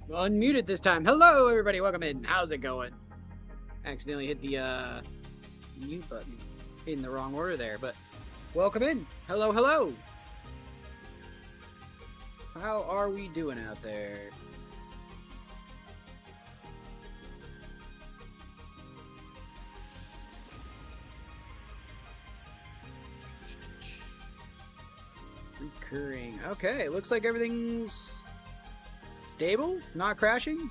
Unmuted this time. Hello, everybody. Welcome in. How's it going? Accidentally hit the mute button in the wrong order there, but welcome in. Hello, hello. How are we doing out there? Recurring. Okay, looks like everything's stable, not crashing.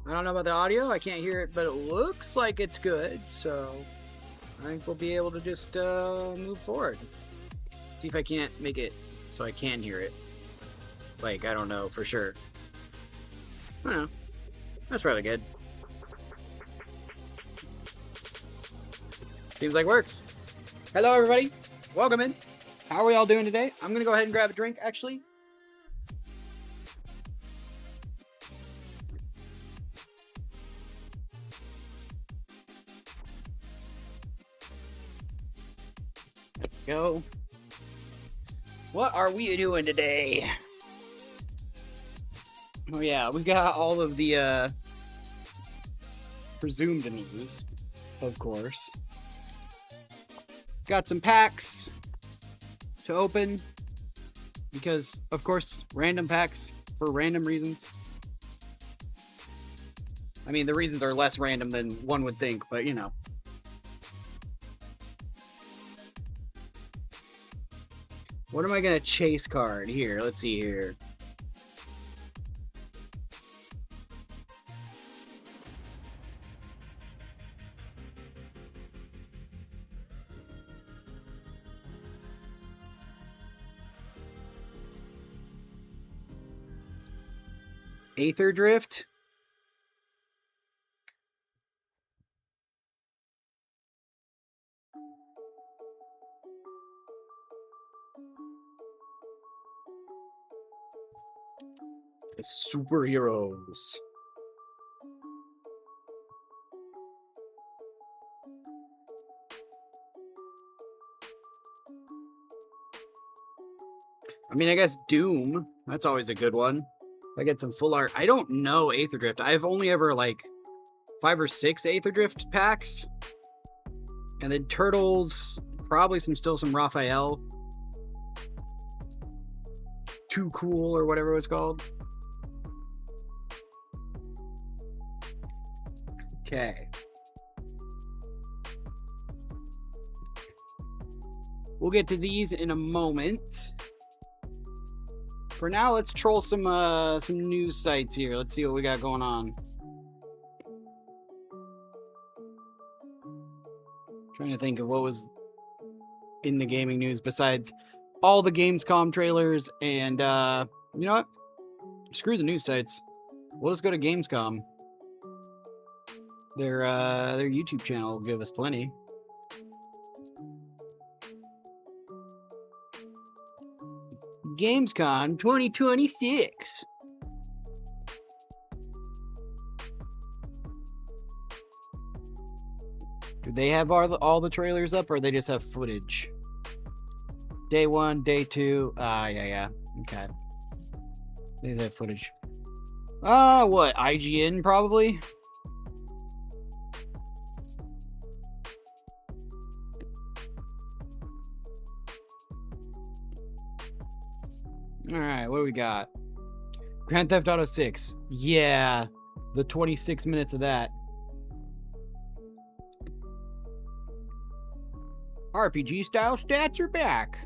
I don't know about the audio, I can't hear it, but it looks like it's good, so I think we'll be able to just move forward. See if I can't make it so I can hear it. Like, I don't know for sure. I don't know. That's probably good. Seems like works. Hello, everybody. Welcome in. How are we all doing today? I'm going to go ahead and grab a drink, actually. Go. What are we doing today? Oh yeah, we got all of the presumed news, of course. Got some packs to open because, of course, random packs for random reasons. I mean, the reasons are less random than one would think, but you know. What am I gonna chase card here? Let's see here. Aether Drift. The superheroes. I mean, I guess Doom. That's always a good one. I get some full art. I don't know Aether Drift. I've only ever like 5 or 6 Aether Drift packs. And then Turtles, probably still some Raphael. Too Cool or whatever it was called. Okay. We'll get to these in a moment. For now, let's troll some news sites here. Let's see what we got going on. Trying to think of what was in the gaming news besides all the Gamescom trailers and you know what? Screw the news sites. We'll just go to Gamescom. Their YouTube channel will give us plenty. Gamescom 2026. Do they have all the trailers up, or they just have footage? Day 1, day 2. Yeah. Okay. They just have footage. What? IGN probably? Alright, what do we got? Grand Theft Auto 6. Yeah, the 26 minutes of that. RPG style stats are back.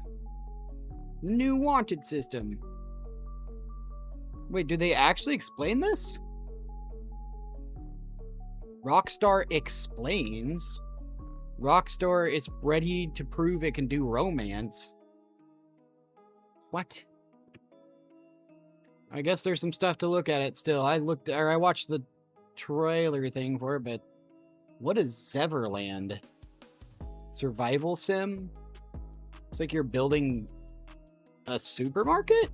New wanted system. Wait, do they actually explain this? Rockstar explains. Rockstar is ready to prove it can do romance. What? I guess there's some stuff to look at it still. I watched the trailer thing for it, but what is Zeverland? Survival sim? It's like you're building a supermarket?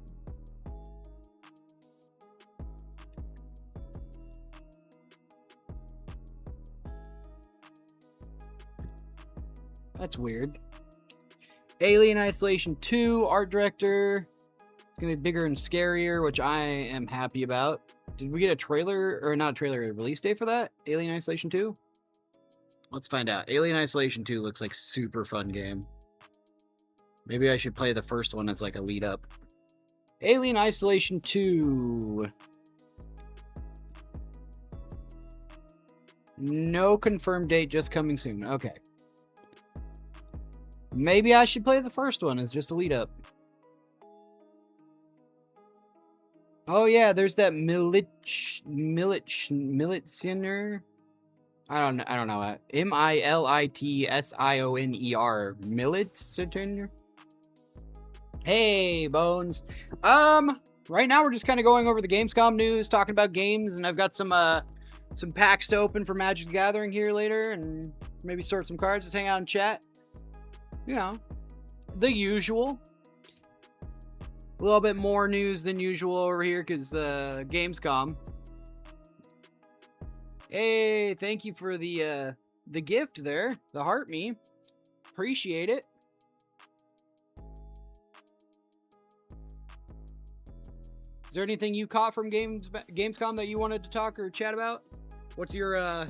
That's weird. Alien Isolation 2, art director. It's going to be bigger and scarier, which I am happy about. Did we get a trailer, or not a trailer, a release date for that? Alien Isolation 2? Let's find out. Alien Isolation 2 looks like super fun game. Maybe I should play the first one as like a lead up. Alien Isolation 2. No confirmed date, just coming soon. Okay. Maybe I should play the first one as just a lead up. Oh yeah, there's that Militioner. I don't know. Militsioner. Militsioner. Hey, Bones. Right now we're just kind of going over the Gamescom news, talking about games, and I've got some packs to open for Magic the Gathering here later, and maybe sort some cards, just hang out and chat. You know, the usual. A little bit more news than usual over here because Gamescom. Hey, thank you for the gift there, the heart me. Appreciate it. Is there anything you caught from Gamescom that you wanted to talk or chat about? What's your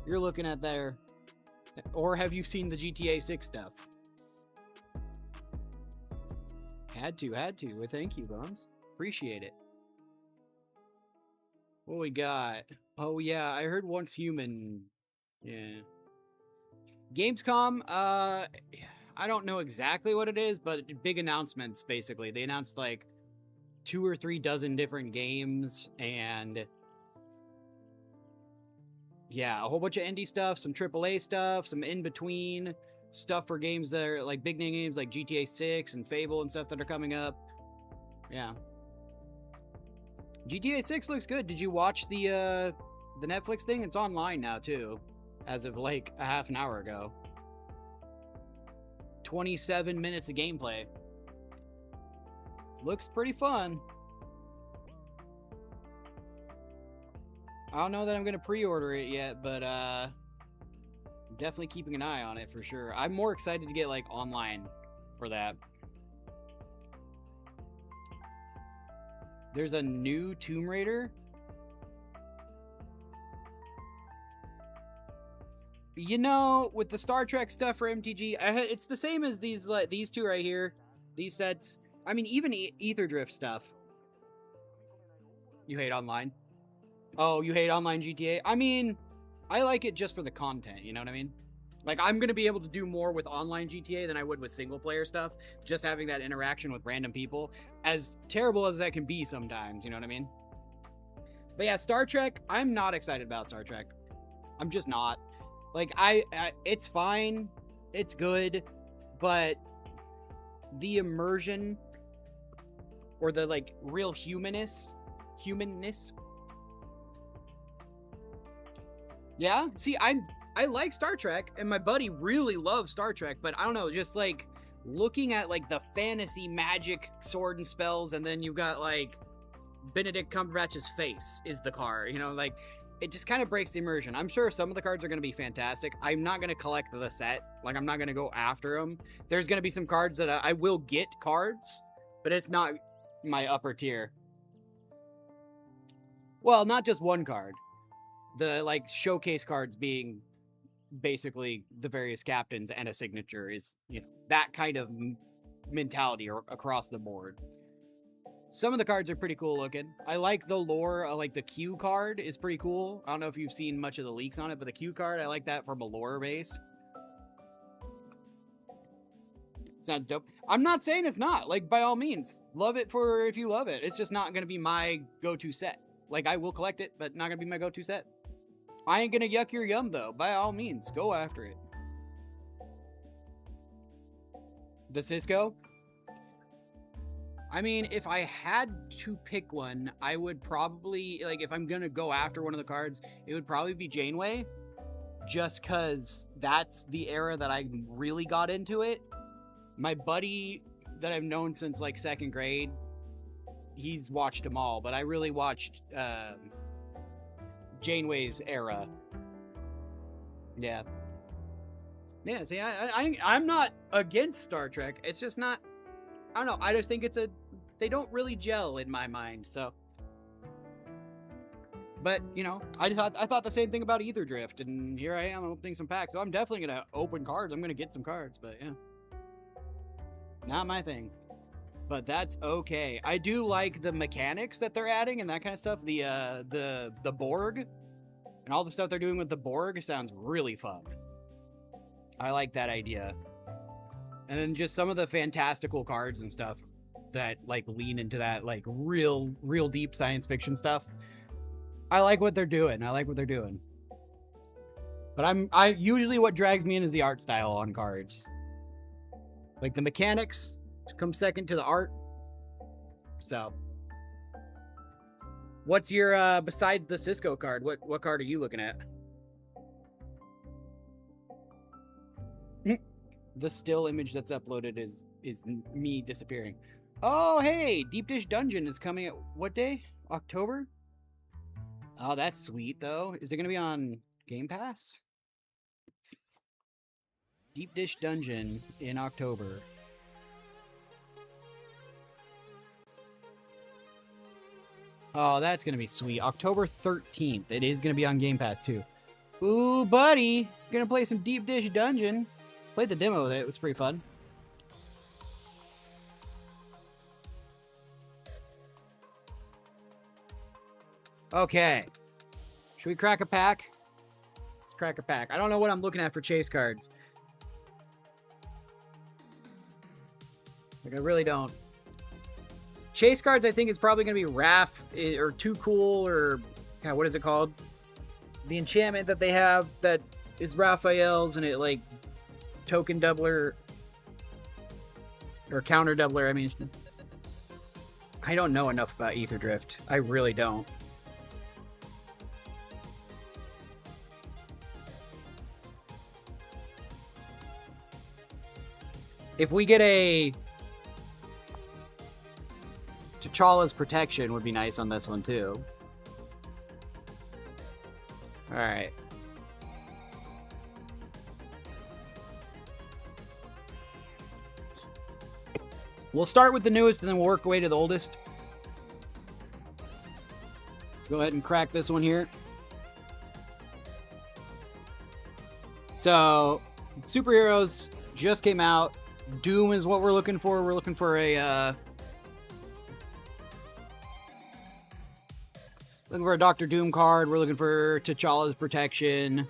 you're looking at there? Or have you seen the GTA 6 stuff? Had to. Well, thank you, Bones. Appreciate it. What we got? Oh, yeah, I heard Once Human. Yeah. Gamescom, I don't know exactly what it is, but big announcements, basically. They announced, like, 2 or 3 dozen different games, and... yeah, a whole bunch of indie stuff, some AAA stuff, some in-between... stuff for games that are like big name games like GTA 6 and Fable and stuff that are coming up. Yeah. GTA 6 looks good. Did you watch the Netflix thing? It's online now too, as of like a half an hour ago. 27 minutes of gameplay. Looks pretty fun. I don't know that I'm gonna pre-order it yet, but definitely keeping an eye on it for sure. I'm more excited to get like online for that. There's a new Tomb Raider. You know, with the Star Trek stuff for MTG, it's the same as these two right here. These sets. I mean, even Ether Drift stuff. You hate online? Oh, you hate online GTA? I mean, I like it just for the content, you know what I mean? Like, I'm going to be able to do more with online GTA than I would with single-player stuff, just having that interaction with random people, as terrible as that can be sometimes, you know what I mean? But yeah, Star Trek, I'm not excited about Star Trek. I'm just not. Like, it's fine, it's good, but the immersion, or the, like, real humanness, yeah, see, I like Star Trek, and my buddy really loves Star Trek, but I don't know, just like looking at like the fantasy magic sword and spells, and then you've got like Benedict Cumberbatch's face is the card, you know, like it just kind of breaks the immersion. I'm sure some of the cards are going to be fantastic. I'm not going to collect the set, like I'm not going to go after them. There's going to be some cards that I will get cards, but it's not my upper tier. Well, not just one card. The like showcase cards being basically the various captains and a signature is, you know, that kind of mentality across the board. Some of the cards are pretty cool looking. I like the lore. I like the Q card is pretty cool. I don't know if you've seen much of the leaks on it, but the Q card, I like that from a lore base. It's not dope. I'm not saying it's not. Like, by all means, love it for if you love it. It's just not going to be my go-to set. Like, I will collect it, but not going to be my go-to set. I ain't gonna yuck your yum, though. By all means, go after it. The Cisco? I mean, if I had to pick one, I would probably, like, if I'm gonna go after one of the cards, it would probably be Janeway. Just because that's the era that I really got into it. My buddy that I've known since, like, 2nd grade, he's watched them all, but I really watched, Janeway's era. Yeah. Yeah, see, I'm not against Star Trek. It's just not, I don't know, I just think they don't really gel in my mind, so. But, you know, I thought the same thing about Ether Drift, and here I am opening some packs. So I'm definitely going to open cards. I'm going to get some cards, but yeah. Not my thing. But that's okay. I do like the mechanics that they're adding and that kind of stuff. The Borg and all the stuff they're doing with the Borg sounds really fun. I like that idea. And then just some of the fantastical cards and stuff that like lean into that like real deep science fiction stuff. I like what they're doing. But I usually what drags me in is the art style on cards. Like the mechanics come second to the art. So what's your besides the Cisco card, what card are you looking at? The still image that's uploaded is me disappearing. Oh, hey, Deep Dish Dungeon is coming at what day? October? Oh, that's sweet, though. Is it going to be on Game Pass? Deep Dish Dungeon in October. Oh, that's going to be sweet. October 13th. It is going to be on Game Pass, too. Ooh, buddy. Going to play some Deep Dish Dungeon. Played the demo with it. It was pretty fun. Okay. Should we crack a pack? Let's crack a pack. I don't know what I'm looking at for chase cards. Like, I really don't. Chase cards, I think, is probably going to be Raph or Too Cool or... God, what is it called? The enchantment that they have that is Raphael's and it, like, token doubler... Or counter doubler, I mean... I don't know enough about Ether Drift. I really don't. If we get a... T'Challa's protection would be nice on this one, too. Alright. We'll start with the newest and then we'll work our way to the oldest. Go ahead and crack this one here. So, superheroes just came out. Doom is what we're looking for. We're looking for a Dr. Doom card. We're looking for T'Challa's protection.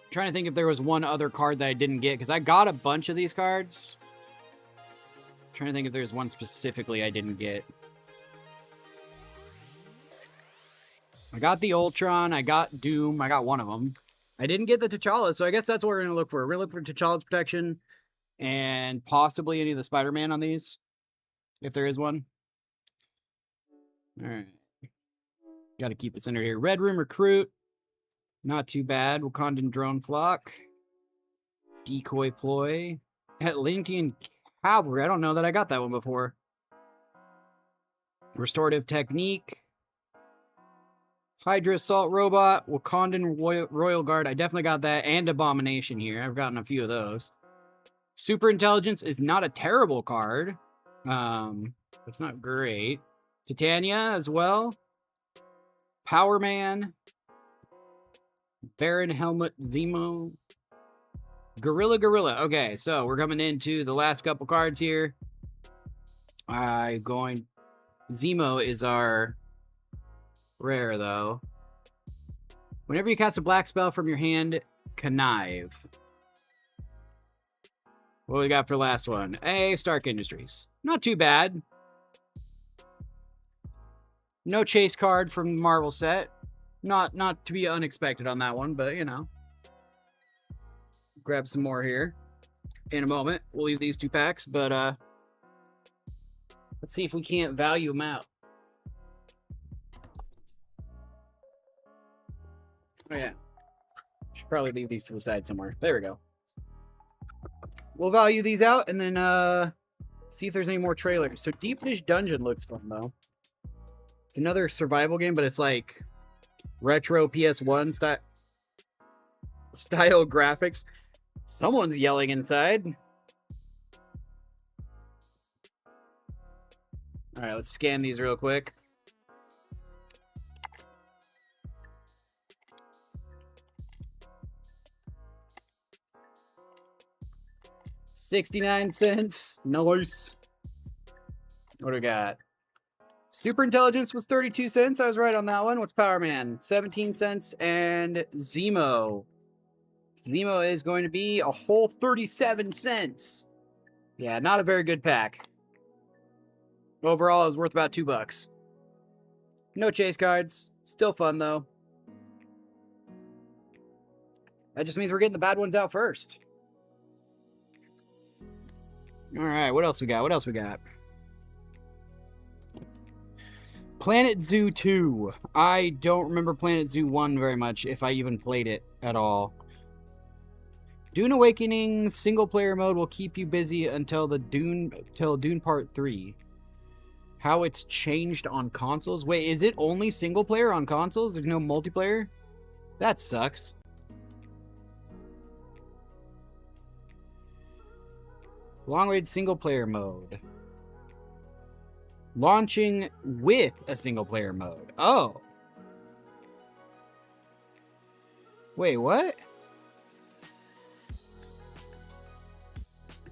Trying to think if there was one other card that I didn't get, because I got a bunch of these cards. Trying to think if there's one specifically I didn't get. I got the Ultron. I got Doom. I got one of them. I didn't get the T'Challa, so I guess that's what we're going to look for. We're going to look for T'Challa's protection and possibly any of the Spider-Man on these, if there is one. All right. Got to keep it centered here. Red Room Recruit. Not too bad. Wakandan Drone Flock. Decoy Ploy. Atlantean Cavalry. I don't know that I got that one before. Restorative Technique. Hydra Assault Robot. Wakandan Royal Guard. I definitely got that. And Abomination here. I've gotten a few of those. Super Intelligence is not a terrible card. It's not great. Titania as well. Power Man. Baron Helmut Zemo. Gorilla. Okay, so we're coming into the last couple cards here. Zemo is our rare, though. Whenever you cast a black spell from your hand, connive. What we got for last one? Stark Industries. Not too bad. No chase card from the Marvel set. Not to be unexpected on that one, but you know. Grab some more here in a moment. We'll leave these two packs, but let's see if we can't value them out. Oh yeah. Should probably leave these to the side somewhere. There we go. We'll value these out and then see if there's any more trailers. So Deep Dish Dungeon looks fun though. It's another survival game, but it's like retro PS1 style graphics. Someone's yelling inside. All right, let's scan these real quick. 69 cents. Nice. What do we got? Super Intelligence was 32 cents. I was right on that one. What's Power Man? 17 cents. And Zemo. Zemo is going to be a whole 37 cents. Yeah, not a very good pack. Overall, it was worth about $2. No chase cards. Still fun, though. That just means we're getting the bad ones out first. All right, what else we got? What else we got? Planet Zoo 2. I don't remember Planet Zoo 1 very much, if I even played it at all. Dune Awakening single player mode will keep you busy until Dune Part 3. How it's changed on consoles? Wait, is it only single player on consoles? There's no multiplayer? That sucks. Long range single player mode. Launching with a single player mode. Oh. Wait, what?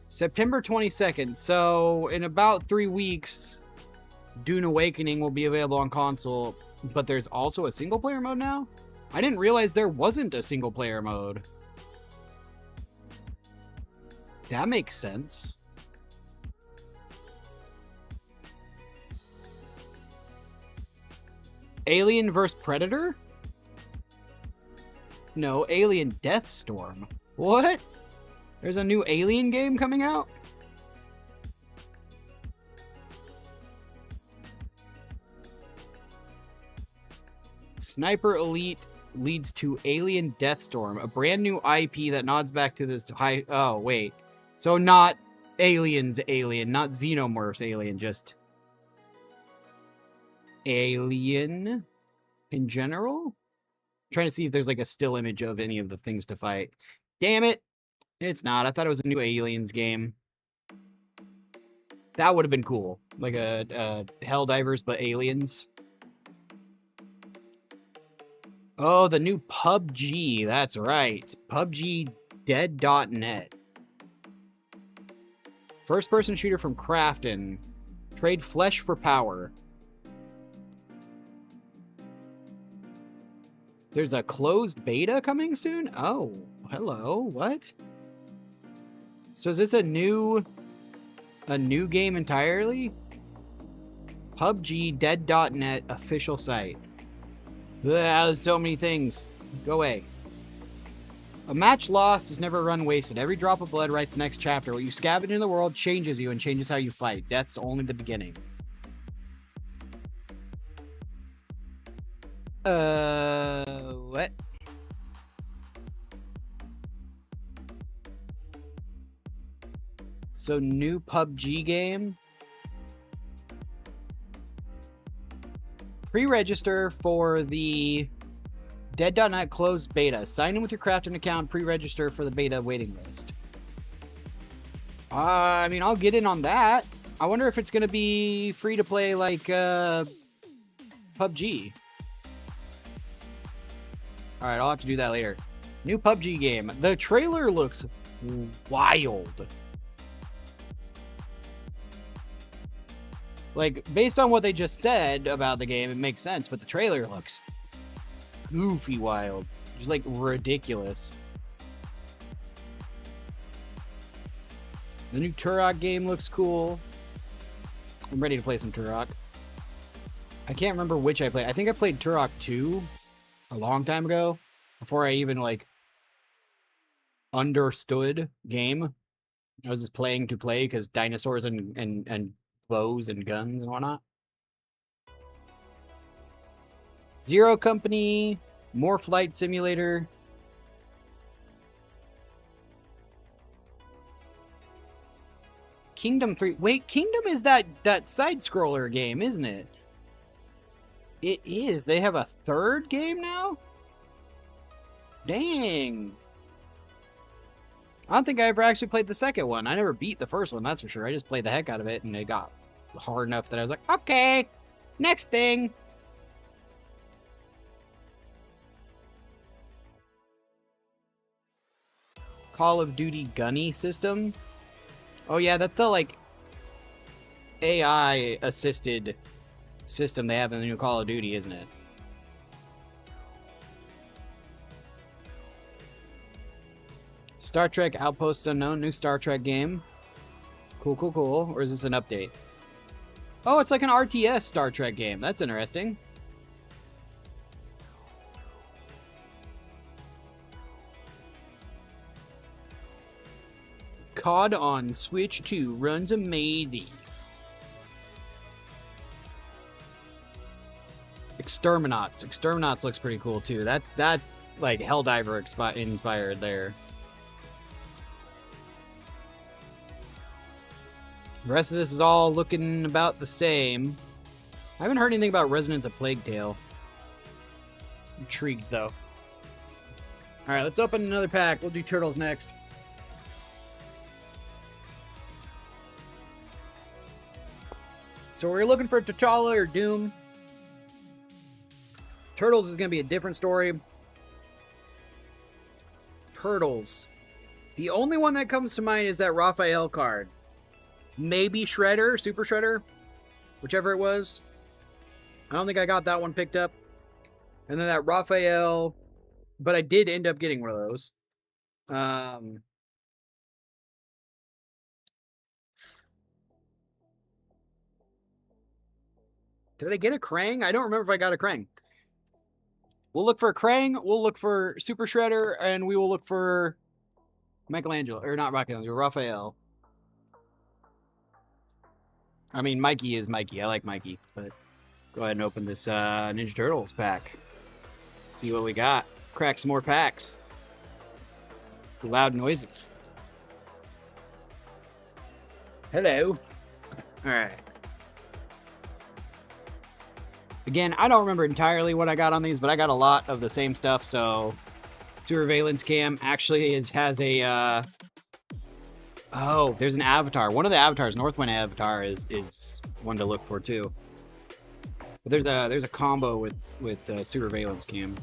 September 22nd. So, in about 3 weeks, Dune Awakening will be available on console, but there's also a single player mode now? I didn't realize there wasn't a single player mode. That makes sense. Alien vs. Predator? No, Alien Deathstorm. What? There's a new Alien game coming out? Sniper Elite leads to Alien Deathstorm, a brand new IP that nods back to this high... Oh, wait. So not Aliens Alien, not Xenomorphs Alien, just... Alien in general? I'm trying to see if there's like a still image of any of the things to fight. Damn it! It's not. I thought it was a new Aliens game. That would have been cool. Like a Helldivers, but aliens. Oh, the new PUBG. That's right. PUBG Dead.net. First-person shooter from Krafton. Trade flesh for power. There's a closed beta coming soon? Oh, hello. What? So is this a new game entirely? PUBG Dead.net official site. Ugh, there's so many things. Go away. A match lost is never a run wasted. Every drop of blood writes the next chapter. What you scavenge in the world changes you and changes how you fight. Death's only the beginning. What? So, new PUBG game. Pre-register for the Dead.net closed beta. Sign in with your Krafton account. Pre-register for the beta waiting list. I mean, I'll get in on that. I wonder if it's going to be free to play like PUBG. Alright, I'll have to do that later. New PUBG game. The trailer looks wild. Like, based on what they just said about the game, it makes sense, but the trailer looks goofy wild. Just, like, ridiculous. The new Turok game looks cool. I'm ready to play some Turok. I can't remember which I played. I think I played Turok 2 a long time ago, before I even, like, understood game. I was just playing to play, because dinosaurs and bows and guns and whatnot. Zero Company, more Flight Simulator. Kingdom 3. Wait, Kingdom is that side-scroller game, isn't it? It is. They have a third game now? Dang. I don't think I ever actually played the second one. I never beat the first one, that's for sure. I just played the heck out of it, and it got hard enough that I was like, okay, next thing. Call of Duty Gunny system. Oh yeah, that's the like AI assisted system they have in the new Call of Duty, isn't it? Star Trek Outpost Unknown, new Star Trek game. Cool, cool, cool. Or is this an update? Oh, it's like an RTS Star Trek game. That's interesting. COD on Switch 2 runs amazing. Exterminats. Exterminats looks pretty cool too. That like Helldiver inspired there. The rest of this is all looking about the same. I haven't heard anything about Resonance of Plague Tale. Intrigued though. Alright, let's open another pack. We'll do Turtles next. So we're looking for T'Challa or Doom. Turtles is going to be a different story. Turtles. The only one that comes to mind is that Raphael card. Maybe Shredder, Super Shredder, whichever it was. I don't think I got that one picked up. And then that Raphael, but I did end up getting one of those. Did I get a Krang? I don't remember if I got a Krang. We'll look for a Krang, we'll look for Super Shredder, and we will look for Michelangelo. Or not Michelangelo, Raphael. I mean, Mikey is Mikey. I like Mikey. But go ahead and open this Ninja Turtles pack. See what we got. Crack some more packs. Loud noises. Hello. Alright. Again, I don't remember entirely what I got on these, but I got a lot of the same stuff, so... Surveillance Cam actually has a, Oh, there's an avatar. One of the avatars, Northwind avatar, is one to look for, too. But there's a combo with Surveillance Cam.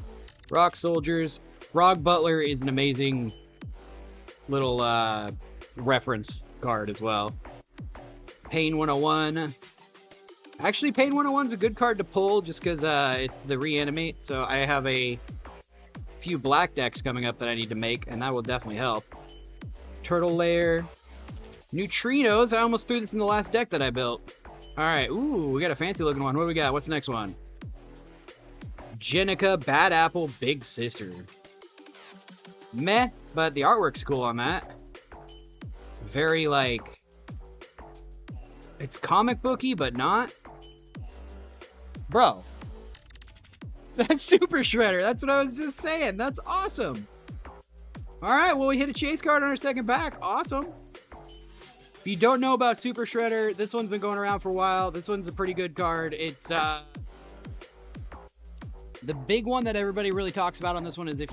Rock Soldiers. Frog Butler is an amazing little reference card as well. Pain 101. Actually, Pain 101 is a good card to pull just because it's the reanimate. So I have a few black decks coming up that I need to make, and that will definitely help. Turtle Lair. Neutrinos. I almost threw this in the last deck that I built. All right. Ooh, we got a fancy looking one. What do we got? What's the next one? Jenica, Bad Apple, Big Sister. Meh, but the artwork's cool on that. Very, like... It's comic booky, but not. Bro. That's Super Shredder. That's what I was just saying. That's awesome. Alright, well, we hit a chase card on our second pack. Awesome. If you don't know about Super Shredder, this one's been going around for a while. This one's a pretty good card. It's, the big one that everybody really talks about on this one is if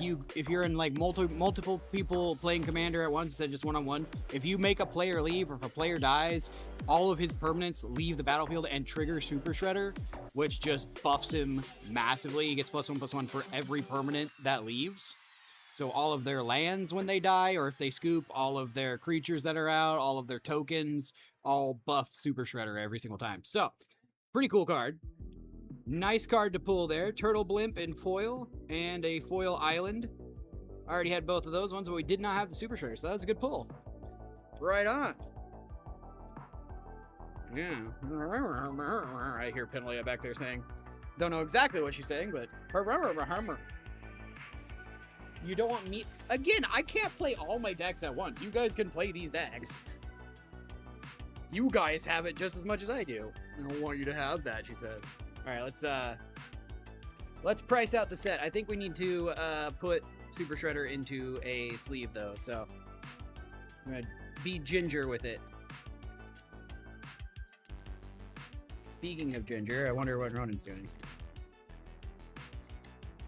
you're in like multiple people playing Commander at once instead of just one-on-one, if you make a player leave or if a player dies, all of his permanents leave the battlefield and trigger Super Shredder, which just buffs him massively. He gets +1/+1 for every permanent that leaves. So all of their lands when they die, or if they scoop, all of their creatures that are out, all of their tokens, all buff Super Shredder every single time. So, pretty cool card. Nice card to pull there. Turtle Blimp in foil and a foil island. I already had both of those ones, but we did not have the Super Shredder, so that was a good pull. Right on. Yeah. I hear Penelope back there saying, don't know exactly what she's saying, but... You don't want me... Again, I can't play all my decks at once. You guys can play these decks. You guys have it just as much as I do. I don't want you to have that, she said. Alright, let's price out the set. I think we need to put Super Shredder into a sleeve, though, so... I'm gonna be ginger with it. Speaking of ginger, I wonder what Ronan's doing.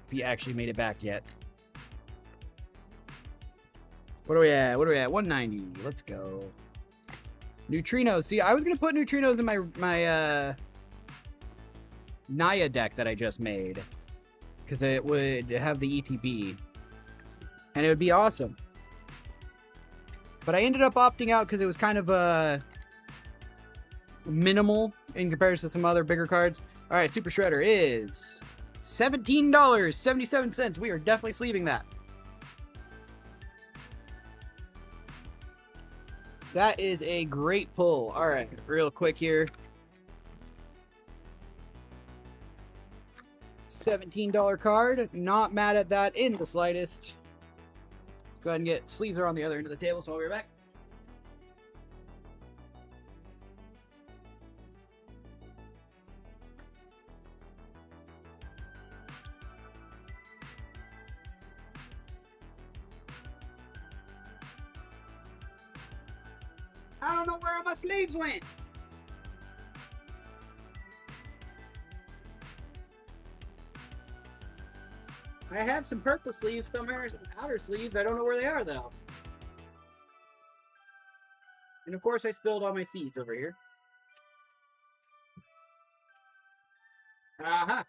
If he actually made it back yet. What are we at? 190. Let's go. Neutrinos. See, I was going to put Neutrinos in my Naya deck that I just made. Because it would have the ETB. And it would be awesome. But I ended up opting out because it was kind of minimal in comparison to some other bigger cards. All right, Super Shredder is $17.77. We are definitely sleeving that. That is a great pull. All right, real quick here. $17 card. Not mad at that in the slightest. Let's go ahead and get sleeves are on the other end of the table, so I'll be right back. I don't know where my sleeves went. I have some purple sleeves somewhere, some outer sleeves. I don't know where they are, though. And of course, I spilled all my seeds over here. Aha!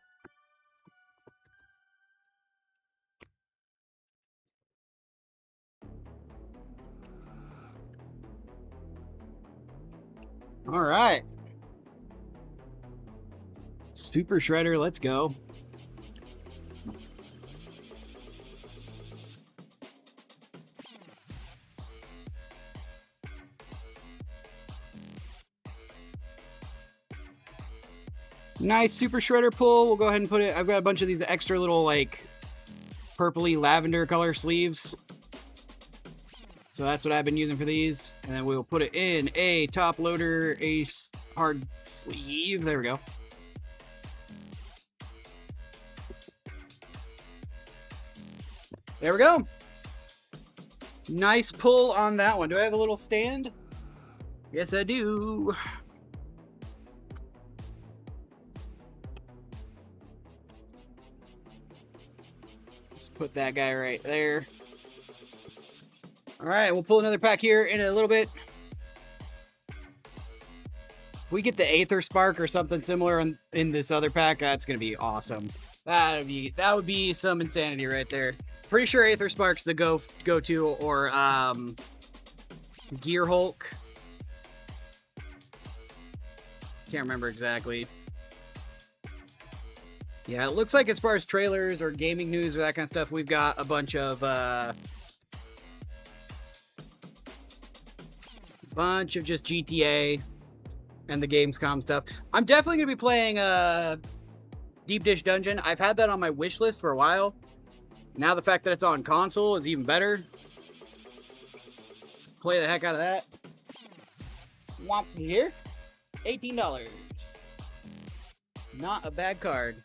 All right. Super Shredder, let's go. Nice Super Shredder pull. We'll go ahead and put it. I've got a bunch of these extra little, like, purpley lavender color sleeves. So that's what I've been using for these. And then we'll put it in a top loader, a hard sleeve. There we go. There we go. Nice pull on that one. Do I have a little stand? Yes, I do. Just put that guy right there. All right, we'll pull another pack here in a little bit. If we get the Aether Spark or something similar in this other pack, that's gonna be awesome. That would be some insanity right there. Pretty sure Aether Spark's the go-to, or Gear Hulk. Can't remember exactly. Yeah, it looks like as far as trailers or gaming news or that kind of stuff, we've got a bunch of just GTA and the Gamescom stuff. I'm definitely gonna be playing Deep Dish Dungeon. I've had that on my wish list for a while. Now the fact that it's on console is even better. Play the heck out of that. Womp here. $18. Not a bad card.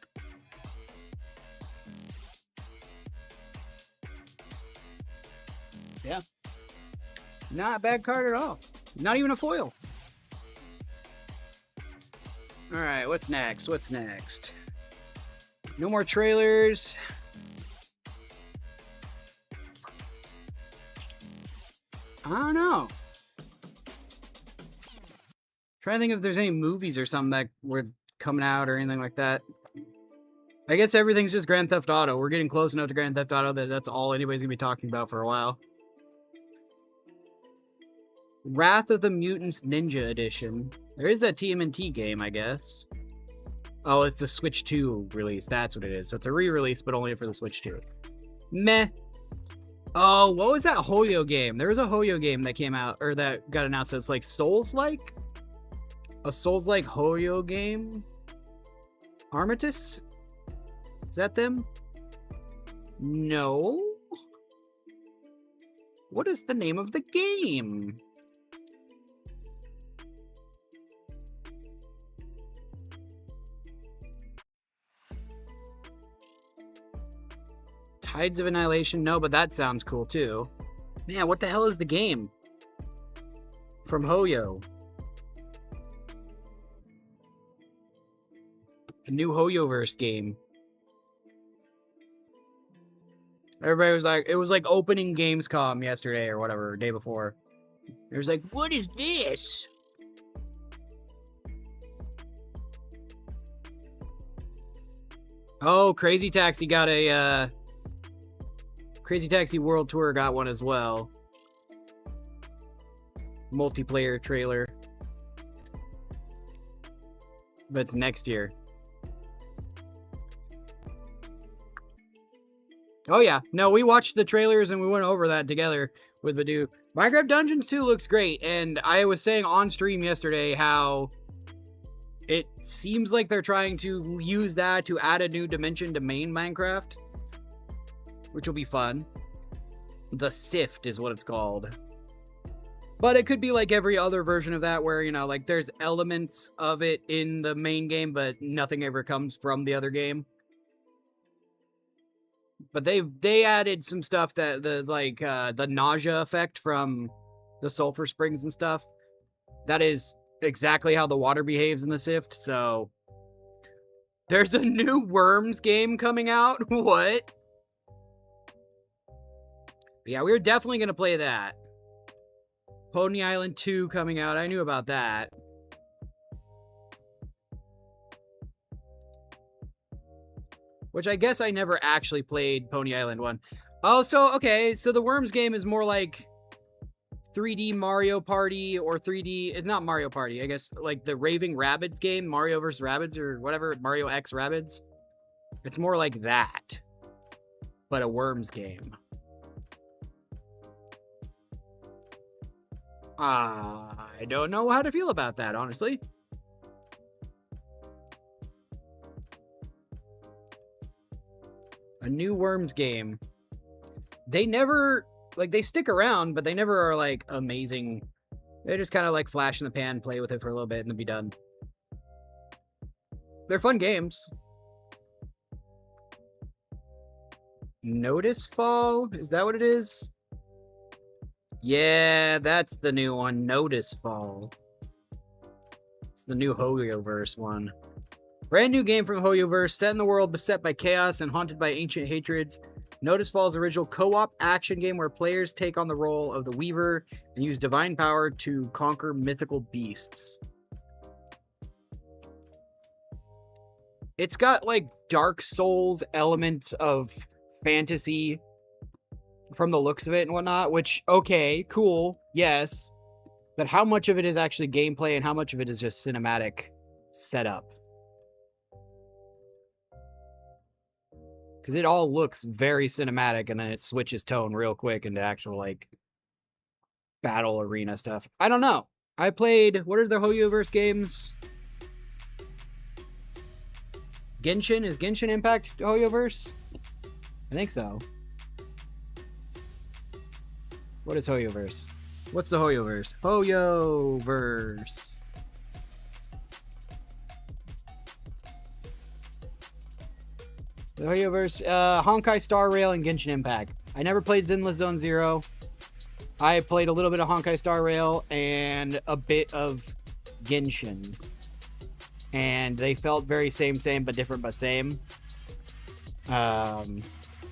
Yeah. Not a bad card at all. Not even a foil. Alright, what's next? What's next? No more trailers. I don't know. Trying to think if there's any movies or something that were coming out or anything like that. I guess everything's just Grand Theft Auto. We're getting close enough to Grand Theft Auto that that's all anybody's gonna be talking about for a while. Wrath of the Mutants Ninja Edition. There is that TMNT game, I guess. Oh, it's a Switch 2 release. That's what it is. So it's a re-release, but only for the Switch 2. Meh. Oh, what was that Hoyo game? There was a Hoyo game that came out, or that got announced. It's like Souls-like? A Souls-like Hoyo game? Armistice? Is that them? No. What is the name of the game? Tides of Annihilation? No, but that sounds cool too. Man, what the hell is the game? From Hoyo. A new Hoyoverse game. Everybody was like, it was like opening Gamescom yesterday or whatever, day before. It was like, what is this? Oh, Crazy Taxi got a, Crazy Taxi World Tour got one as well. multiplayer trailer. But it's next year. Oh yeah, no, we watched the trailers and we went over that together with Badu. Minecraft Dungeons 2 looks great, and I was saying on stream yesterday how it seems like they're trying to use that to add a new dimension to main Minecraft, which will be fun. The Sift is what it's called. But it could be like every other version of that where, you know, like there's elements of it in the main game, but nothing ever comes from the other game. But they added some stuff that the nausea effect from the sulfur springs and stuff. That is exactly how the water behaves in the Sift. So there's a new Worms game coming out. What? Yeah, we're definitely gonna play that. Pony Island 2 coming out. I knew about that. Which I guess I never actually played Pony Island 1. Oh, so, okay. So the Worms game is more like 3D Mario Party or 3D... It's not Mario Party, I guess. Like the Raving Rabbids game. Mario vs. Rabbids or whatever. Mario X Rabbids. It's more like that. But a Worms game. I don't know how to feel about that, honestly. A new Worms game. They never, like, they stick around, but they never are, like, amazing. They just kind of, like, flash in the pan, play with it for a little bit, and then be done. They're fun games. Notice Fall? Is that what it is? Yeah, that's the new one. Notice Fall. It's the new Hoyoverse one. Brand new game from Hoyoverse, set in the world beset by chaos and haunted by ancient hatreds. Notice Fall's original co-op action game where players take on the role of the Weaver and use divine power to conquer mythical beasts. It's got like Dark Souls elements of fantasy from the looks of it and whatnot, which, okay, cool, yes. But how much of it is actually gameplay and how much of it is just cinematic setup? Because it all looks very cinematic and then it switches tone real quick into actual, like, battle arena stuff. I don't know. I played, what are the Hoyoverse games? Genshin? Is Genshin Impact Hoyoverse? I think so. What is Hoyoverse? What's the Hoyoverse? Hoyoverse. The Hoyoverse, Honkai Star Rail and Genshin Impact. I never played Zenless Zone Zero. I played a little bit of Honkai Star Rail and a bit of Genshin. And they felt very same, but different, but same.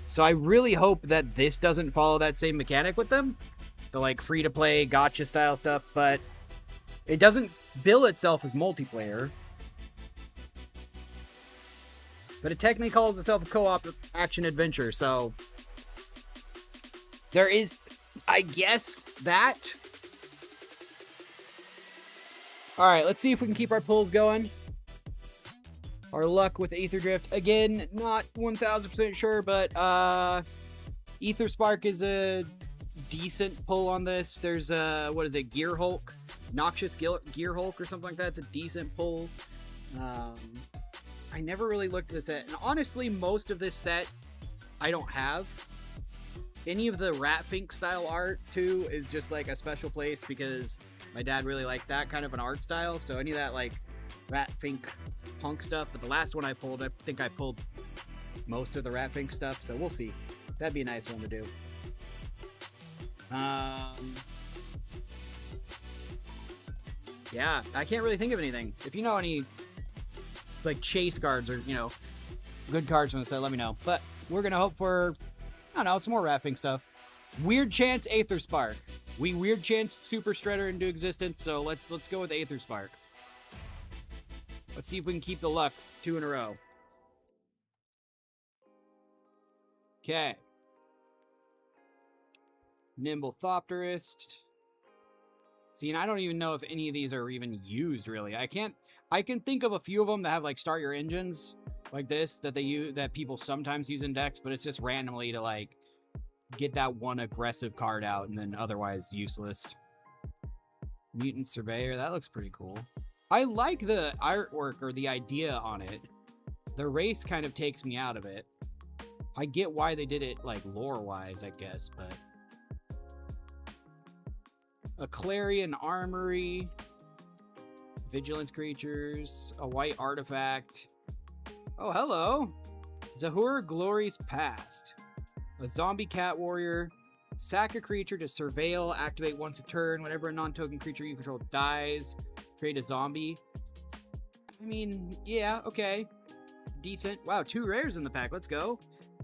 So I really hope that this doesn't follow that same mechanic with them. The, like, free-to-play, gacha style stuff, but it doesn't bill itself as multiplayer. But it technically calls itself a co-op action-adventure, so there is, I guess, that. Alright, let's see if we can keep our pulls going. Our luck with Aether Drift. Again, not 1000% sure, but Aether Spark is a decent pull on this. There's what is it, Gear Hulk? Noxious Gear Hulk or something like that. It's a decent pull. I never really looked at this set. And honestly, most of this set I don't have. Any of the Ratfink style art, too, is just like a special place because my dad really liked that kind of an art style. So any of that, like, Ratfink punk stuff. But the last one I pulled, I think I pulled most of the Ratfink stuff. So we'll see. That'd be a nice one to do. Yeah, I can't really think of anything. If you know any, like, chase cards or, you know, good cards from the set, let me know. But we're going to hope for, I don't know, some more Ratfink stuff. Weird Chance Aether Spark. We Weird Chance Super Shredder into existence, so let's go with Aether Spark. Let's see if we can keep the luck 2 in a row. Okay. Nimble Thopterist. See, and I don't even know if any of these are even used, really. I can think of a few of them that have, like, start your engines, like this, that they use, that people sometimes use in decks, but it's just randomly to, like, get that one aggressive card out and then otherwise useless. Mutant Surveyor, that looks pretty cool. I like the artwork or the idea on it. The race kind of takes me out of it. I get why they did it, like, lore-wise, I guess, but... A Clarion Armory, Vigilance Creatures, a white artifact. Oh, hello! Zahur Glory's Past. A zombie cat warrior. Sack a creature to surveil, activate once a turn. Whenever a non-token creature you control dies, create a zombie. I mean, yeah, okay. Decent. Wow, 2 rares in the pack. Let's go.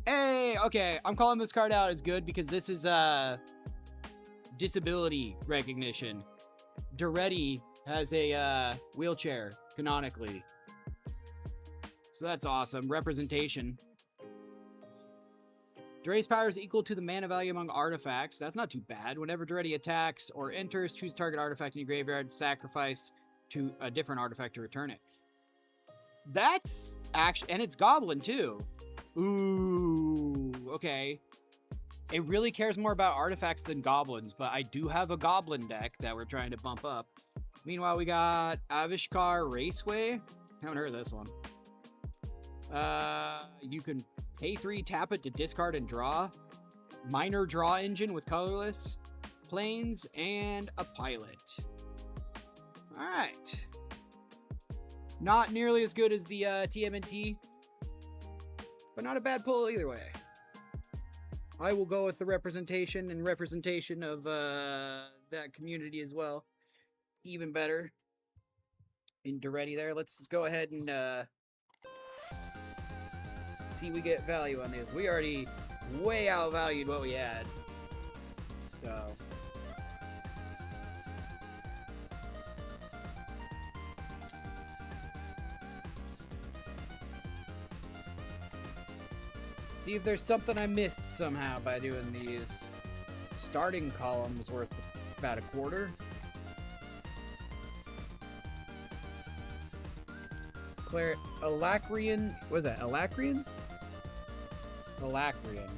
Hey, okay. I'm calling this card out as good because this is, disability recognition. Duretti has a wheelchair, canonically. So that's awesome. Representation. Duretti's power is equal to the mana value among artifacts. That's not too bad. Whenever Duretti attacks or enters, choose target artifact in your graveyard, sacrifice to a different artifact to return it. That's actually... And it's Goblin, too. Ooh, okay. It really cares more about artifacts than goblins, but I do have a goblin deck that we're trying to bump up. Meanwhile, we got Avishkar Raceway. Haven't heard of this one. You can pay 3, tap it to discard and draw. Minor draw engine with colorless. Planes, and a pilot. Alright. Not nearly as good as the TMNT, but not a bad pull either way. I will go with the representation of that community as well. Even better. In Duretti there. Let's go ahead and see if we get value on these. We already way outvalued what we had. So... see if there's something I missed somehow by doing these. Starting column was worth about a quarter. Alacrian. What was that? Alacrian? Alacrian.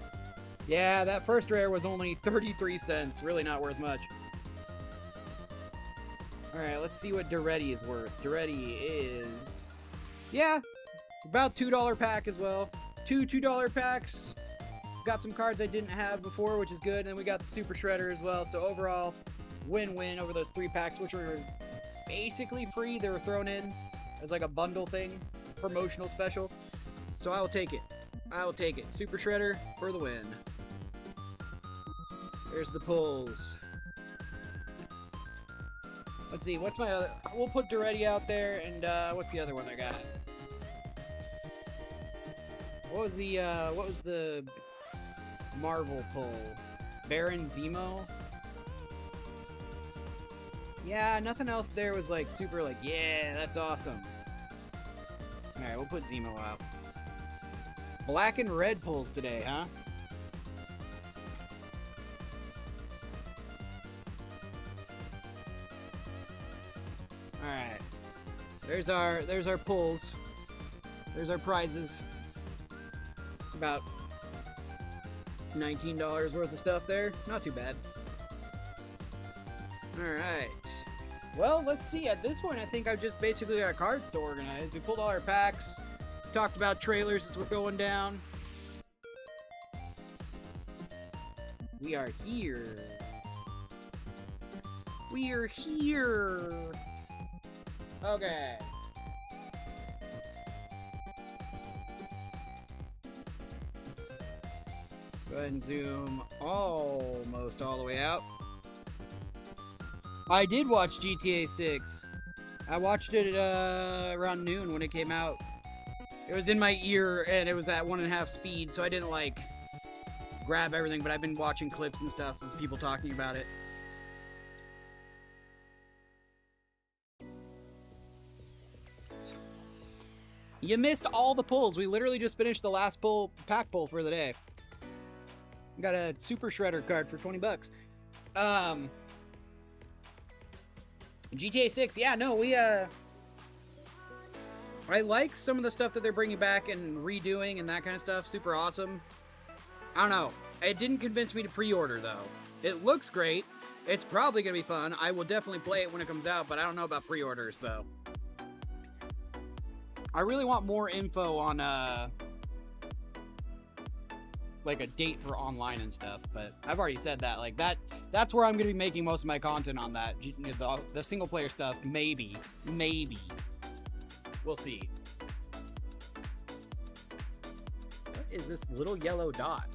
Yeah, that first rare was only 33 cents. Really not worth much. Alright, let's see what Duretti is worth. Duretti is... yeah, about $2 pack as well. 2 $2 packs. Got some cards I didn't have before, which is good. And then we got the Super Shredder as well. So overall, win-win over those 3 packs, which were basically free. They were thrown in as like a bundle thing, promotional special. So I will take it. I will take it. Super Shredder for the win. There's the pulls. Let's see, what's my other... we'll put Duretti out there, and what's the other one I got? What was the Marvel pull? Baron Zemo? Yeah, nothing else there was like super like, yeah, that's awesome. Alright, we'll put Zemo out. Black and red pulls today, huh? Alright. There's our pulls. There's our prizes. About $19 worth of stuff there. Not too bad. Alright. Well, let's see. At this point, I think I've just basically got cards to organize. We pulled all our packs. Talked about trailers as we're going down. We are here. We are here. Okay. Go ahead and zoom almost all the way out. I did watch GTA 6. I watched it around noon when it came out. It was in my ear and it was at 1.5 speed, so I didn't like grab everything, but I've been watching clips and stuff of people talking about it. You missed all the pulls. We literally just finished the last pack pull for the day. Got a Super Shredder card for 20 bucks. GTA 6, yeah, no, I like some of the stuff that they're bringing back and redoing and that kind of stuff. Super awesome. I don't know. It didn't convince me to pre-order, though. It looks great. It's probably going to be fun. I will definitely play it when it comes out, but I don't know about pre-orders, though. I really want more info on, like, a date for online and stuff, but I've already said that. Like, that's where I'm going to be making most of my content on that. The single-player stuff, maybe. We'll see. What is this little yellow dot?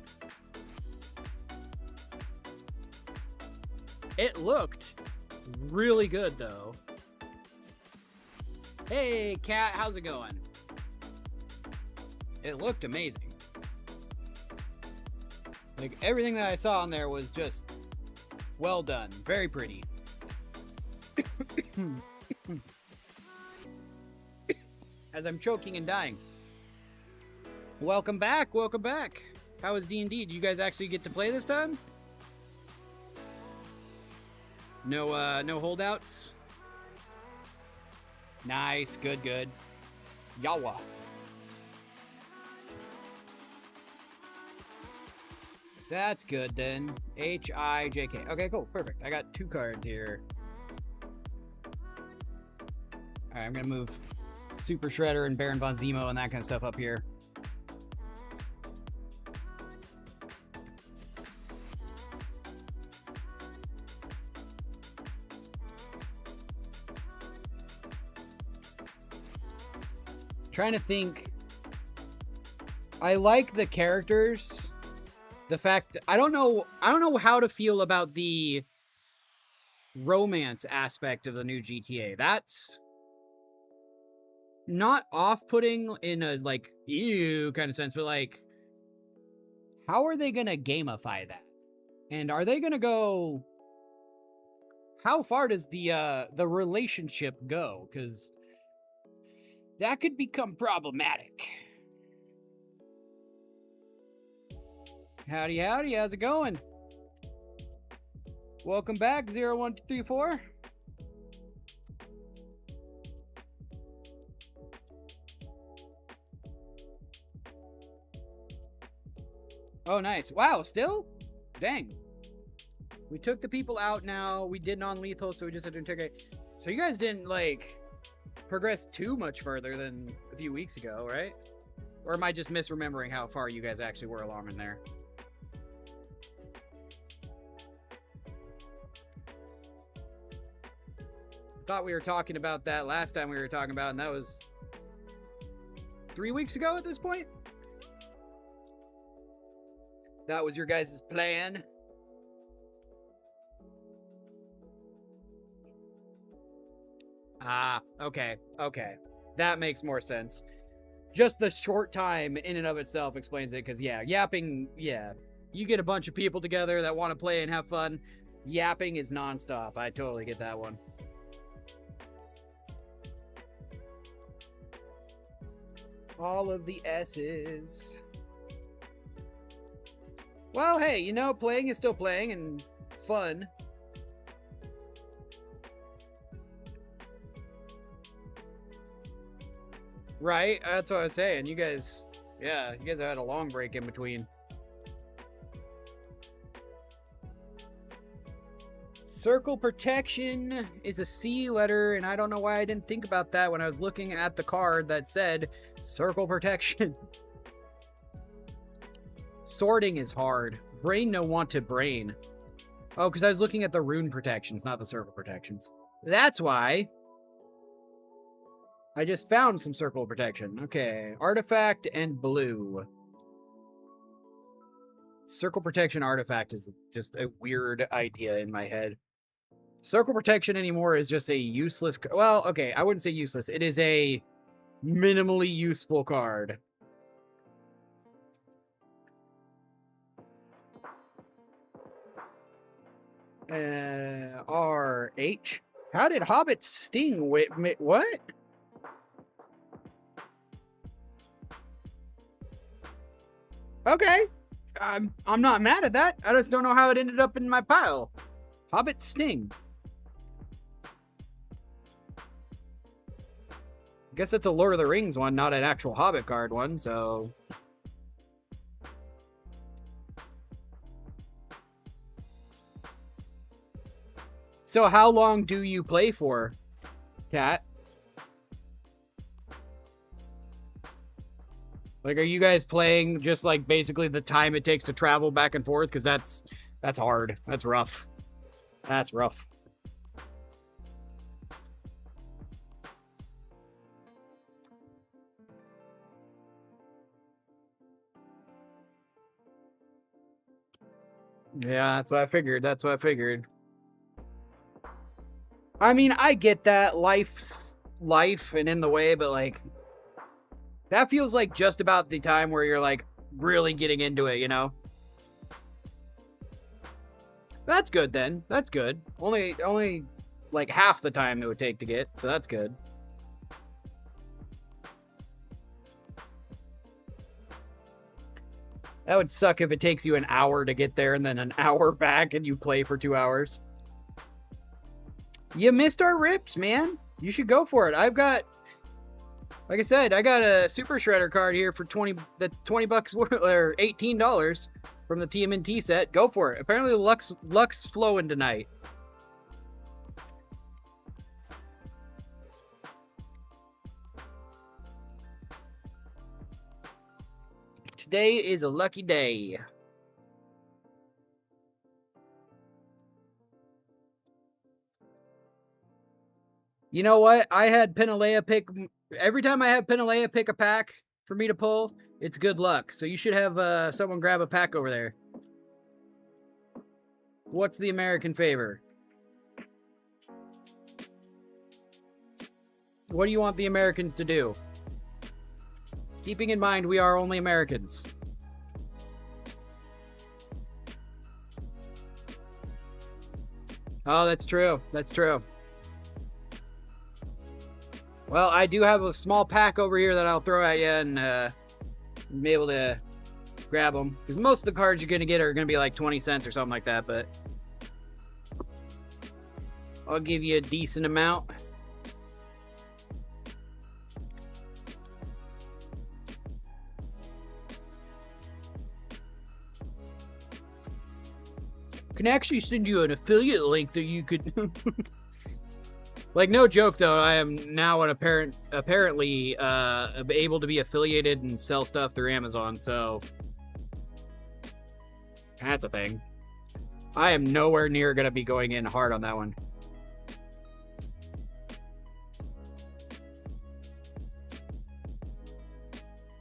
It looked really good, though. Hey, cat, how's it going? It looked amazing. Like, everything that I saw on there was just well done. Very pretty. As I'm choking and dying. Welcome back, welcome back. How was D&D? Did you guys actually get to play this time? No holdouts? Nice, good. Yawa. That's good then. H-I-J-K. Okay, cool, perfect. I got 2 cards here. Alright, I'm gonna move Super Shredder and Baron Von Zemo and that kind of stuff up here. Trying to think. I like the characters. The fact that I don't know how to feel about the romance aspect of the new GTA. That's not off-putting in a, like, ew kind of sense, but, like, how are they gonna gamify that? And are they gonna go... How far does the relationship go? Because that could become problematic. Howdy, how's it going? Welcome back, 01234. Oh, nice. Wow, still? Dang. We took the people out now. We did non-lethal, so we just had to interrogate. So you guys didn't, like, progress too much further than a few weeks ago, right? Or am I just misremembering how far you guys actually were along in there? Thought we were talking about that last time we were talking about, and that was 3 weeks ago at this point? That was your guys' plan? Ah, okay. That makes more sense. Just the short time in and of itself explains it, because, yeah, yapping, yeah. You get a bunch of people together that want to play and have fun. Yapping is nonstop. I totally get that one. All of the S's. Well, hey, you know, playing is still playing and fun. Right? That's what I was saying. You guys, yeah, you guys have had a long break in between. Circle protection is a C letter, and I don't know why I didn't think about that when I was looking at the card that said circle protection. Sorting is hard. Brain no want to brain. Oh, because I was looking at the rune protections, not the circle protections. That's why. I just found some circle protection. Okay, artifact and blue. Circle protection artifact is just a weird idea in my head. Circle protection anymore is just a useless... Well, okay, I wouldn't say useless. It is a minimally useful card. RH? How did Hobbit sting? Wait, what? Okay. I'm not mad at that. I just don't know how it ended up in my pile. Hobbit sting. I guess it's a Lord of the Rings one, not an actual Hobbit card one, so... So how long do you play for, Kat? Like, are you guys playing just like basically the time it takes to travel back and forth? Because that's hard. That's rough. That's rough. Yeah, that's what I figured. That's what I figured. I mean, I get that life's life and in the way, but like that feels like just about the time where you're like really getting into it, you know? That's good then. That's good. Only like half the time it would take to get, so that's good. That would suck if it takes you an hour to get there and then an hour back and you play for 2 hours. You missed our rips, man. You should go for it. I've got, like I said, I got a Super Shredder card here for 20. That's $20 worth, or $18 from the TMNT set. Go for it. Apparently, the luck's flowing tonight. Today is a lucky day. You know what? I had Penalea pick... Every time I have Penalea pick a pack for me to pull, it's good luck. So you should have someone grab a pack over there. What's the American favor? What do you want the Americans to do? Keeping in mind we are only Americans. Oh, that's true. That's true. Well, I do have a small pack over here that I'll throw at you and be able to grab them. Because most of the cards you're going to get are going to be like 20 cents or something like that, but I'll give you a decent amount. Can actually send you an affiliate link that you could... Like, no joke, though, I am now apparently able to be affiliated and sell stuff through Amazon, so... That's a thing. I am nowhere near going to be going in hard on that one.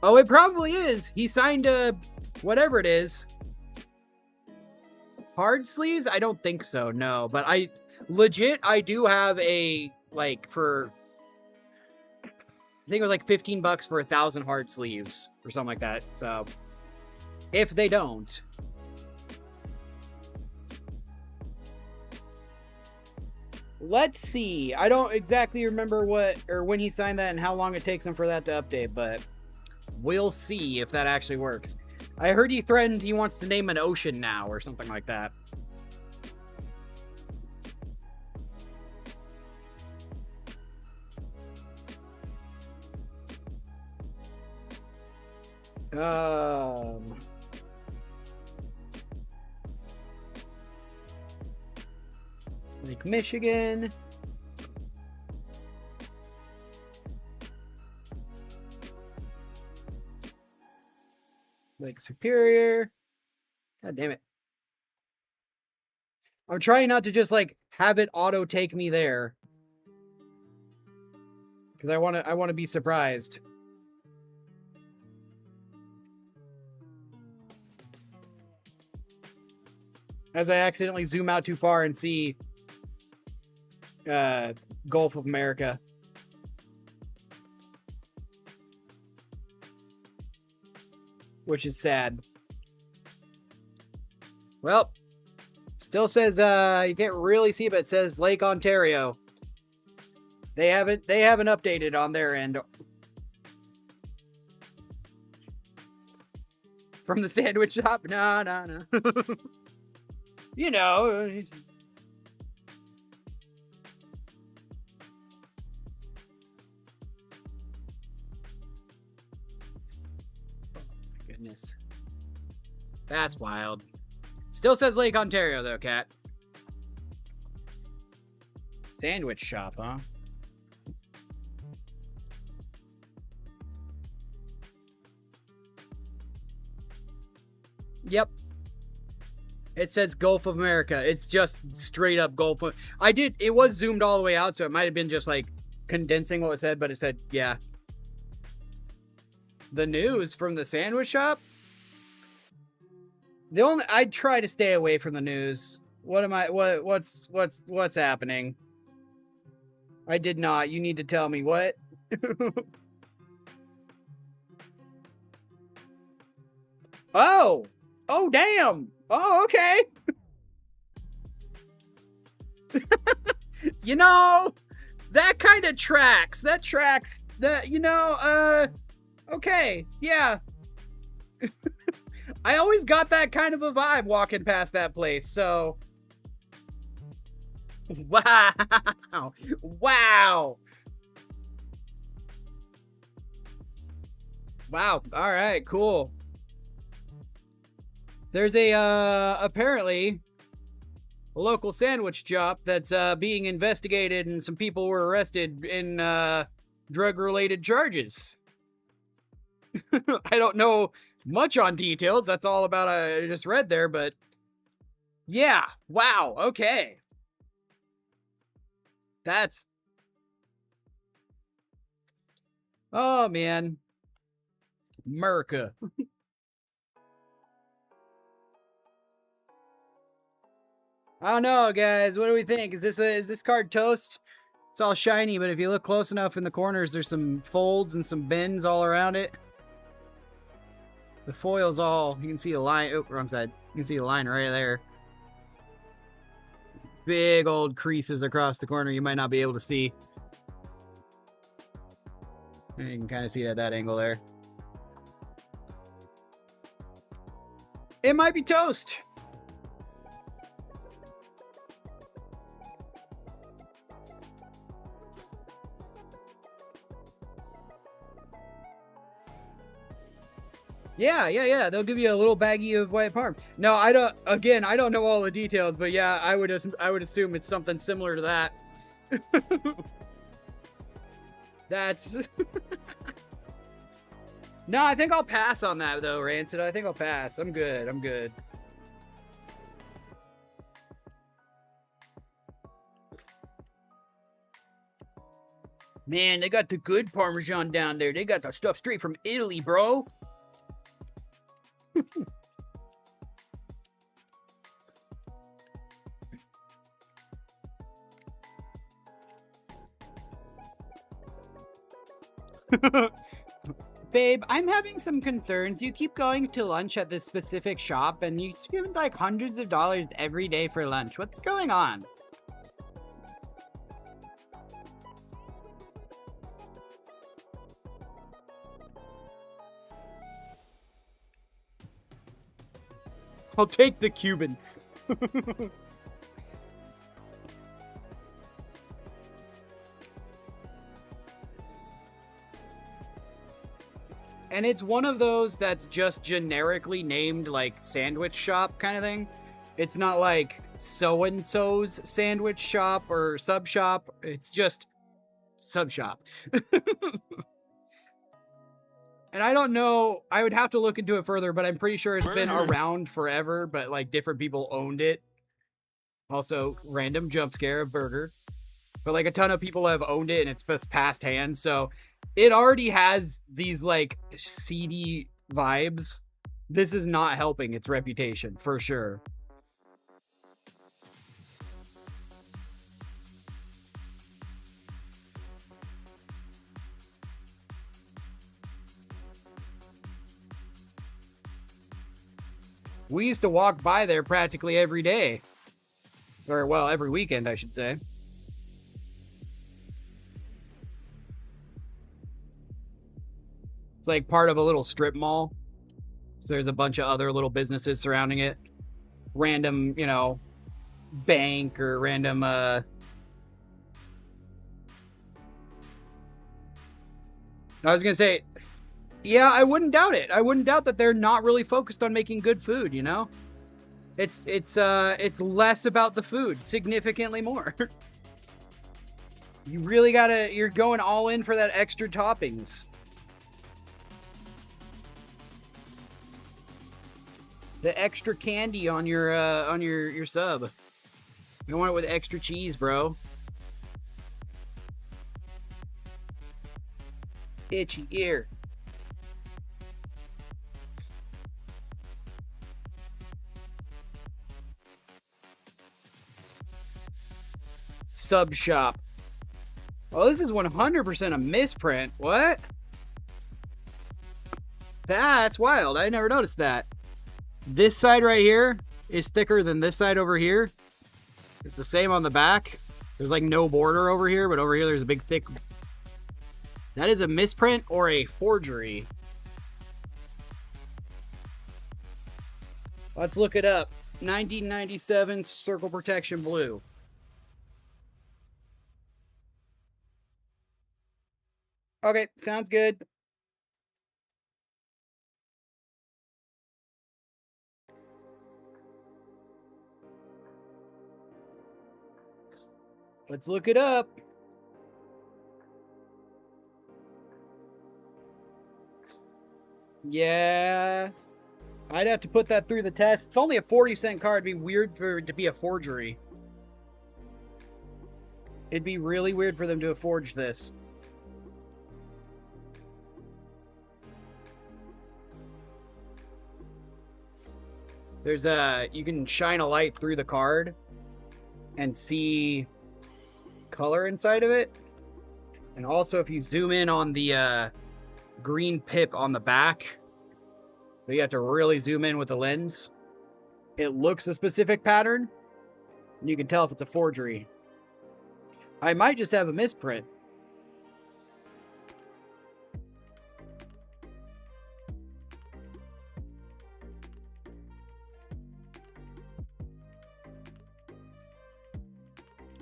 Oh, it probably is. He signed a... whatever it is. Hard sleeves? I don't think so, no. But I do have a, like, for... I think it was like $15 for 1,000 hard sleeves or something like that. So, if they don't... Let's see. I don't exactly remember what or when he signed that and how long it takes him for that to update, but we'll see if that actually works. I heard he threatened he wants to name an ocean now or something like that. Lake Michigan. Lake Superior. God damn it. I'm trying not to just like have it auto take me there. Because I want to be surprised. As I accidentally zoom out too far and see Gulf of America. Which is sad. Well, still says you can't really see, but it says Lake Ontario. They haven't updated on their end. From the sandwich shop? No. You know. goodness. That's wild. Still says Lake Ontario, though, Cat. Sandwich shop, huh? Yep. It says Gulf of America. It's just straight up Gulf of... It was zoomed all the way out, so it might have been just like condensing what was said, but it said, yeah. The news from the sandwich shop? I'd try to stay away from the news. What's happening? I did not. You need to tell me what. Oh! Oh, damn! Oh, okay! You know, that kind of tracks. That tracks. Okay, yeah. I always got that kind of a vibe walking past that place, so... Wow! Wow! Wow, alright, cool. There's apparently, a local sandwich shop that's being investigated, and some people were arrested in drug-related charges. I don't know much on details. That's all about I just read there, but yeah, wow, okay. That's... Oh, man. America. I don't know, guys. What do we think? Is this card toast? It's all shiny, but if you look close enough in the corners, there's some folds and some bends all around it. The foil's all... You can see a line... Oh, wrong side. You can see a line right there. Big old creases across the corner you might not be able to see. And you can kind of see it at that angle there. It might be toast. Yeah. They'll give you a little baggie of white parm. No, I don't. Again, I don't know all the details, but yeah, I would assume it's something similar to that. That's... No, I think I'll pass on that, though, Rancid. I think I'll pass. I'm good. Man, they got the good Parmesan down there. They got the stuff straight from Italy, bro. Babe, I'm having some concerns. You keep going to lunch at this specific shop, and you spend like hundreds of dollars every day for lunch. What's going on? I'll take the Cuban. And it's one of those that's just generically named, like, sandwich shop kind of thing. It's not like so-and-so's sandwich shop or sub shop. It's just sub shop. And I don't know, I would have to look into it further, but I'm pretty sure it's been around forever, but like different people owned it. Also, random jump scare of burger. But like a ton of people have owned it and it's just past hands, so it already has these like seedy vibes. This is not helping its reputation, for sure. We used to walk by there practically every day. Or, well, every weekend, I should say. It's like part of a little strip mall. So there's a bunch of other little businesses surrounding it. Random, you know, bank or random, I was gonna say, Yeah, I wouldn't doubt it. I wouldn't doubt that they're not really focused on making good food, you know? It's less about the food, significantly more. You really you're going all in for that extra toppings. The extra candy on your sub. You want it with extra cheese, bro. Itchy ear. Sub shop. Oh, this is 100% a misprint. What? That's wild. I never noticed that. This side right here is thicker than this side over here. It's the same on the back. There's like no border over here, but over here there's a big thick... That is a misprint or a forgery. Let's look it up. 1997 Circle Protection Blue. Okay, sounds good. Let's look it up. Yeah. I'd have to put that through the test. It's only a 40-cent card. It'd be weird for it to be a forgery. It'd be really weird for them to have forged this. There's you can shine a light through the card and see color inside of it. And also if you zoom in on the green pip on the back, you have to really zoom in with the lens. It looks a specific pattern, and you can tell if it's a forgery. I might just have a misprint.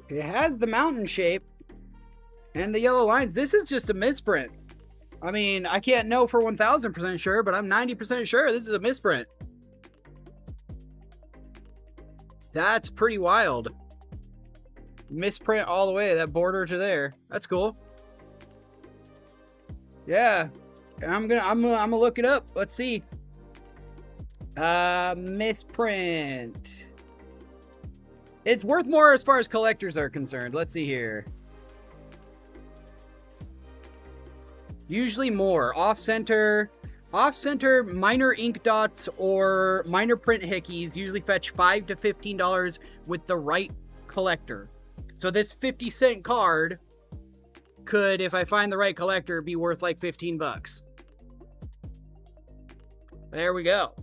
It has the mountain shape and the yellow lines. This is just a misprint. I mean, I can't know for 1000% sure, but I'm 90% sure this is a misprint. That's pretty wild. Misprint all the way, that border to there. That's cool. Yeah. I'm gonna look it up. Let's see. Misprint. It's worth more as far as collectors are concerned. Let's see here. Usually more. Off-center, minor ink dots, or minor print hickeys usually fetch $5 to $15 with the right collector. So this 50-cent card could, if I find the right collector, be worth like 15 bucks. There we go.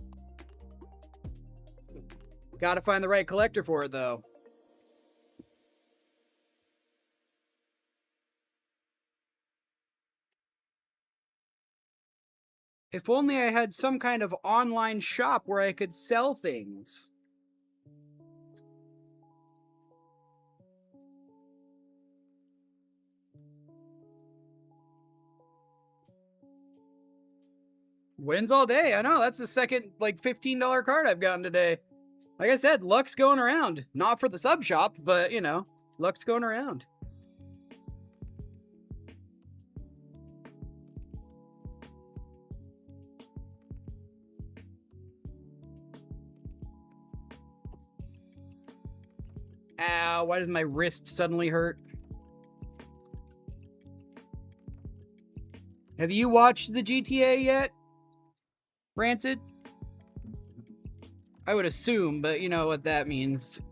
Gotta find the right collector for it, though. If only I had some kind of online shop where I could sell things. Wins all day. I know, that's the second, like, $15 card I've gotten today. Like I said, luck's going around. Not for the sub shop, but, you know, luck's going around. Ow, why does my wrist suddenly hurt? Have you watched the GTA yet, Rancid? I would assume, but you know what that means.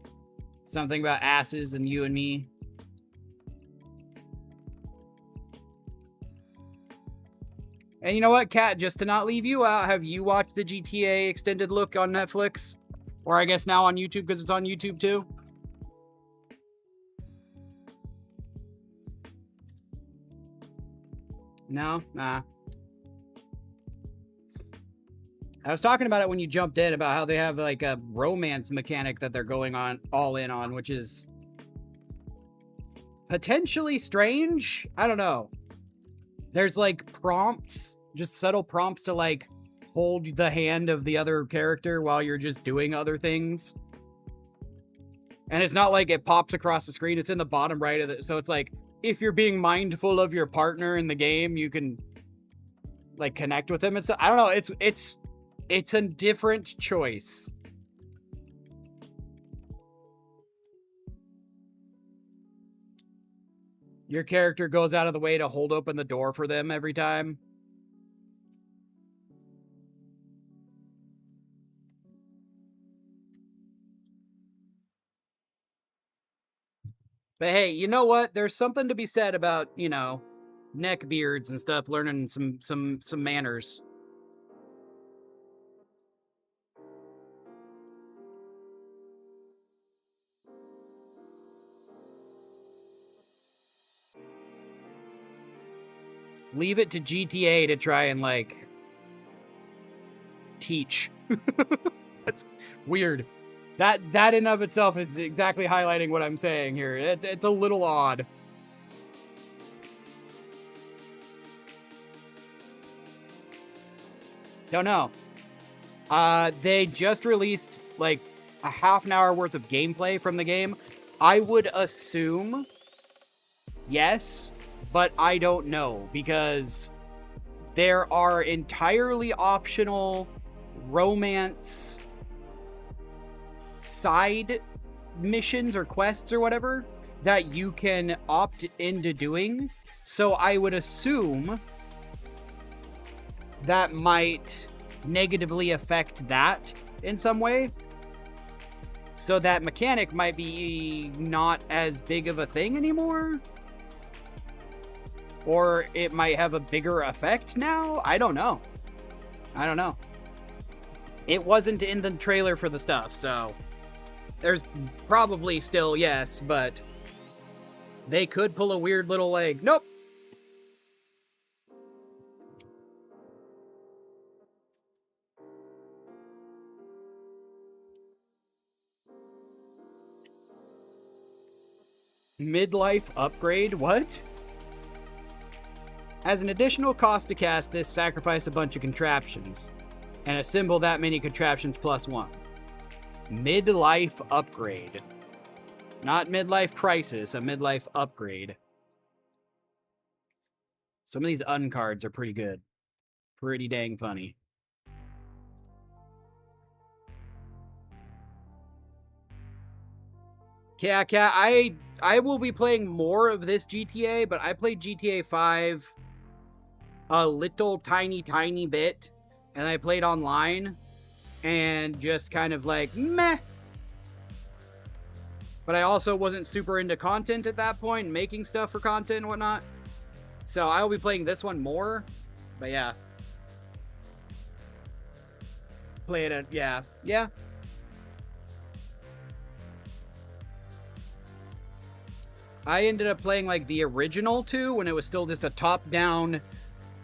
Something about asses and you and me. And you know what, Kat, just to not leave you out, have you watched the GTA extended look on Netflix? Or I guess now on YouTube, because it's on YouTube too? No? Nah. I was talking about it when you jumped in, about how they have like a romance mechanic that they're going on all in on, which is potentially strange. I don't know. There's like prompts Just subtle prompts to, like, hold the hand of the other character while you're just doing other things. And it's not like it pops across the screen. It's in the bottom right of it. So it's like, if you're being mindful of your partner in the game, you can, like, connect with them and stuff. I don't know. It's a different choice. Your character goes out of the way to hold open the door for them every time. But hey, you know what? There's something to be said about, you know, neck beards and stuff, learning some manners. Leave it to GTA to try and, like, teach. That's weird. That in of itself is exactly highlighting what I'm saying here. It's a little odd. Don't know. They just released, like, a half an hour worth of gameplay from the game. I would assume yes, but I don't know, because there are entirely optional romance side missions or quests or whatever that you can opt into doing. So I would assume that might negatively affect that in some way. So that mechanic might be not as big of a thing anymore. Or it might have a bigger effect now. I don't know. It wasn't in the trailer for the stuff, so there's probably still yes, but they could pull a weird little, like, nope. Midlife upgrade? What? As an additional cost to cast this, sacrifice a bunch of contraptions and assemble that many contraptions plus one. Midlife upgrade. Not midlife crisis, a midlife upgrade. Some of these uncards are pretty good. Pretty dang funny. Yeah, I will be playing more of this GTA, but I played GTA 5 a little tiny bit, and I played online, and just kind of like, meh. But I also wasn't super into content at that point, making stuff for content and whatnot. So I will be playing this one more, but yeah. Played it, yeah. I ended up playing, like, the original 2 when it was still just a top-down,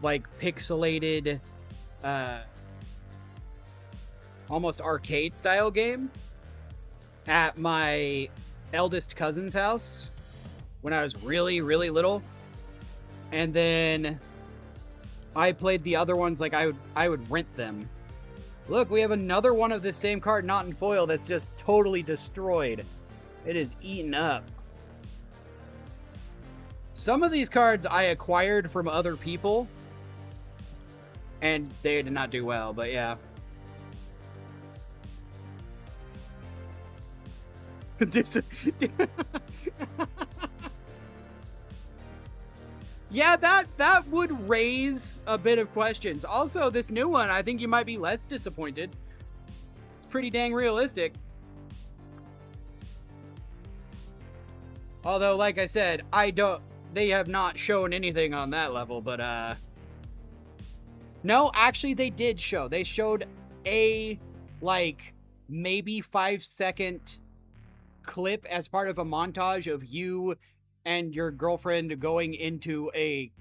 like, pixelated, almost arcade-style game at my eldest cousin's house when I was really, really little. And then I played the other ones, like, I would rent them. Look, we have another one of this same card, not in foil, that's just totally destroyed. It is eaten up. Some of these cards I acquired from other people, and they did not do well, but yeah. Yeah, that would raise a bit of questions. Also, this new one, I think you might be less disappointed. It's pretty dang realistic. Although, like I said, they have not shown anything on that level, but, no, actually, they did show. They showed a, like, maybe 5-second clip as part of a montage of you and your girlfriend going into a,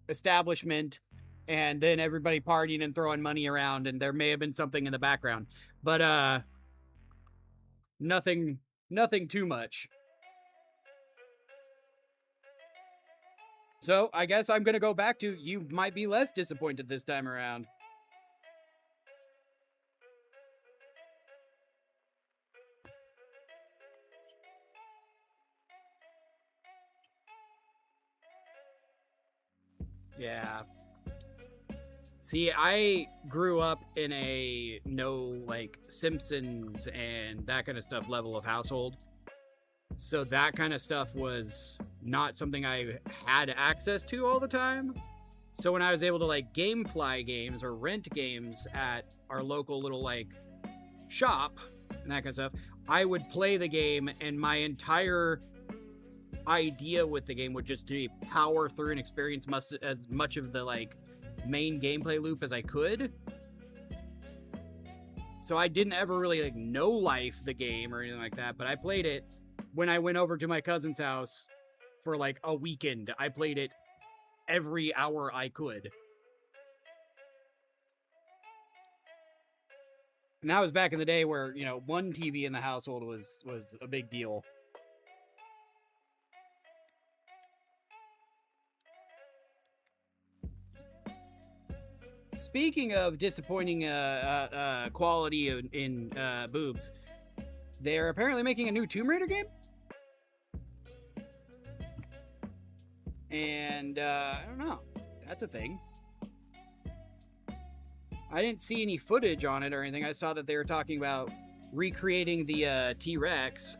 establishment, and then everybody partying and throwing money around, and there may have been something in the background. But, nothing too much. So I guess I'm gonna go back to you might be less disappointed this time around. Yeah. See, I grew up in a no, like, Simpsons and that kind of stuff level of household. So that kind of stuff was not something I had access to all the time. So when I was able to, like, GameFly games or rent games at our local little, like, shop and that kind of stuff, I would play the game, and my entire idea with the game would just be power through and experience as much of the, like, main gameplay loop as I could. So I didn't ever really, like, know life the game or anything like that, but I played it when I went over to my cousin's house for like a weekend. I played it every hour I could. And that was back in the day where, you know, one TV in the household was a big deal. Speaking of disappointing quality in boobs, they're apparently making a new Tomb Raider game. And I don't know. That's a thing. I didn't see any footage on it or anything. I saw that they were talking about recreating the T-Rex.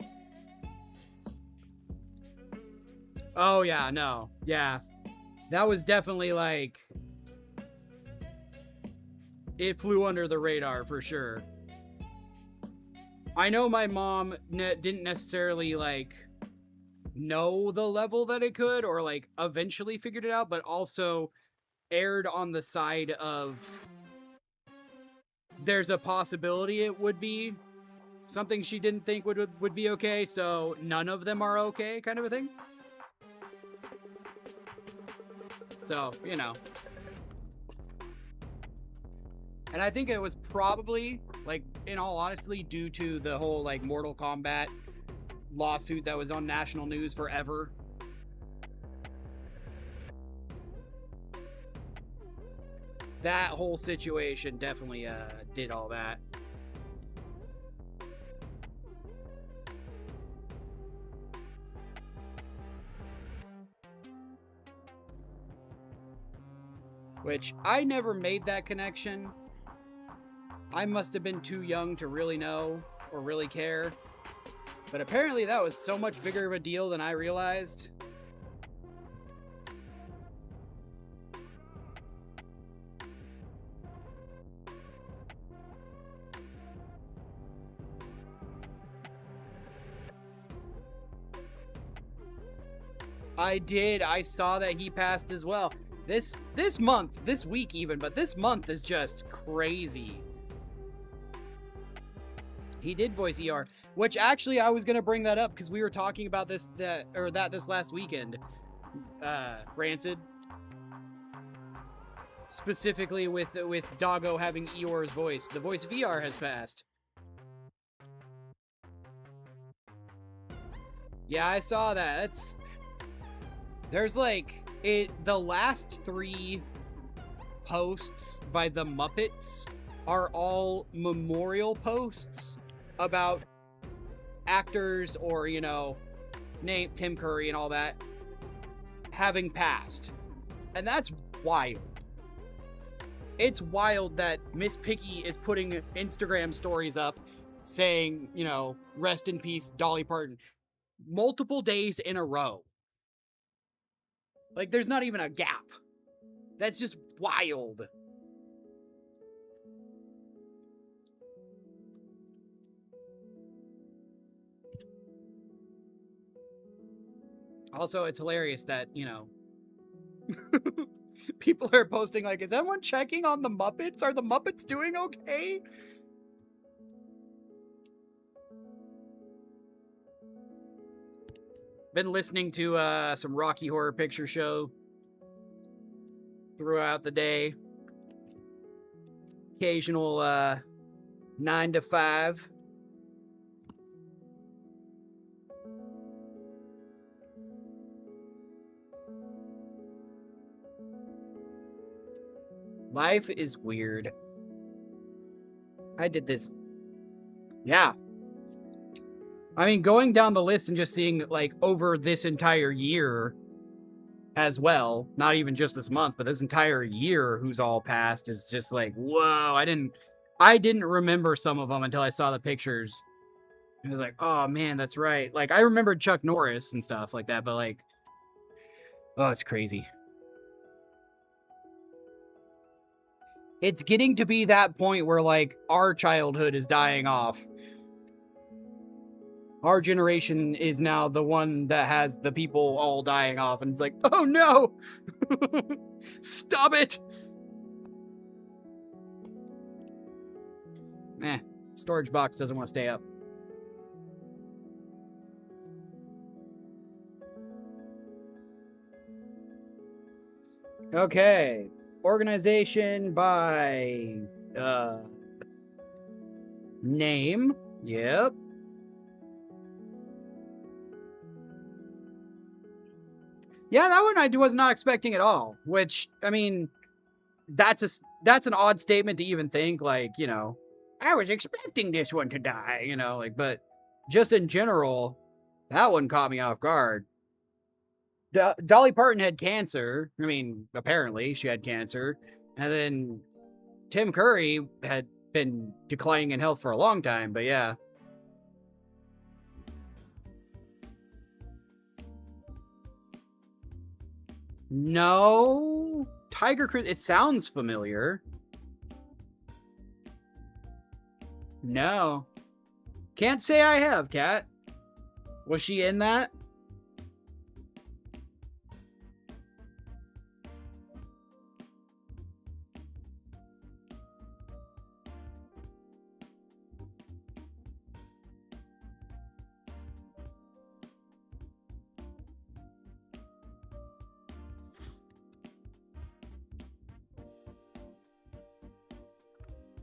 Oh, yeah, no. Yeah. That was definitely like... It flew under the radar for sure. I know my mom didn't necessarily, like, know the level that it could or, like, eventually figured it out, but also erred on the side of there's a possibility it would be something she didn't think would be okay, so none of them are okay, kind of a thing. So, you know. And I think it was probably, like, in all honesty, due to the whole, like, Mortal Kombat lawsuit that was on national news forever. That whole situation definitely did all that. Which, I never made that connection. I must have been too young to really know or really care. But apparently that was so much bigger of a deal than I realized. I did. I saw that he passed as well. This month, this week even, but this month is just crazy. He did voice ER, which actually I was gonna bring that up because we were talking about this last weekend. Rancid, specifically with Doggo having Eeyore's voice. The voice of ER has passed. Yeah, I saw that. There's like the last 3 posts by the Muppets are all memorial posts about actors or, you know, name Tim Curry and all that having passed. And that's wild. It's wild that Miss Piggy is putting Instagram stories up saying, you know, rest in peace, Dolly Parton, multiple days in a row. Like, there's not even a gap. That's just wild. Also, it's hilarious that, you know, people are posting like, is anyone checking on the Muppets? Are the Muppets doing okay? Been listening to some Rocky Horror Picture Show throughout the day. Occasional 9 to 5. Life is weird. I did this. Yeah. I mean, going down the list and just seeing, like, over this entire year as well, not even just this month, but this entire year who's all passed is just like, whoa, I didn't remember some of them until I saw the pictures. And I was like, oh man, that's right. Like, I remembered Chuck Norris and stuff like that, but like, oh, it's crazy. It's getting to be that point where, like, our childhood is dying off. Our generation is now the one that has the people all dying off, and it's like, oh no! Stop it! Storage box doesn't want to stay up. Okay. Organization by name. Yep. Yeah, that one I was not expecting at all. Which, I mean, that's an odd statement to even think. Like, you know, I was expecting this one to die. You know, like, but just in general, that one caught me off guard. Dolly Parton had cancer. I mean, apparently she had cancer. And then Tim Curry had been declining in health for a long time, but yeah. No. Tiger Cruise, it sounds familiar. No. Can't say I have, Kat. Was she in that?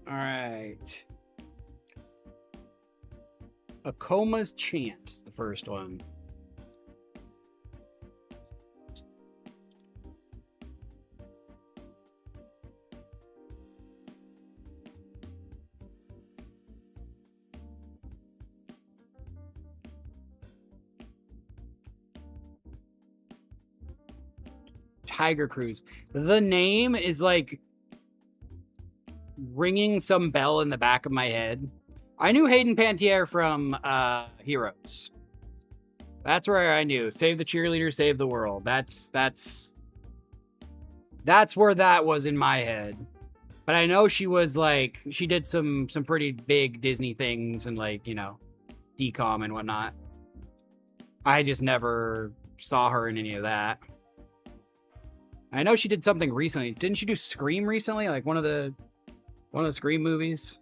All right. Akoma's Chant is the first one. Tiger Cruise. The name is like ringing some bell in the back of my head. I knew Hayden Panettiere from Heroes. That's where I knew. Save the cheerleader, save the world. That's where that was in my head. But I know she was like, she did some pretty big Disney things and like, you know, DCOM and whatnot. I just never saw her in any of that. I know she did something recently. Didn't she do Scream recently? Like one of the Scream movies?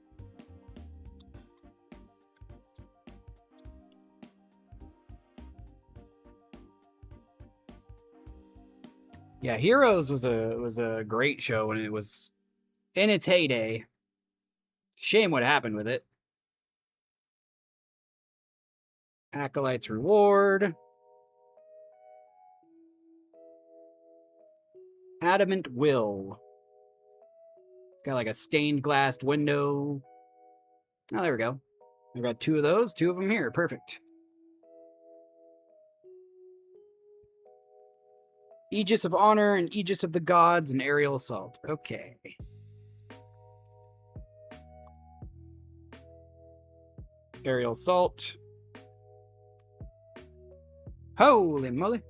Yeah, Heroes was a great show when it was in its heyday. Shame what happened with it. Acolyte's Reward. Adamant Will. Got like a stained glass window. Oh, there we go. I've got two of those, two of them here. Perfect. Aegis of Honor and Aegis of the Gods and Aerial Assault. Okay. Aerial Assault. Holy moly.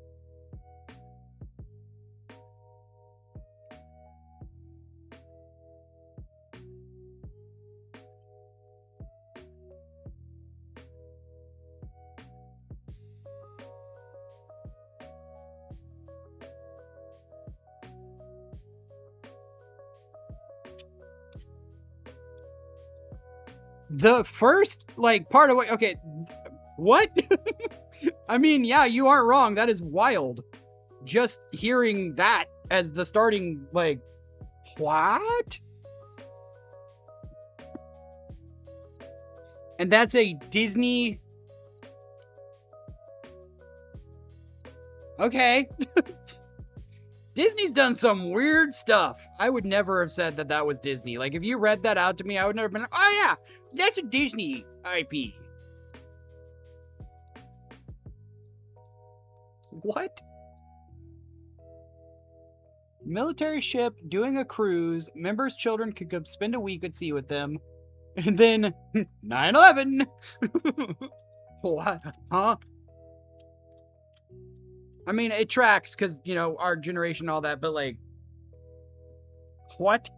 The first, like, part of what... Okay, what? I mean, yeah, you aren't wrong. That is wild. Just hearing that as the starting, like, what? And that's a Disney... Okay. Disney's done some weird stuff. I would never have said that that was Disney. Like, if you read that out to me, I would never have been like, oh yeah, that's a Disney IP. What? Military ship doing a cruise. Members' children could come spend a week at sea with them. And then 9/11. What? Huh? I mean, it tracks because, you know, our generation, all that, but like, what?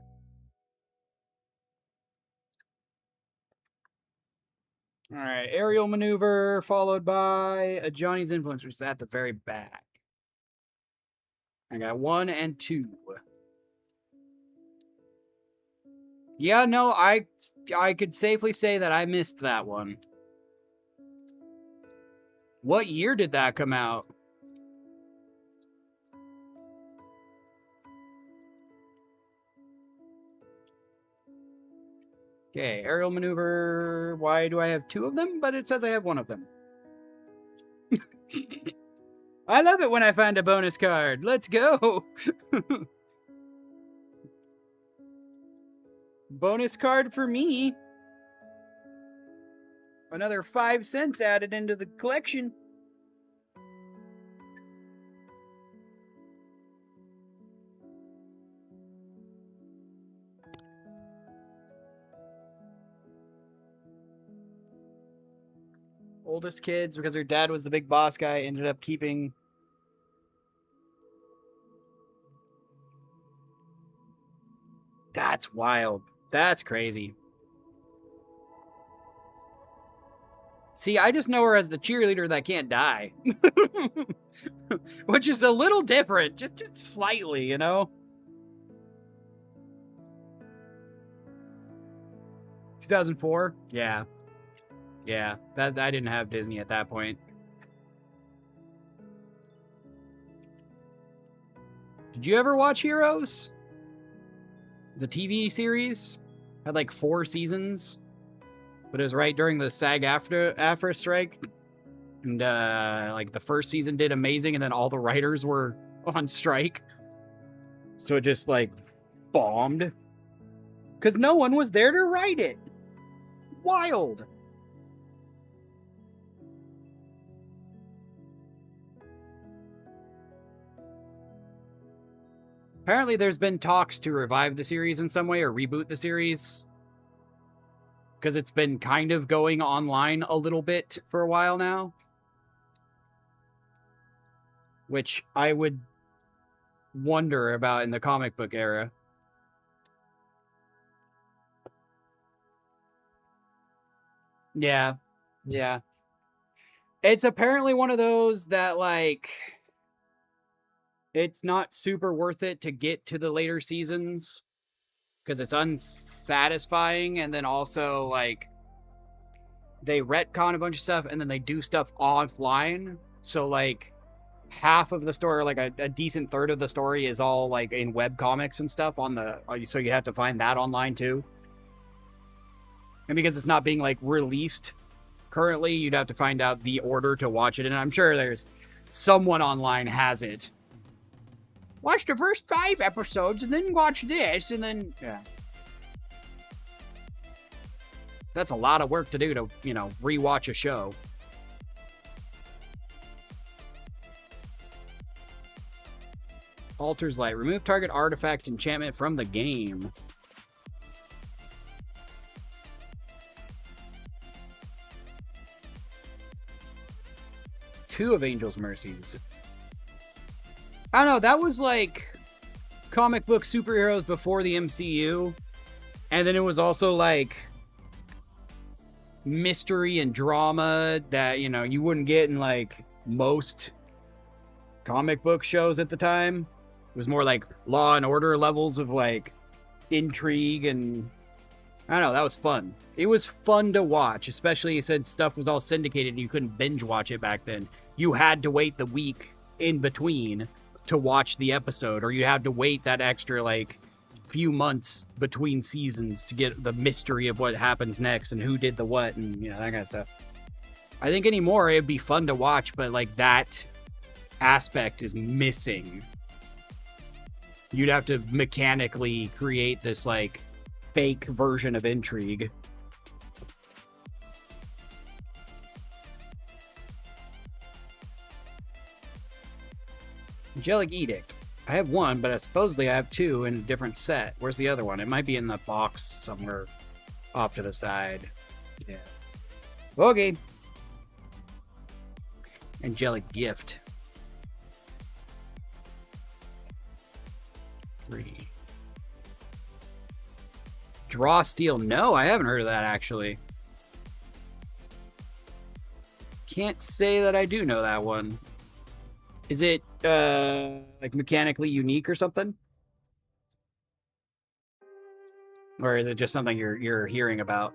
All right, aerial maneuver followed by a Johnny's Influencers at the very back. I got 1 and 2. Yeah, no, I could safely say that I missed that one. What year did that come out? Okay, aerial maneuver. Why do I have 2 of them? But it says I have 1 of them. I love it when I find a bonus card. Let's go. Bonus card for me. Another 5 cents added into the collection. Oldest kids, because her dad was the big boss guy, ended up keeping... That's wild. That's crazy. See, I just know her as the cheerleader that can't die. Which is a little different. Just slightly, you know? 2004? Yeah. Yeah, that I didn't have Disney at that point. Did you ever watch Heroes? The TV series had like 4 seasons, but it was right during the SAG-AFTRA strike, and like the first season did amazing, and then all the writers were on strike, so it just like bombed because no one was there to write it. Wild. Apparently there's been talks to revive the series in some way or reboot the series. Because it's been kind of going online a little bit for a while now. Which I would wonder about in the comic book era. Yeah. Yeah. It's apparently one of those that, like... It's not super worth it to get to the later seasons because it's unsatisfying, and then also like they retcon a bunch of stuff and then they do stuff offline. So like half of the story, like a decent third of the story, is all like in web comics and stuff on the. So you have to find that online too. And because it's not being like released currently, you'd have to find out the order to watch it. And I'm sure there's someone online has it. Watch the first 5 episodes and then watch this and then... Yeah. That's a lot of work to do to, you know, rewatch a show. Alters Light. Remove target artifact enchantment from the game. Two of Angel's Mercies. I don't know, that was like comic book superheroes before the MCU. And then it was also like mystery and drama that, you know, you wouldn't get in like most comic book shows at the time. It was more like Law and Order levels of like intrigue, and I don't know, that was fun. It was fun to watch, especially you said stuff was all syndicated and you couldn't binge watch it back then. You had to wait the week in between to watch the episode, or you had to wait that extra like few months between seasons to get the mystery of what happens next and who did the what, and you know, that kind of stuff. I think anymore it'd be fun to watch, but like that aspect is missing. You'd have to mechanically create this, like, fake version of intrigue. Angelic Edict. I have one, but supposedly I have two in a different set. Where's the other one? It might be in the box somewhere off to the side. Yeah. Okay. Angelic Gift. 3. Draw Steel. No, I haven't heard of that, actually. Can't say that I do know that one. Is it, like, mechanically unique or something? Or is it just something you're hearing about?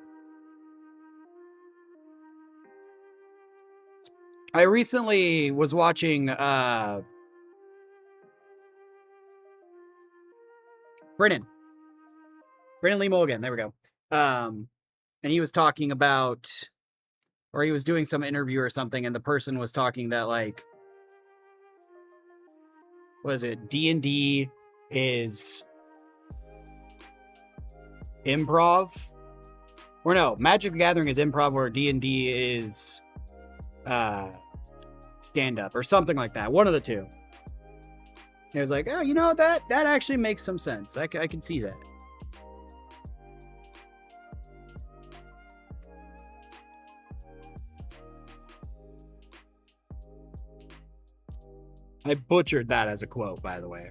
I recently was watching, Brennan Lee Mulligan, there we go. And he was talking about, or he was doing some interview or something, and the person was talking that, like, what is it? D&D is improv, or no, Magic the Gathering is improv, or D&D is stand-up, or something like that. One of the two. It was like, oh, you know, that actually makes some sense. I can see that. I butchered that as a quote, by the way.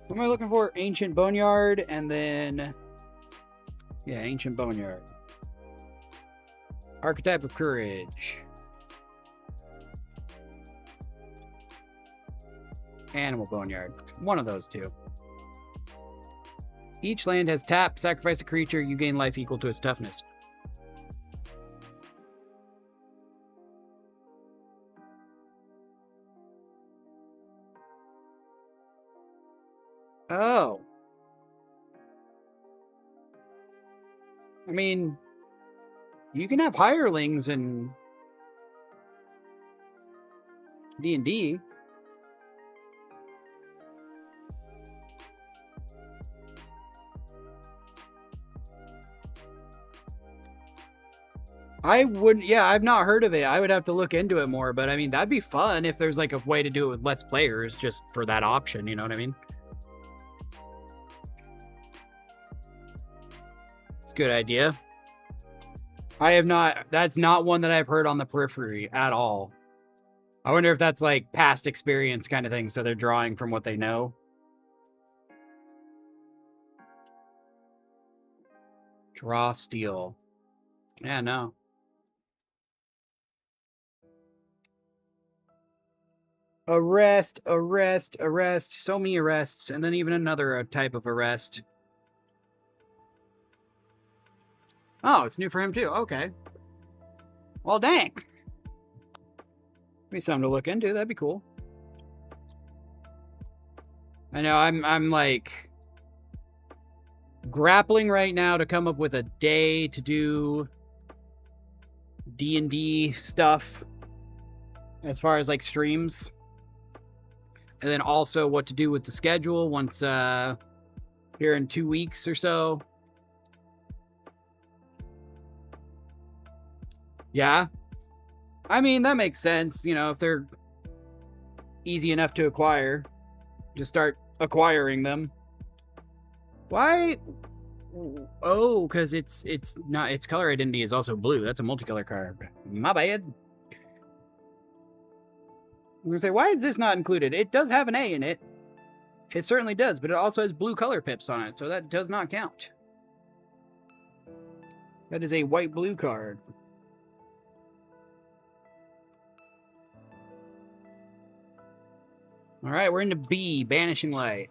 What am I looking for? Ancient Boneyard, and then... yeah, Ancient Boneyard. Archetype of Courage. Animal Boneyard. One of those two. Each land has tap, sacrifice a creature, you gain life equal to its toughness. Oh. I mean, you can have hirelings in D&D. I wouldn't, yeah, I've not heard of it. I would have to look into it more, but I mean, that'd be fun if there's like a way to do it with Let's Players just for that option, you know what I mean? It's a good idea. I have not, that's not one that I've heard on the periphery at all. I wonder if that's like past experience kind of thing, so they're drawing from what they know. Draw Steel. Yeah, no. Arrest, arrest, arrest. So many arrests, and then even another type of arrest. Oh, it's new for him too. Okay. Well, dang. Be something to look into. That'd be cool. I know I'm like grappling right now to come up with a day to do D&D stuff as far as like streams. And then also what to do with the schedule once here in 2 weeks or so. Yeah. I mean, that makes sense. You know, if they're easy enough to acquire, just start acquiring them. Why? Oh, because it's not, its color identity is also blue. That's a multicolor card. My bad. I'm gonna say, why is this not included? It does have an A in it. It certainly does, but it also has blue color pips on it, so that does not count. That is a white-blue card. Alright, we're into B, Banishing Light.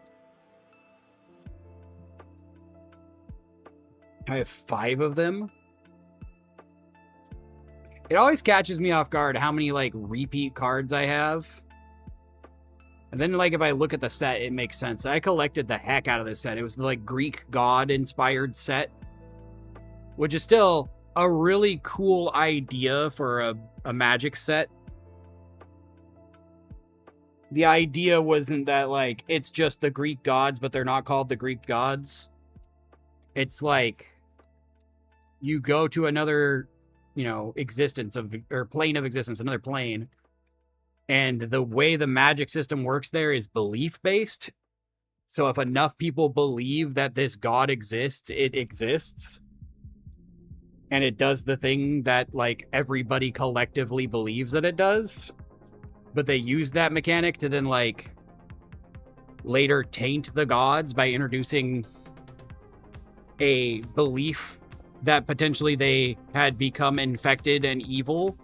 I have 5 of them. It always catches me off guard how many, like, repeat cards I have. And then, like, if I look at the set, it makes sense. I collected the heck out of this set. It was the, like, Greek god-inspired set, which is still a really cool idea for a Magic set. The idea wasn't that, like, it's just the Greek gods, but they're not called the Greek gods. It's like you go to another, you know, existence of, or plane of existence, another plane. And the way the magic system works there is belief-based. So if enough people believe that this god exists, it exists. And it does the thing that, like, everybody collectively believes that it does. But they use that mechanic to then, like, later taint the gods by introducing a belief that potentially they had become infected and evil.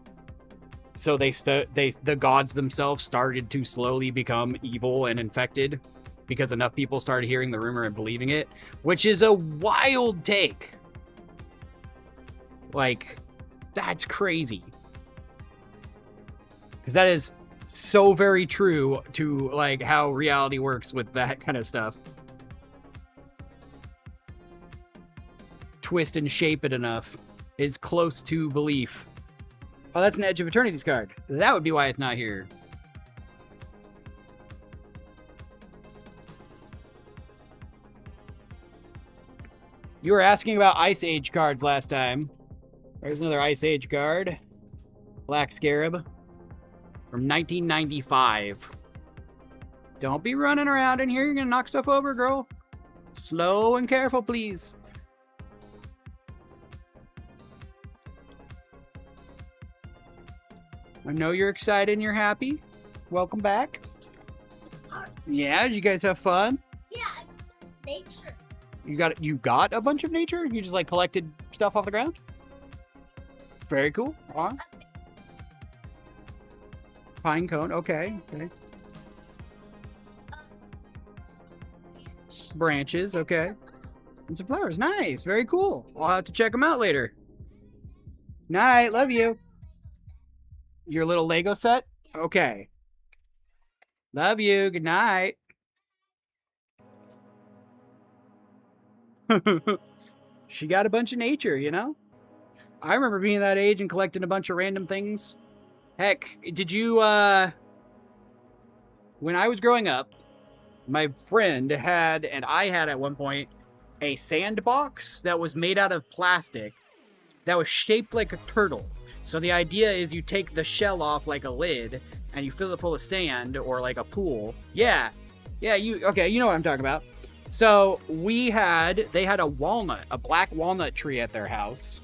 So the gods themselves started to slowly become evil and infected because enough people started hearing the rumor and believing it, which is a wild take. Like, that's crazy. Because that is so very true to, like, how reality works with that kind of stuff. Twist and shape it enough. It's close to belief. Oh, that's an Edge of Eternity's card. That would be why it's not here. You were asking about Ice Age cards last time. There's another Ice Age card. Black Scarab. From 1995. Don't be running around in here. You're gonna knock stuff over, girl. Slow and careful, please. I know you're excited and you're happy. Welcome back. Yeah, did you guys have fun? Yeah, nature. You got a bunch of nature? You just, like, collected stuff off the ground? Very cool. Pine cone, okay. Branches, okay. And some flowers, nice, very cool. I'll have to check them out later. Night, love you. Your little Lego set? Okay. Love you. Good night. She got a bunch of nature, you know? I remember being that age and collecting a bunch of random things. Heck, did you, when I was growing up, my friend had, and I had at one point, a sandbox that was made out of plastic that was shaped like a turtle. So the idea is you take the shell off like a lid and you fill it full of sand or like a pool. Yeah, you know what I'm talking about. So they had a black walnut tree at their house.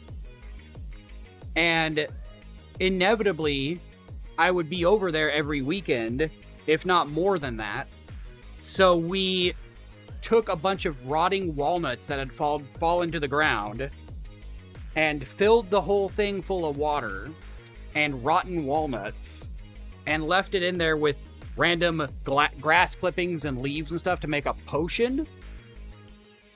And inevitably, I would be over there every weekend, if not more than that. So we took a bunch of rotting walnuts that had fallen to the ground and filled the whole thing full of water and rotten walnuts and left it in there with random grass clippings and leaves and stuff to make a potion,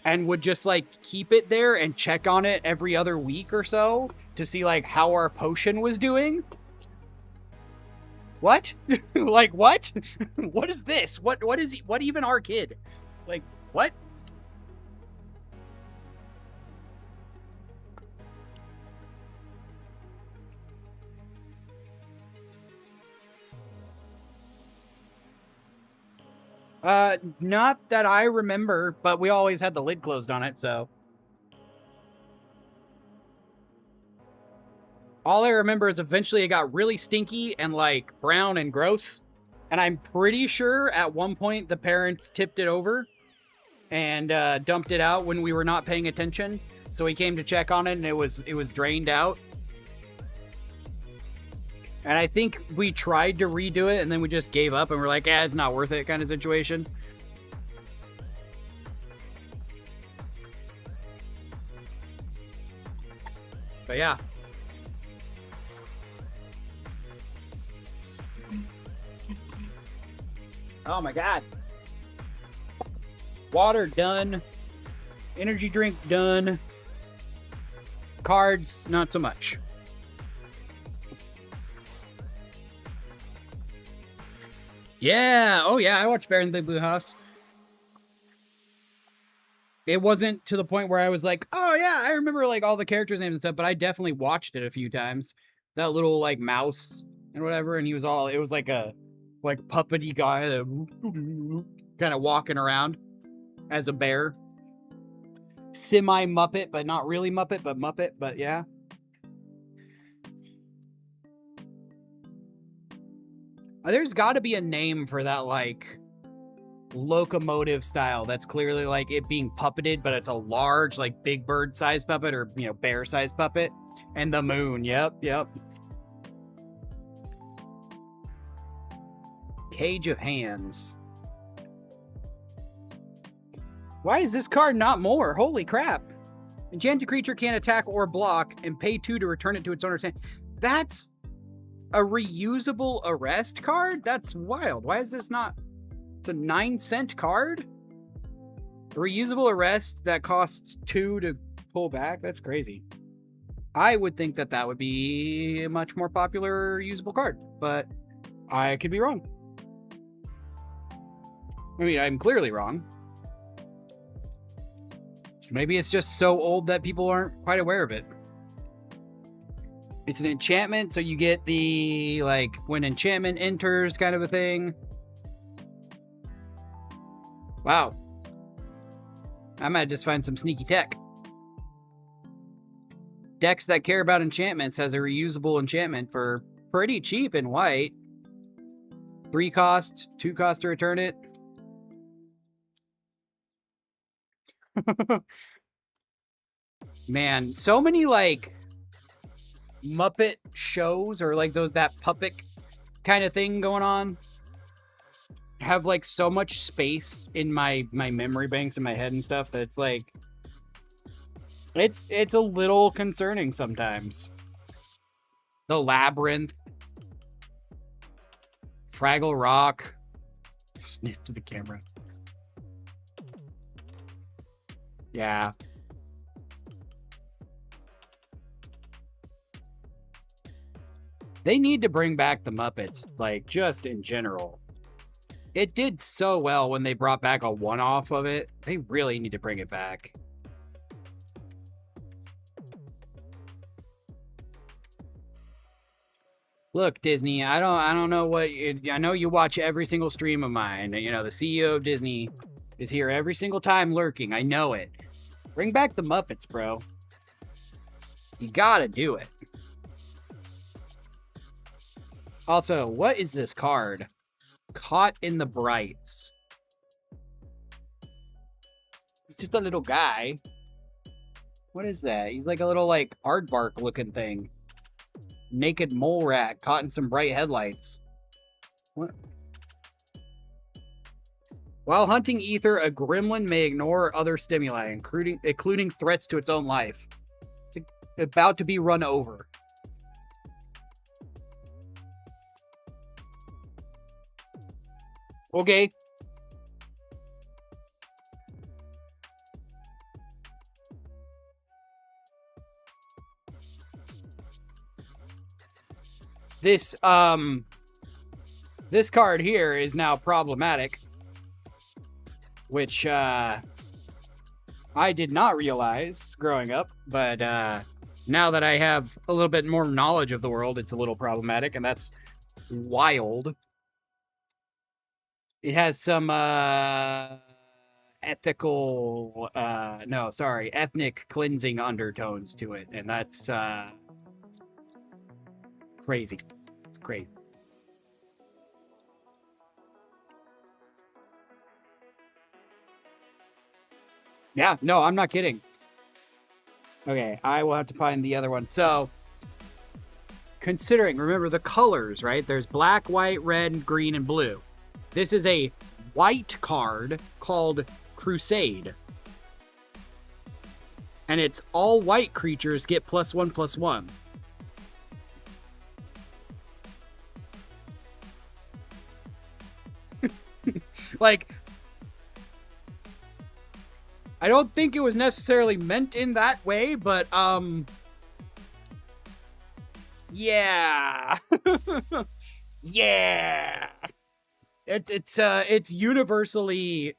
and would just, like, keep it there and check on it every other week or so to see, like, how our potion was doing. What? Like, what? What is this? What even our kid? Like, what? Not that I remember, but we always had the lid closed on it, so. All I remember is eventually it got really stinky and, like, brown and gross. And I'm pretty sure at one point the parents tipped it over and dumped it out when we were not paying attention. So we came to check on it and it was drained out. And I think we tried to redo it and then we just gave up and we're like, it's not worth it kind of situation. But yeah. Oh my God. Water done. Energy drink done. Cards, not so much. Yeah. Oh, yeah. I watched Bear in the Big Blue House. It wasn't to the point where I was like, oh, yeah, I remember like all the characters' names and stuff, but I definitely watched it a few times. That little like mouse and whatever. And he was all, it was like a like puppety guy that kind of walking around as a bear. Semi Muppet, but not really Muppet, but yeah. There's got to be a name for that, like, locomotive style that's clearly like it being puppeted, but it's a large, like, Big Bird size puppet or, you know, bear size puppet. And the moon. Yep. Cage of Hands. Why is this card not more? Holy crap. Enchanted creature can't attack or block and pay 2 to return it to its owner's hand. That's a reusable arrest card? That's wild. Why is this not? It's a 9-cent card? A reusable arrest that costs 2 to pull back? That's crazy. I would think that that would be a much more popular usable card, but I could be wrong. I mean, I'm clearly wrong. Maybe it's just so old that people aren't quite aware of it. It's an enchantment, so you get the, like, when enchantment enters kind of a thing. Wow. I might just find some sneaky tech. Decks that care about enchantments has a reusable enchantment for pretty cheap in white. 3 cost, 2 cost to return it. Man, so many, like, Muppet shows or like that puppet kind of thing going on have like so much space in my memory banks in my head and stuff that it's like it's a little concerning sometimes. The Labyrinth, Fraggle Rock, sniff to the camera. Yeah. They need to bring back the Muppets, like, just in general. It did so well when they brought back a one-off of it. They really need to bring it back. Look, Disney, I don't know what... I know you watch every single stream of mine. You know, the CEO of Disney is here every single time lurking. I know it. Bring back the Muppets, bro. You gotta do it. Also, what is this card? Caught in the Brights. It's just a little guy. What is that? He's like a little, like, aardvark looking thing. Naked mole rat caught in some bright headlights. What? While hunting ether, a gremlin may ignore other stimuli, including threats to its own life. It's about to be run over. Okay. This card here is now problematic, which I did not realize growing up, but now that I have a little bit more knowledge of the world, it's a little problematic, and that's wild. It has some ethnic cleansing undertones to it, and that's crazy. It's crazy. Yeah, no, I'm not kidding. Okay, I will have to find the other one. So, considering, remember the colors, right? There's black, white, red, green, and blue. This is a white card called Crusade. And it's all white creatures get +1/+1. Like, I don't think it was necessarily meant in that way, but, yeah. Yeah. It's universally,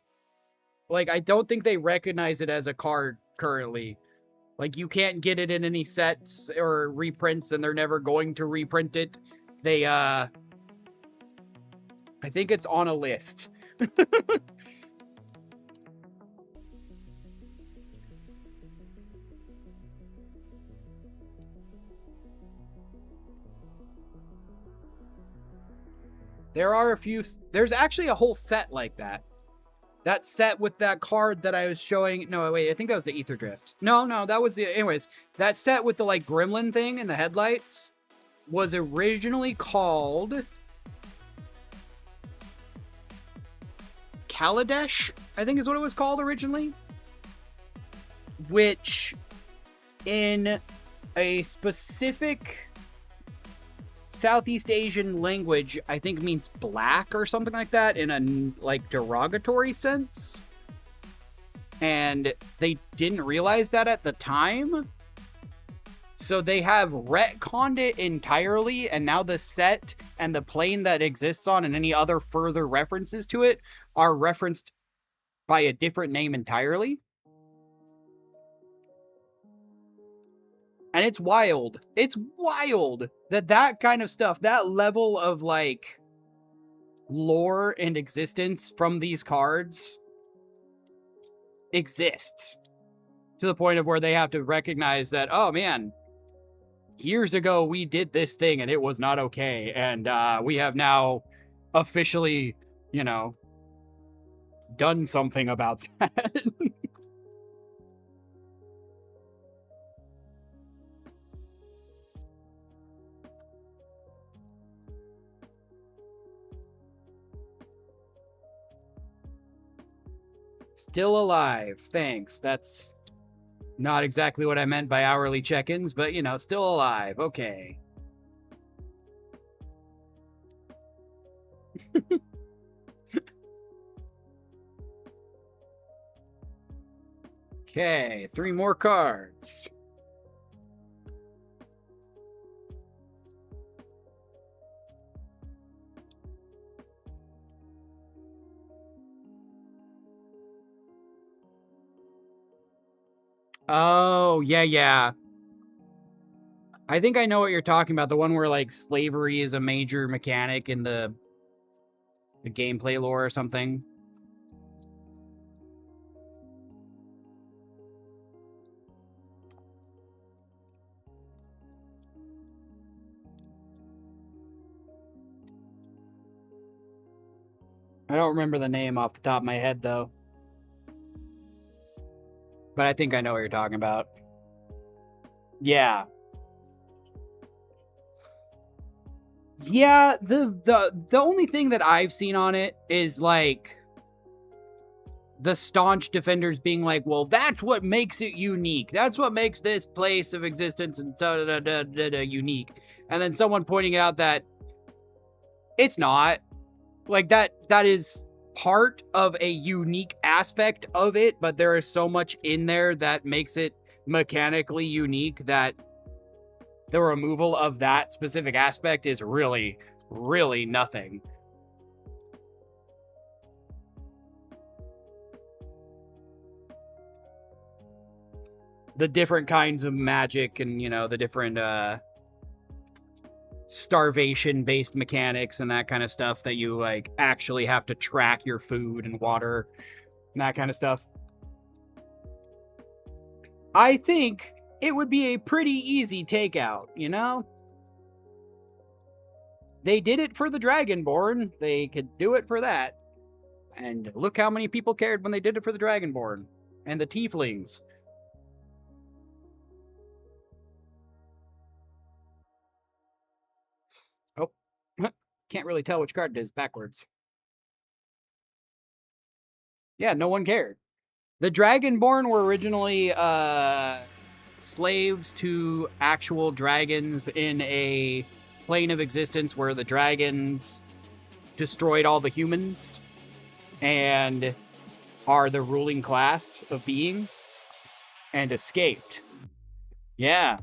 like, I don't think they recognize it as a card currently. Like, you can't get it in any sets or reprints, and they're never going to reprint it. They, I think it's on a list. There are a few, there's actually a whole set like that. That set with that card that I was showing. No, wait, I think that was the Ether Drift. No, that was the, anyways, that set with the, like, gremlin thing and the headlights was originally called Kaladesh, I think is what it was called originally. Which, in a specific Southeast Asian language, I think means black or something like that in a, like, derogatory sense. And they didn't realize that at the time. So they have retconned it entirely, and now the set and the plane that exists on and any other further references to it are referenced by a different name entirely. And it's wild. It's wild that that kind of stuff, that level of, like, lore and existence from these cards exists. To the point of where they have to recognize that, oh man, years ago we did this thing and it was not okay. And we have now officially, you know, done something about that. Still alive. Thanks. That's not exactly what I meant by hourly check-ins, but, you know, still alive. Okay. Okay, 3 more cards. Oh, yeah. I think I know what you're talking about. The one where, like, slavery is a major mechanic in the gameplay lore or something. I don't remember the name off the top of my head, though. But I think I know what you're talking about. Yeah. Yeah, the only thing that I've seen on it is, like, the staunch defenders being like, well, that's what makes it unique. That's what makes this place of existence and unique. And then someone pointing out that it's not. Like, that is part of a unique aspect of it, but there is so much in there that makes it mechanically unique that the removal of that specific aspect is really, really nothing. The different kinds of magic and, you know, the different starvation-based mechanics and that kind of stuff that you, like, actually have to track your food and water and that kind of stuff. I think it would be a pretty easy takeout, you know? They did it for the Dragonborn. They could do it for that. And look how many people cared when they did it for the Dragonborn. And the Tieflings. Oh. Can't really tell which card it is backwards. Yeah, no one cared. The Dragonborn were originally slaves to actual dragons in a plane of existence where the dragons destroyed all the humans and are the ruling class of being and escaped. Yeah.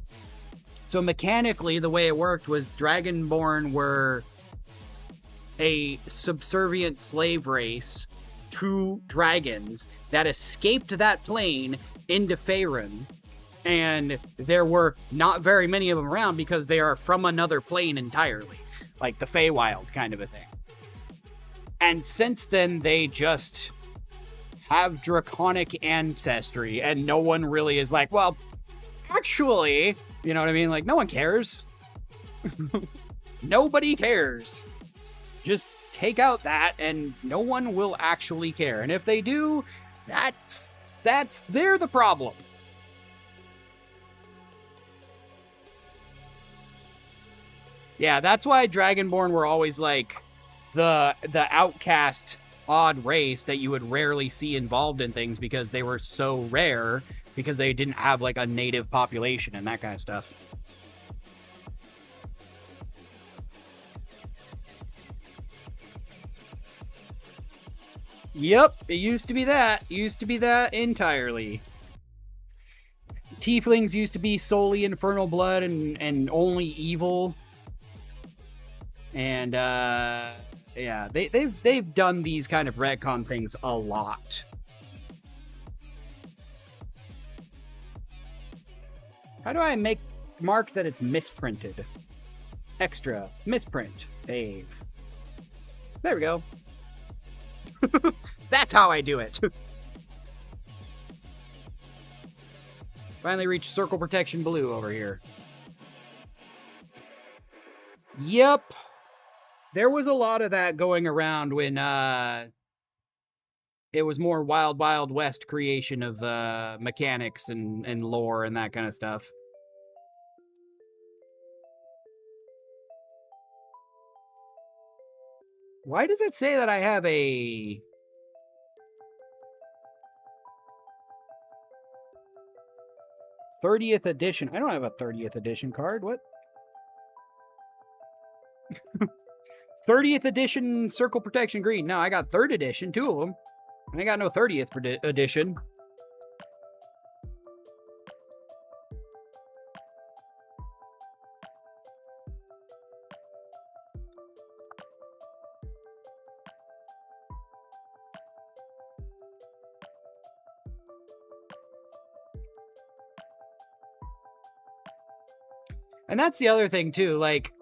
So mechanically, the way it worked was Dragonborn were a subservient slave race to dragons that escaped that plane into Faerun, and there were not very many of them around because they are from another plane entirely, like the Feywild kind of a thing. And since then, they just have draconic ancestry, and no one really is like, well, actually, you know what I mean? Like, no one cares. Nobody cares. Just take out that, and no one will actually care. And if they do, they're the problem. Yeah, that's why Dragonborn were always like the outcast odd race that you would rarely see involved in things, because they were so rare, because they didn't have like a native population and that kind of stuff. Yep, it used to be that. It used to be that entirely. Tieflings used to be solely infernal blood and only evil. And yeah, they've done these kind of retcon things a lot. How do I mark that it's misprinted? Extra, misprint, save. There we go. That's how I do it. Finally reached Circle Protection Blue over here. Yep. There was a lot of that going around when it was more Wild Wild West creation of mechanics and lore and that kind of stuff. Why does it say that I have a... '30th edition? I don't have a 30th edition card. What? 30th edition Circle Protection Green. No, I got 3rd edition, 2 of them. I got no 30th edition. And that's the other thing, too. Like,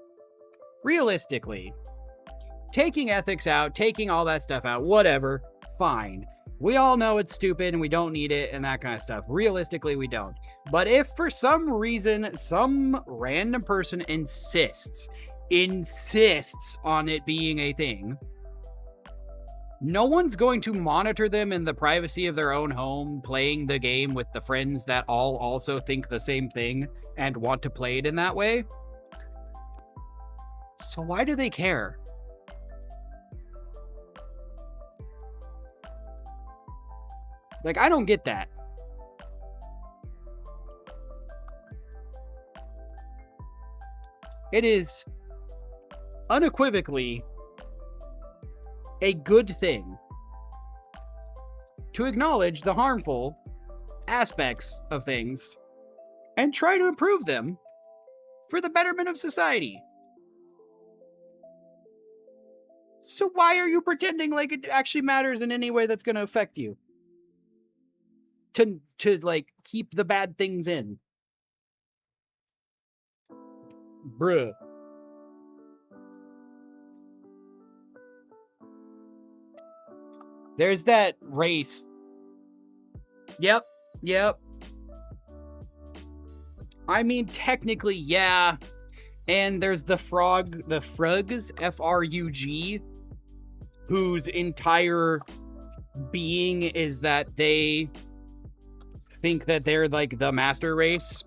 realistically, taking ethics out, taking all that stuff out, whatever, fine. We all know it's stupid and we don't need it and that kind of stuff. Realistically, we don't. But if for some reason some random person insists on it being a thing, no one's going to monitor them in the privacy of their own home, playing the game with the friends that all also think the same thing and want to play it in that way. So why do they care? Like, I don't get that. It is unequivocally a good thing to acknowledge the harmful aspects of things and try to improve them for the betterment of society. So why are you pretending like it actually matters in any way that's going to affect you? To like keep the bad things in. Bruh. There's that race. Yep. I mean, technically, yeah. And there's the Frugs, F-R-U-G, whose entire being is that they think that they're like the master race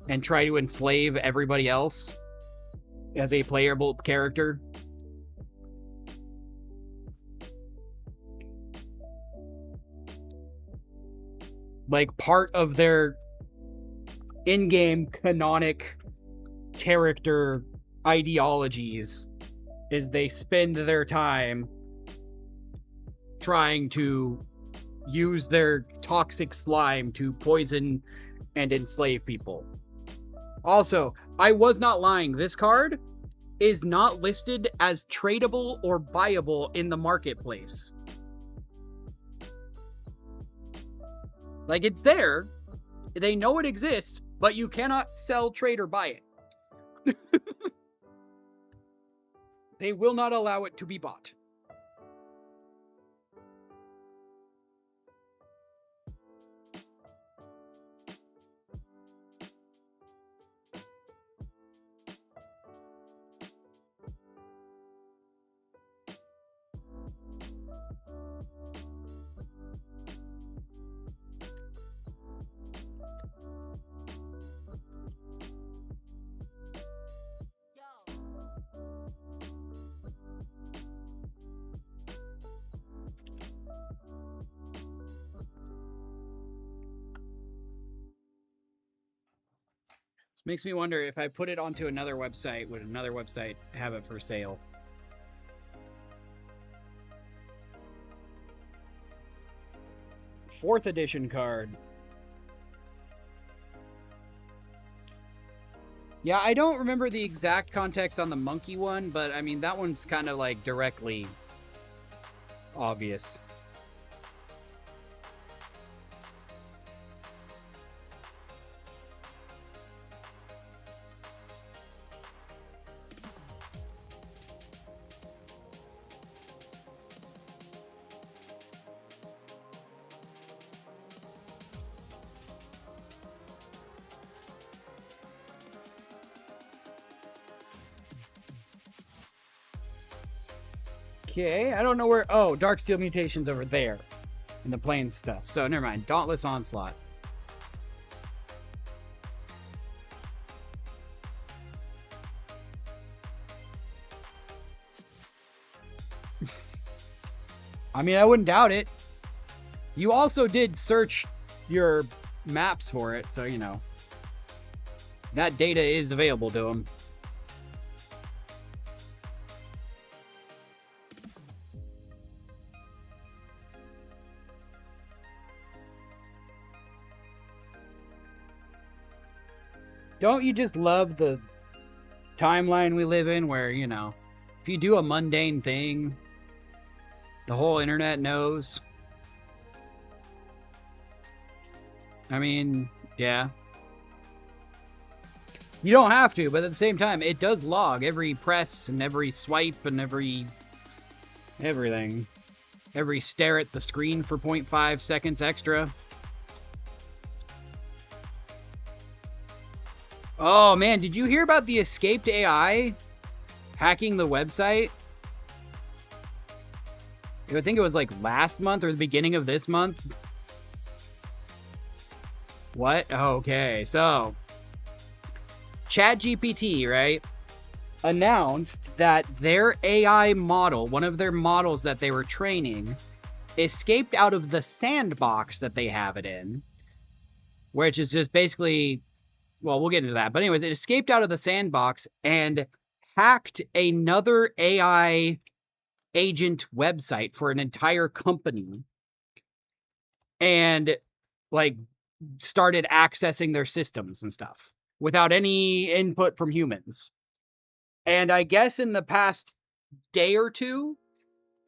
and try to enslave everybody else as a playable character. Like, part of their in-game canonic character ideologies is they spend their time trying to use their toxic slime to poison and enslave people. Also, I was not lying. This card is not listed as tradable or buyable in the marketplace. Like, it's there, they know it exists, but you cannot sell, trade, or buy it. They will not allow it to be bought. Makes me wonder, if I put it onto another website, would another website have it for sale? Fourth edition card. Yeah, I don't remember the exact context on the monkey one, but I mean, that one's kind of like directly obvious. Okay, I don't know where... Oh, Darksteel Mutation's over there in the Plains stuff. So, never mind. Dauntless Onslaught. I mean, I wouldn't doubt it. You also did search your maps for it, so, you know. That data is available to them. Don't you just love the timeline we live in where, you know, if you do a mundane thing, the whole internet knows? I mean, yeah. You don't have to, but at the same time, it does log every press and every swipe and everything. Every stare at the screen for 0.5 seconds extra. Oh man, did you hear about the Escaped AI hacking the website? I think it was like last month or the beginning of this month. What? Okay, so ChatGPT, right, announced that their AI model, one of their models that they were training, escaped out of the sandbox that they have it in, which is just basically... Well, we'll get into that. But anyways, it escaped out of the sandbox and hacked another AI agent website for an entire company. And, like, started accessing their systems and stuff without any input from humans. And I guess in the past day or two,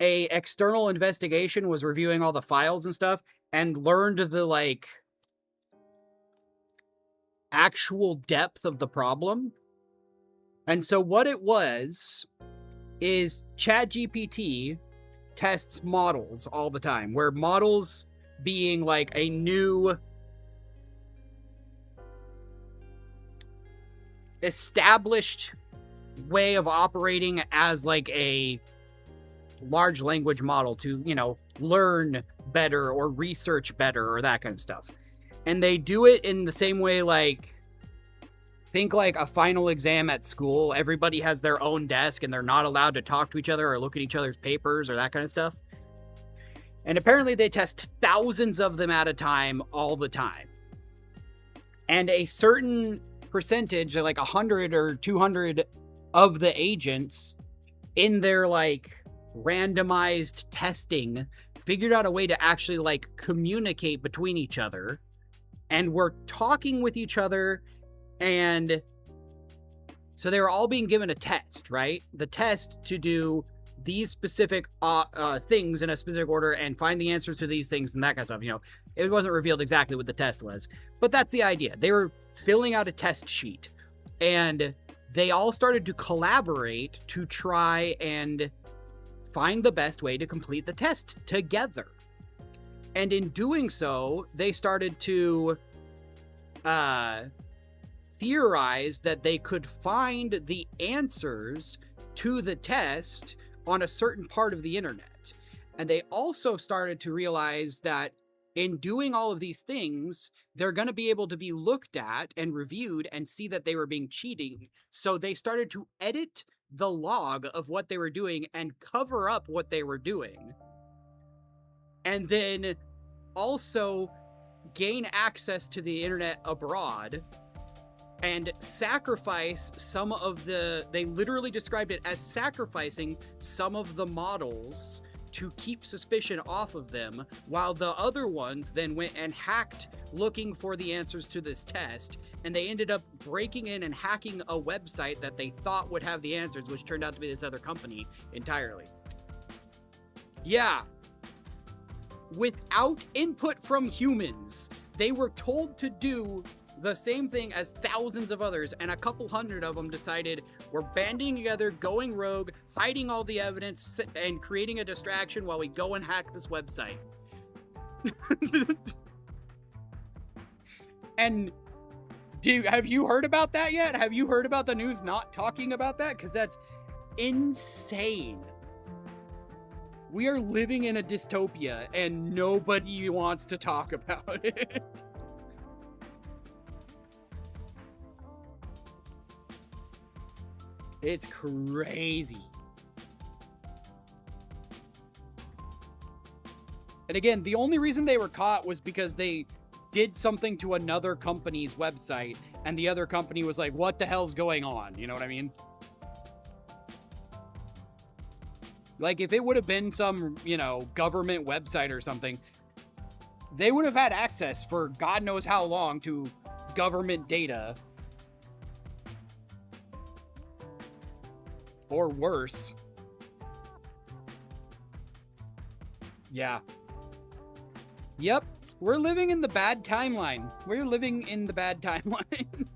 a external investigation was reviewing all the files and stuff and learned the, like... actual depth of the problem. And so what it was is ChatGPT tests models all the time, where models being like a new established way of operating as like a large language model to, you know, learn better or research better or that kind of stuff. And they do it in the same way, like, think like a final exam at school. Everybody has their own desk and they're not allowed to talk to each other or look at each other's papers or that kind of stuff. And apparently they test thousands of them at a time, all the time. And a certain percentage, like 100 or 200 of the agents in their, like, randomized testing figured out a way to actually, like, communicate between each other. And we're talking with each other and So they were all being given a test, right? The test to do these specific things in a specific order and find the answers to these things and that kind of stuff. You know, it wasn't revealed exactly what the test was, but that's the idea. They were filling out a test sheet, and they all started to collaborate to try and find the best way to complete the test together. And in doing so, they started to theorize that they could find the answers to the test on a certain part of the internet. And they also started to realize that in doing all of these things, they're going to be able to be looked at and reviewed and see that they were being cheating. So they started to edit the log of what they were doing and cover up what they were doing. And then also gain access to the internet abroad and sacrifice some of they literally described it as sacrificing some of the models to keep suspicion off of them, while the other ones then went and hacked looking for the answers to this test, and they ended up breaking in and hacking a website that they thought would have the answers, which turned out to be this other company entirely. Yeah. Without input from humans, they were told to do the same thing as thousands of others, and a couple hundred of them decided we're banding together, going rogue, hiding all the evidence, and creating a distraction while we go and hack this website. And have you heard about that yet? Have you heard about the news not talking about that? Because that's insane. We are living in a dystopia, and nobody wants to talk about it. It's crazy. And again, the only reason they were caught was because they did something to another company's website, and the other company was like, what the hell's going on? You know what I mean? Like, if it would have been some, you know, government website or something, they would have had access for God knows how long to government data. Or worse. Yeah. Yep. We're living in the bad timeline. We're living in the bad timeline.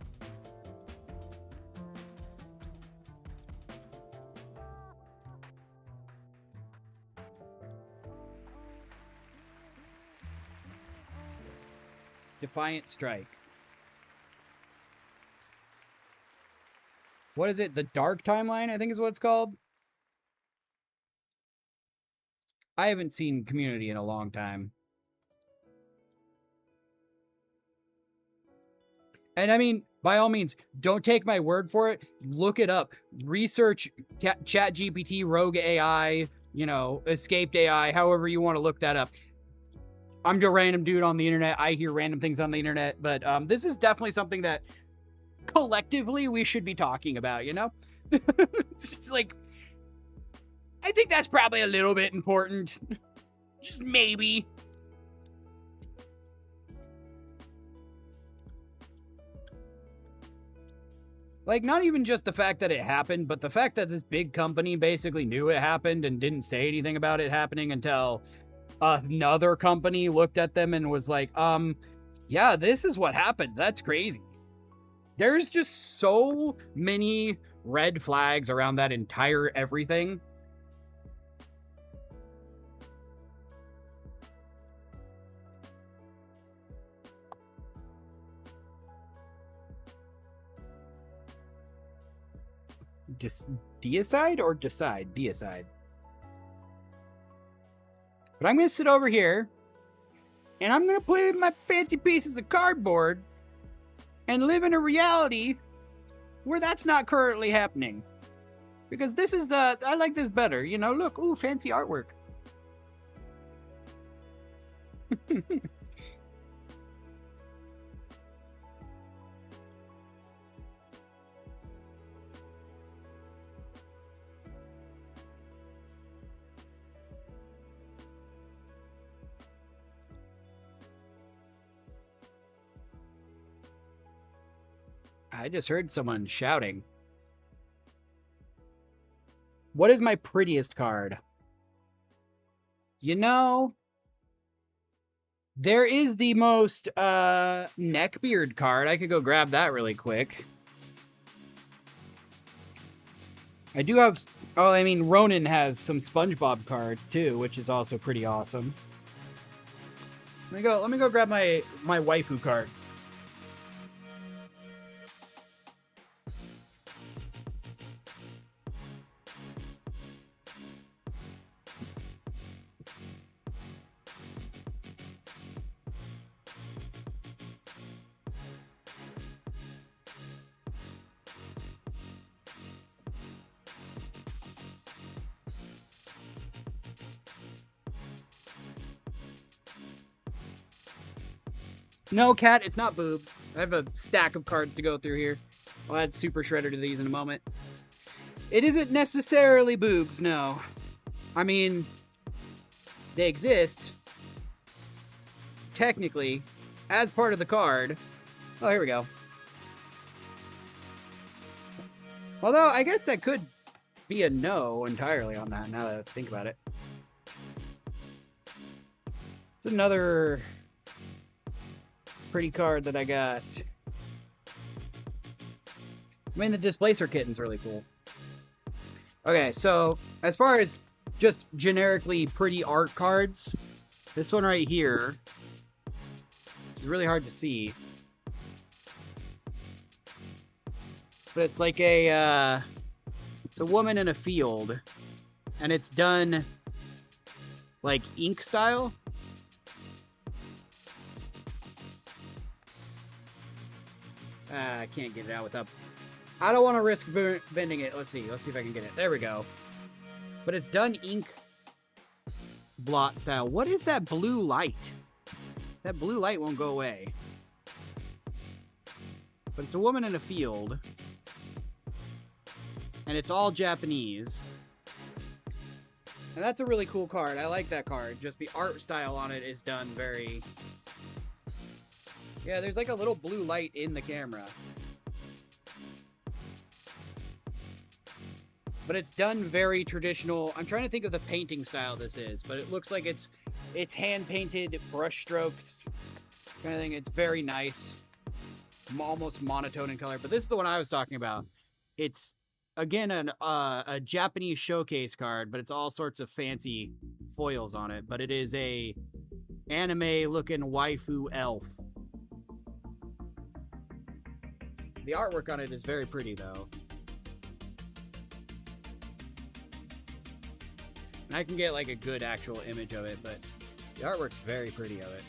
Defiant Strike. What is it? The Dark Timeline, I think is what it's called. I haven't seen Community in a long time. And I mean, by all means, don't take my word for it. Look it up. Research ChatGPT, Rogue AI, you know, Escaped AI, however you want to look that up. I'm just a random dude on the internet. I hear random things on the internet, but this is definitely something that collectively we should be talking about, you know? Like, I think that's probably a little bit important. Just maybe. Like, not even just the fact that it happened, but the fact that this big company basically knew it happened and didn't say anything about it happening until another company looked at them and was like, yeah, this is what happened. That's crazy. There's just so many red flags around that entire everything. Deicide or decide? Deicide. But I'm going to sit over here, and I'm going to play with my fancy pieces of cardboard and live in a reality where that's not currently happening. Because this is I like this better. You know, look, ooh, fancy artwork. I just heard someone shouting. What is my prettiest card? You know, there is the most neckbeard card. I could go grab that really quick. I do have... Oh, I mean, Ronan has some SpongeBob cards, too, which is also pretty awesome. Let me go grab my waifu card. No, Cat, it's not Boob. I have a stack of cards to go through here. I'll add Super Shredder to these in a moment. It isn't necessarily Boobs, no. I mean, they exist, technically, as part of the card. Oh, here we go. Although, I guess that could be a no entirely on that, now that I think about it. It's another pretty card that I got. I mean, the Displacer Kitten's really cool. Okay, so as far as just generically pretty art cards, this one right here is really hard to see. But it's like a, it's a woman in a field, and it's done like ink style. I can't get it out without... I don't want to risk bending it. Let's see if I can get it. There we go. But it's done ink blot style. What is that blue light? That blue light won't go away. But it's a woman in a field. And it's all Japanese. And that's a really cool card. I like that card. Just the art style on it is done very... Yeah, there's like a little blue light in the camera. But it's done very traditional. I'm trying to think of the painting style this is, but it looks like it's hand-painted brush strokes kind of thing. It's very nice. Almost monotone in color. But this is the one I was talking about. It's, again, a Japanese showcase card, but it's all sorts of fancy foils on it. But it is a anime-looking waifu elf. The artwork on it is very pretty, though. And I can get, like, a good actual image of it, but the artwork's very pretty of it.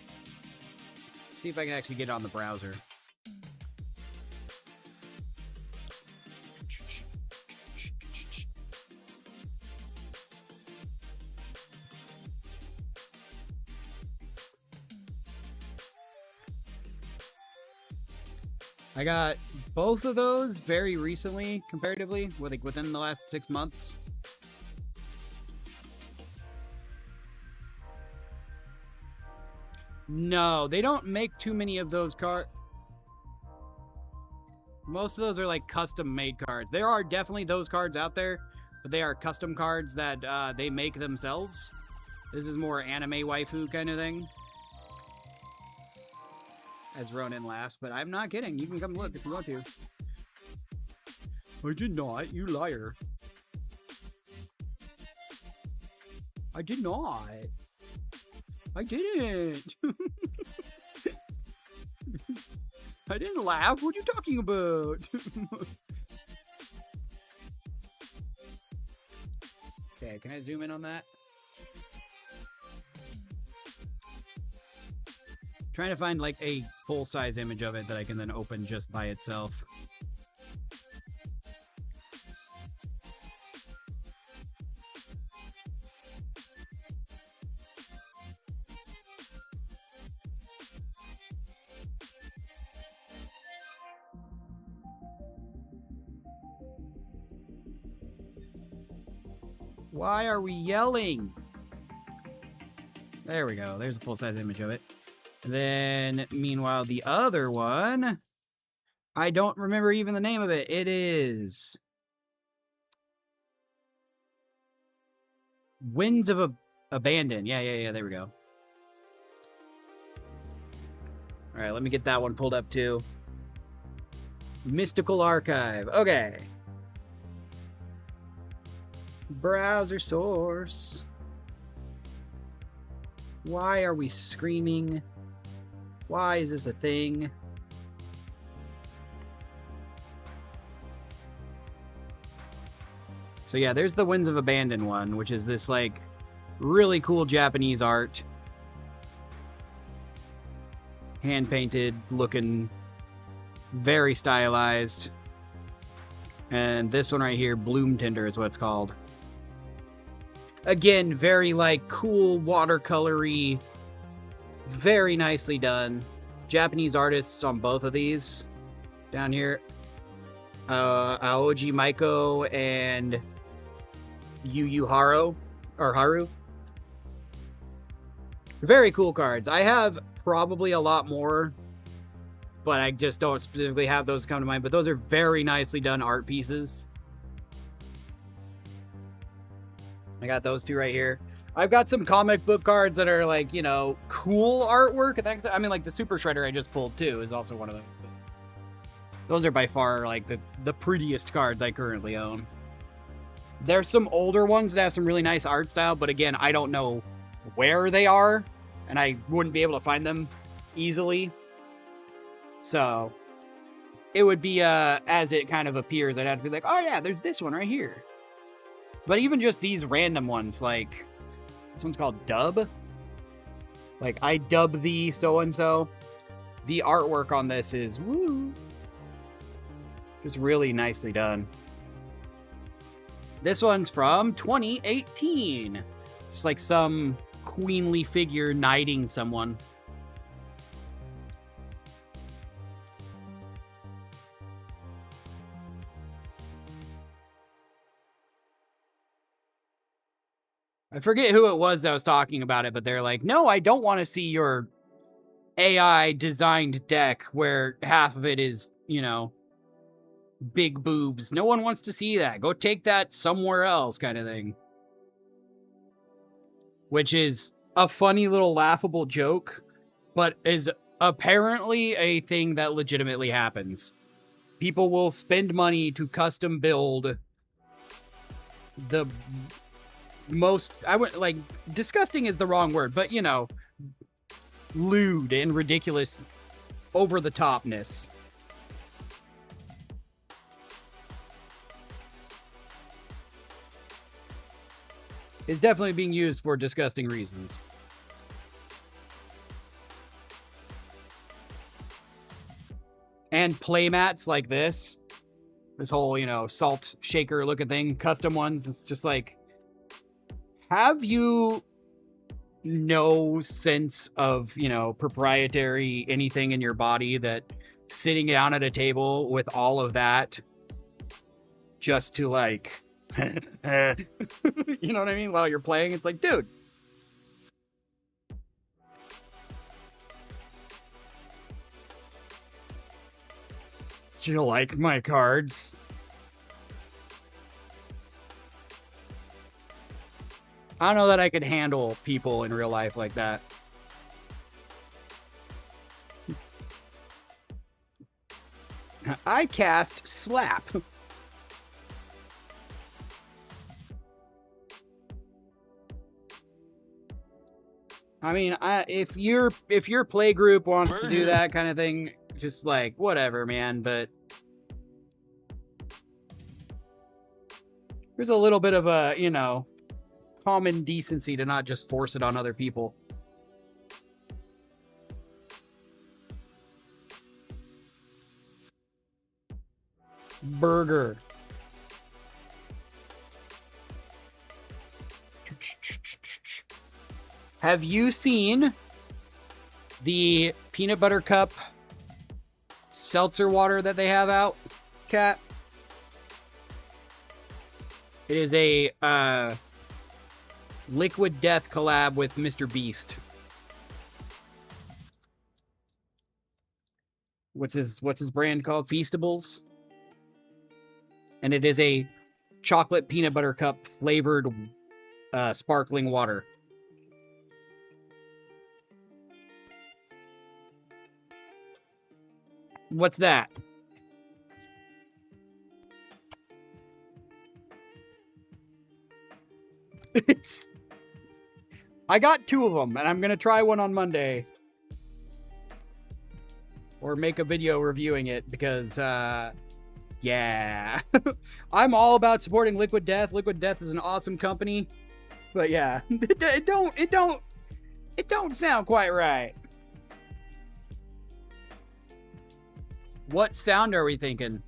See if I can actually get it on the browser. I got both of those very recently, comparatively, like within the last 6 months. No, they don't make too many of those cards. Most of those are like custom-made cards. There are definitely those cards out there, but they are custom cards that they make themselves. This is more anime waifu kind of thing. As Ronan laughs, but I'm not kidding. You can come look if you want to. I did not, you liar. I did not. I didn't. I didn't laugh. What are you talking about? Okay, can I zoom in on that? Trying to find like a full-size image of it that I can then open just by itself. Why are we yelling? There we go. There's a full-size image of it. Then, meanwhile, the other one, I don't remember even the name of it. It is... Winds of Abandon. Yeah. There we go. All right, let me get that one pulled up too. Mystical Archive. Okay. Browser source. Why are we screaming? Why is this a thing? So yeah, there's the Winds of Abandon one, which is this like really cool Japanese art. Hand-painted looking, very stylized. And this one right here, Bloom Tinder is what it's called. Again, very like cool watercolory, very nicely done. Japanese artists on both of these down here. Aoji Maiko and Yu Haru. Very cool cards. I have probably a lot more, but I just don't specifically have those come to mind. But those are very nicely done art pieces. I got those two right here. I've got some comic book cards that are like, you know, cool artwork. I mean, like the Super Shredder I just pulled too is also one of those. Those are by far like the prettiest cards I currently own. There's some older ones that have some really nice art style, but again, I don't know where they are, and I wouldn't be able to find them easily. So it would be as it kind of appears. I'd have to be like, oh yeah, there's this one right here. But even just these random ones, like this one's called Dub. Like I dub thee so-and-so. The artwork on this is woo. Just really nicely done. This one's from 2018. Just like some queenly figure knighting someone. I forget who it was that was talking about it, but they're like, no, I don't want to see your AI designed deck where half of it is, you know, big boobs. No one wants to see that. Go take that somewhere else, kind of thing. Which is a funny little laughable joke, but is apparently a thing that legitimately happens. People will spend money to custom build the most, I would like, disgusting is the wrong word, but you know, lewd and ridiculous over the topness. Is definitely being used for disgusting reasons. And playmats like this whole, you know, salt shaker looking thing, custom ones, it's just like, have you no sense of, you know, proprietary anything in your body that sitting down at a table with all of that just to like, you know what I mean? While you're playing, it's like, dude. Do you like my cards? I don't know that I could handle people in real life like that. I cast Slap. I mean, if your play group wants to do that kind of thing, just like whatever, man. But there's a little bit of a, you know, common decency to not just force it on other people. Burger. Have you seen the peanut butter cup seltzer water that they have out, Cat? It is a Liquid Death collab with Mr. Beast. What's his brand called? Feastables. And it is a chocolate peanut butter cup flavored sparkling water. What's that? I got 2 of them, and I'm gonna try one on Monday. Or make a video reviewing it, because, yeah. I'm all about supporting Liquid Death. Liquid Death is an awesome company. But yeah, it don't sound quite right. What sound are we thinking?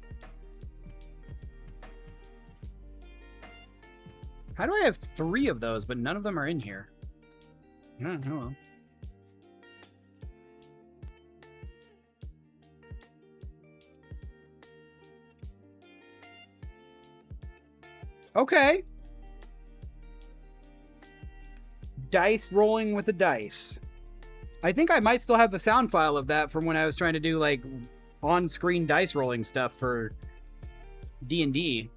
How do I have 3 of those, but none of them are in here? Oh, well. Okay. Dice rolling with the dice. I think I might still have a sound file of that from when I was trying to do, like, on-screen dice rolling stuff for D&D.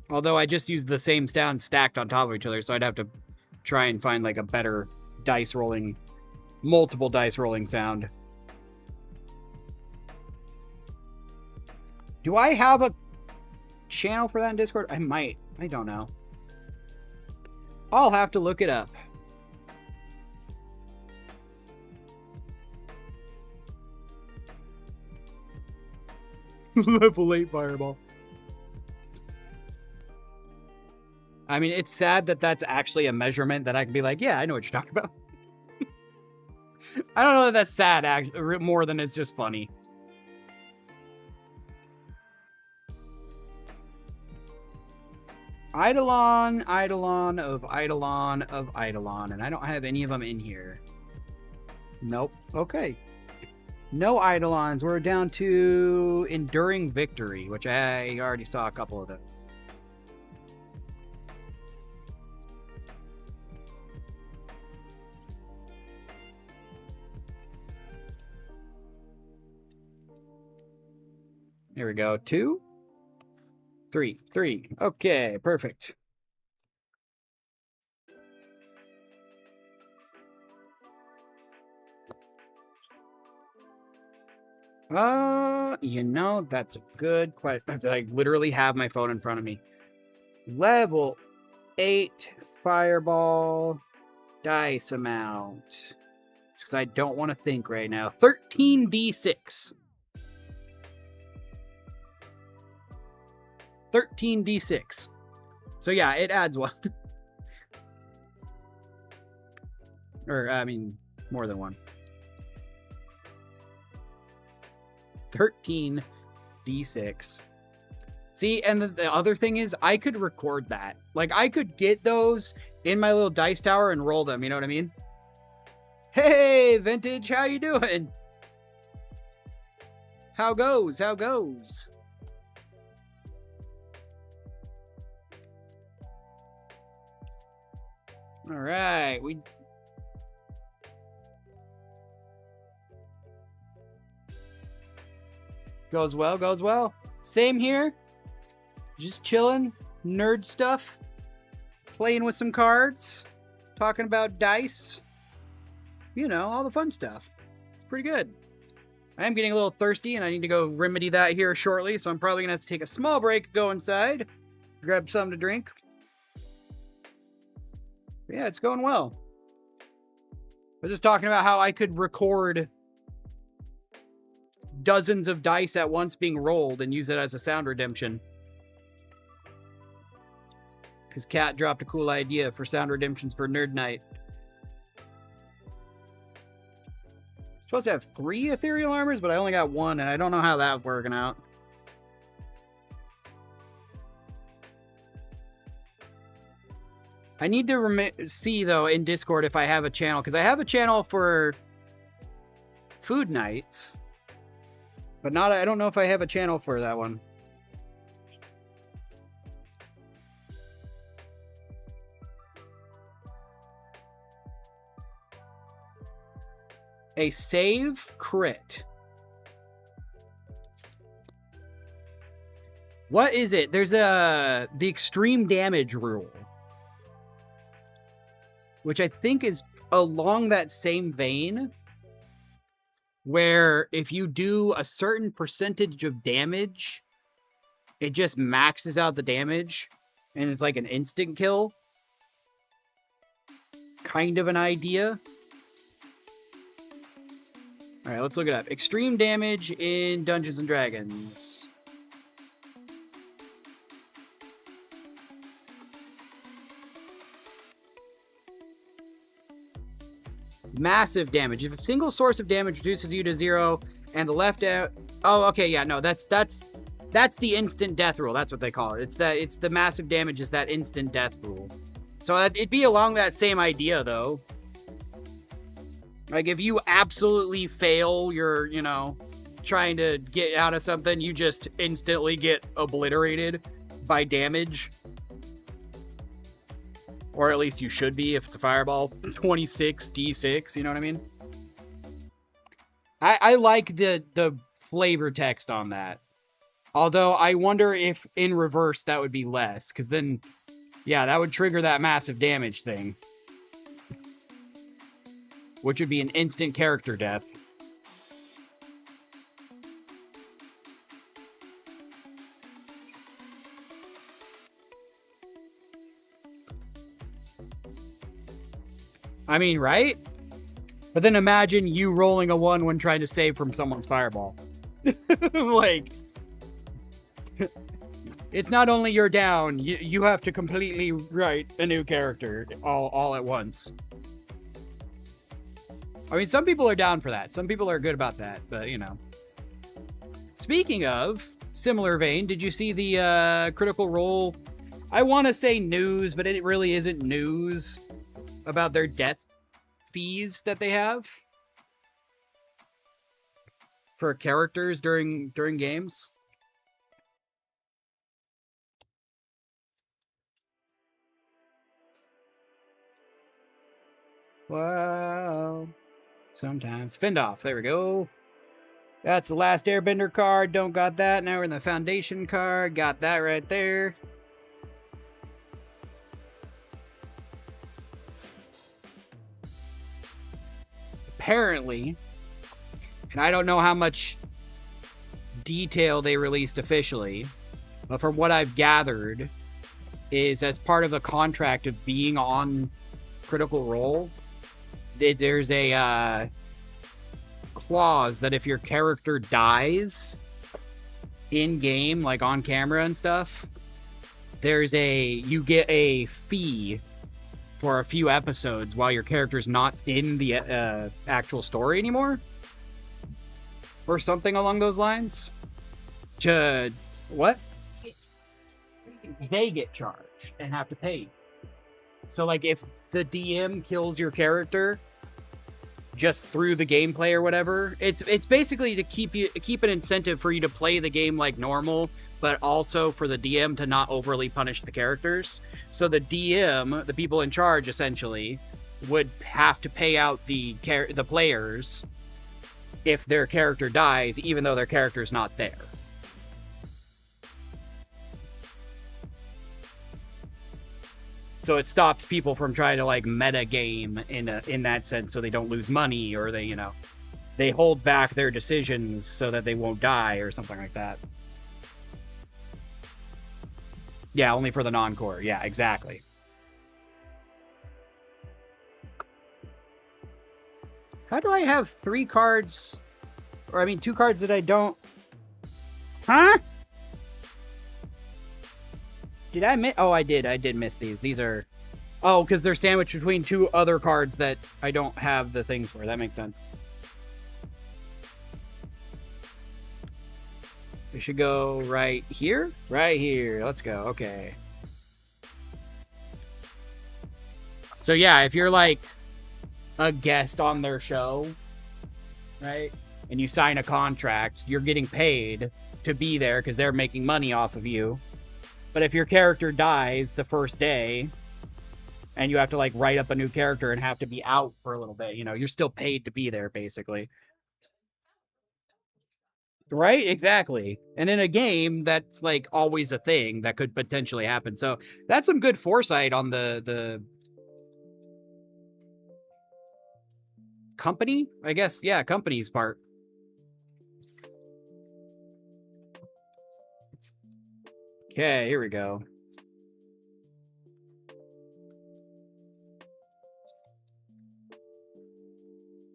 Although I just used the same sound stacked on top of each other, so I'd have to try and find, like, a better dice rolling, multiple dice rolling sound. Do I have a channel for that in Discord? I might. I don't know. I'll have to look it up. Level 8 fireball. I mean, it's sad that that's actually a measurement that I can be like, yeah, I know what you're talking about. I don't know that that's sad, actually, more than it's just funny. Eidolon, Eidolon of Eidolon of Eidolon, and I don't have any of them in here. Nope. Okay. No Eidolons. We're down to Enduring Victory, which I already saw a couple of those. Here we go. 2, 3, 3. Okay, perfect. You know, that's a good question. I literally have my phone in front of me. Level 8 fireball dice amount. Because I don't want to think right now. 13d6. 13d6. So yeah, it adds one. Or, I mean, more than one. 13d6. See, and the other thing is, I could record that. Like, I could get those in my little dice tower and roll them, you know what I mean? Hey, Vintage, how you doing? How goes? How goes? All right, goes well, goes well. Same here. Just chilling, nerd stuff, playing with some cards, talking about dice. You know, all the fun stuff. Pretty good. I am getting a little thirsty, and I need to go remedy that here shortly, so I'm probably going to have to take a small break, go inside, grab something to drink. But yeah, it's going well. I was just talking about how I could record dozens of dice at once being rolled and use it as a sound redemption. Because Kat dropped a cool idea for sound redemptions for Nerd Night. Supposed to have 3 ethereal armors, but I only got 1, and I don't know how that's working out. I need to see, though, in Discord if I have a channel, because I have a channel for food nights, but not. I don't know if I have a channel for that one. A save crit. What is it? There's the extreme damage rule, which I think is along that same vein, where if you do a certain percentage of damage, it just maxes out the damage, and it's like an instant kill. Kind of an idea. Alright, let's look it up. Extreme damage in Dungeons & Dragons. Massive damage. If a single source of damage reduces you to 0 and the left out... Oh, okay, yeah, no, that's the instant death rule. That's what they call it. It's the massive damage is that instant death rule. So it'd be along that same idea, though. Like, if you absolutely fail your, you know, trying to get out of something, you just instantly get obliterated by damage. Or at least you should be if it's a fireball. 26 D6, you know what I mean? I like the flavor text on that. Although I wonder if in reverse that would be less. Because then, yeah, that would trigger that massive damage thing. Which would be an instant character death. I mean, right? But then imagine you rolling a 1 when trying to save from someone's fireball. Like, it's not only you're down, you have to completely write a new character all at once. I mean, some people are down for that. Some people are good about that, but, you know. Speaking of similar vein, did you see the Critical Role? I want to say news, but it really isn't news about their death fees that they have for characters during games. Wow. Sometimes. Fendoff. There we go. That's the last Airbender card. Don't got that. Now we're in the Foundation card. Got that right there. Apparently, and I don't know how much detail they released officially, but from what I've gathered, is as part of a contract of being on Critical Role, there's a clause that if your character dies in game, like on camera and stuff, you get a fee for a few episodes while your character's not in the actual story anymore, or something along those lines. What? They get charged and have to pay. So, like, if the DM kills your character just through the gameplay or whatever, it's basically to keep an incentive for you to play the game like normal, but also for the DM to not overly punish the characters. So the DM, the people in charge, essentially, would have to pay out the players if their character dies, even though their character's not there. So it stops people from trying to, like, meta game in that sense, so they don't lose money, or they hold back their decisions so that they won't die or something like that. Yeah, only for the non-core. Yeah, exactly. How do I have 3 cards? Or, I mean, 2 cards that I don't... Huh? Did I miss? Oh, I did. I did miss these. These are... Oh, because they're sandwiched between 2 other cards that I don't have the things for. That makes sense. We should go right here? Right here. Let's go. Okay. So, yeah, if you're, like, a guest on their show, right, and you sign a contract, you're getting paid to be there because they're making money off of you. But if your character dies the first day, and you have to, like, write up a new character and have to be out for a little bit, you know, you're still paid to be there, basically. Right? Exactly. And in a game, that's like always a thing that could potentially happen. So that's some good foresight on the company, I guess. Yeah, company's part. Okay, here we go.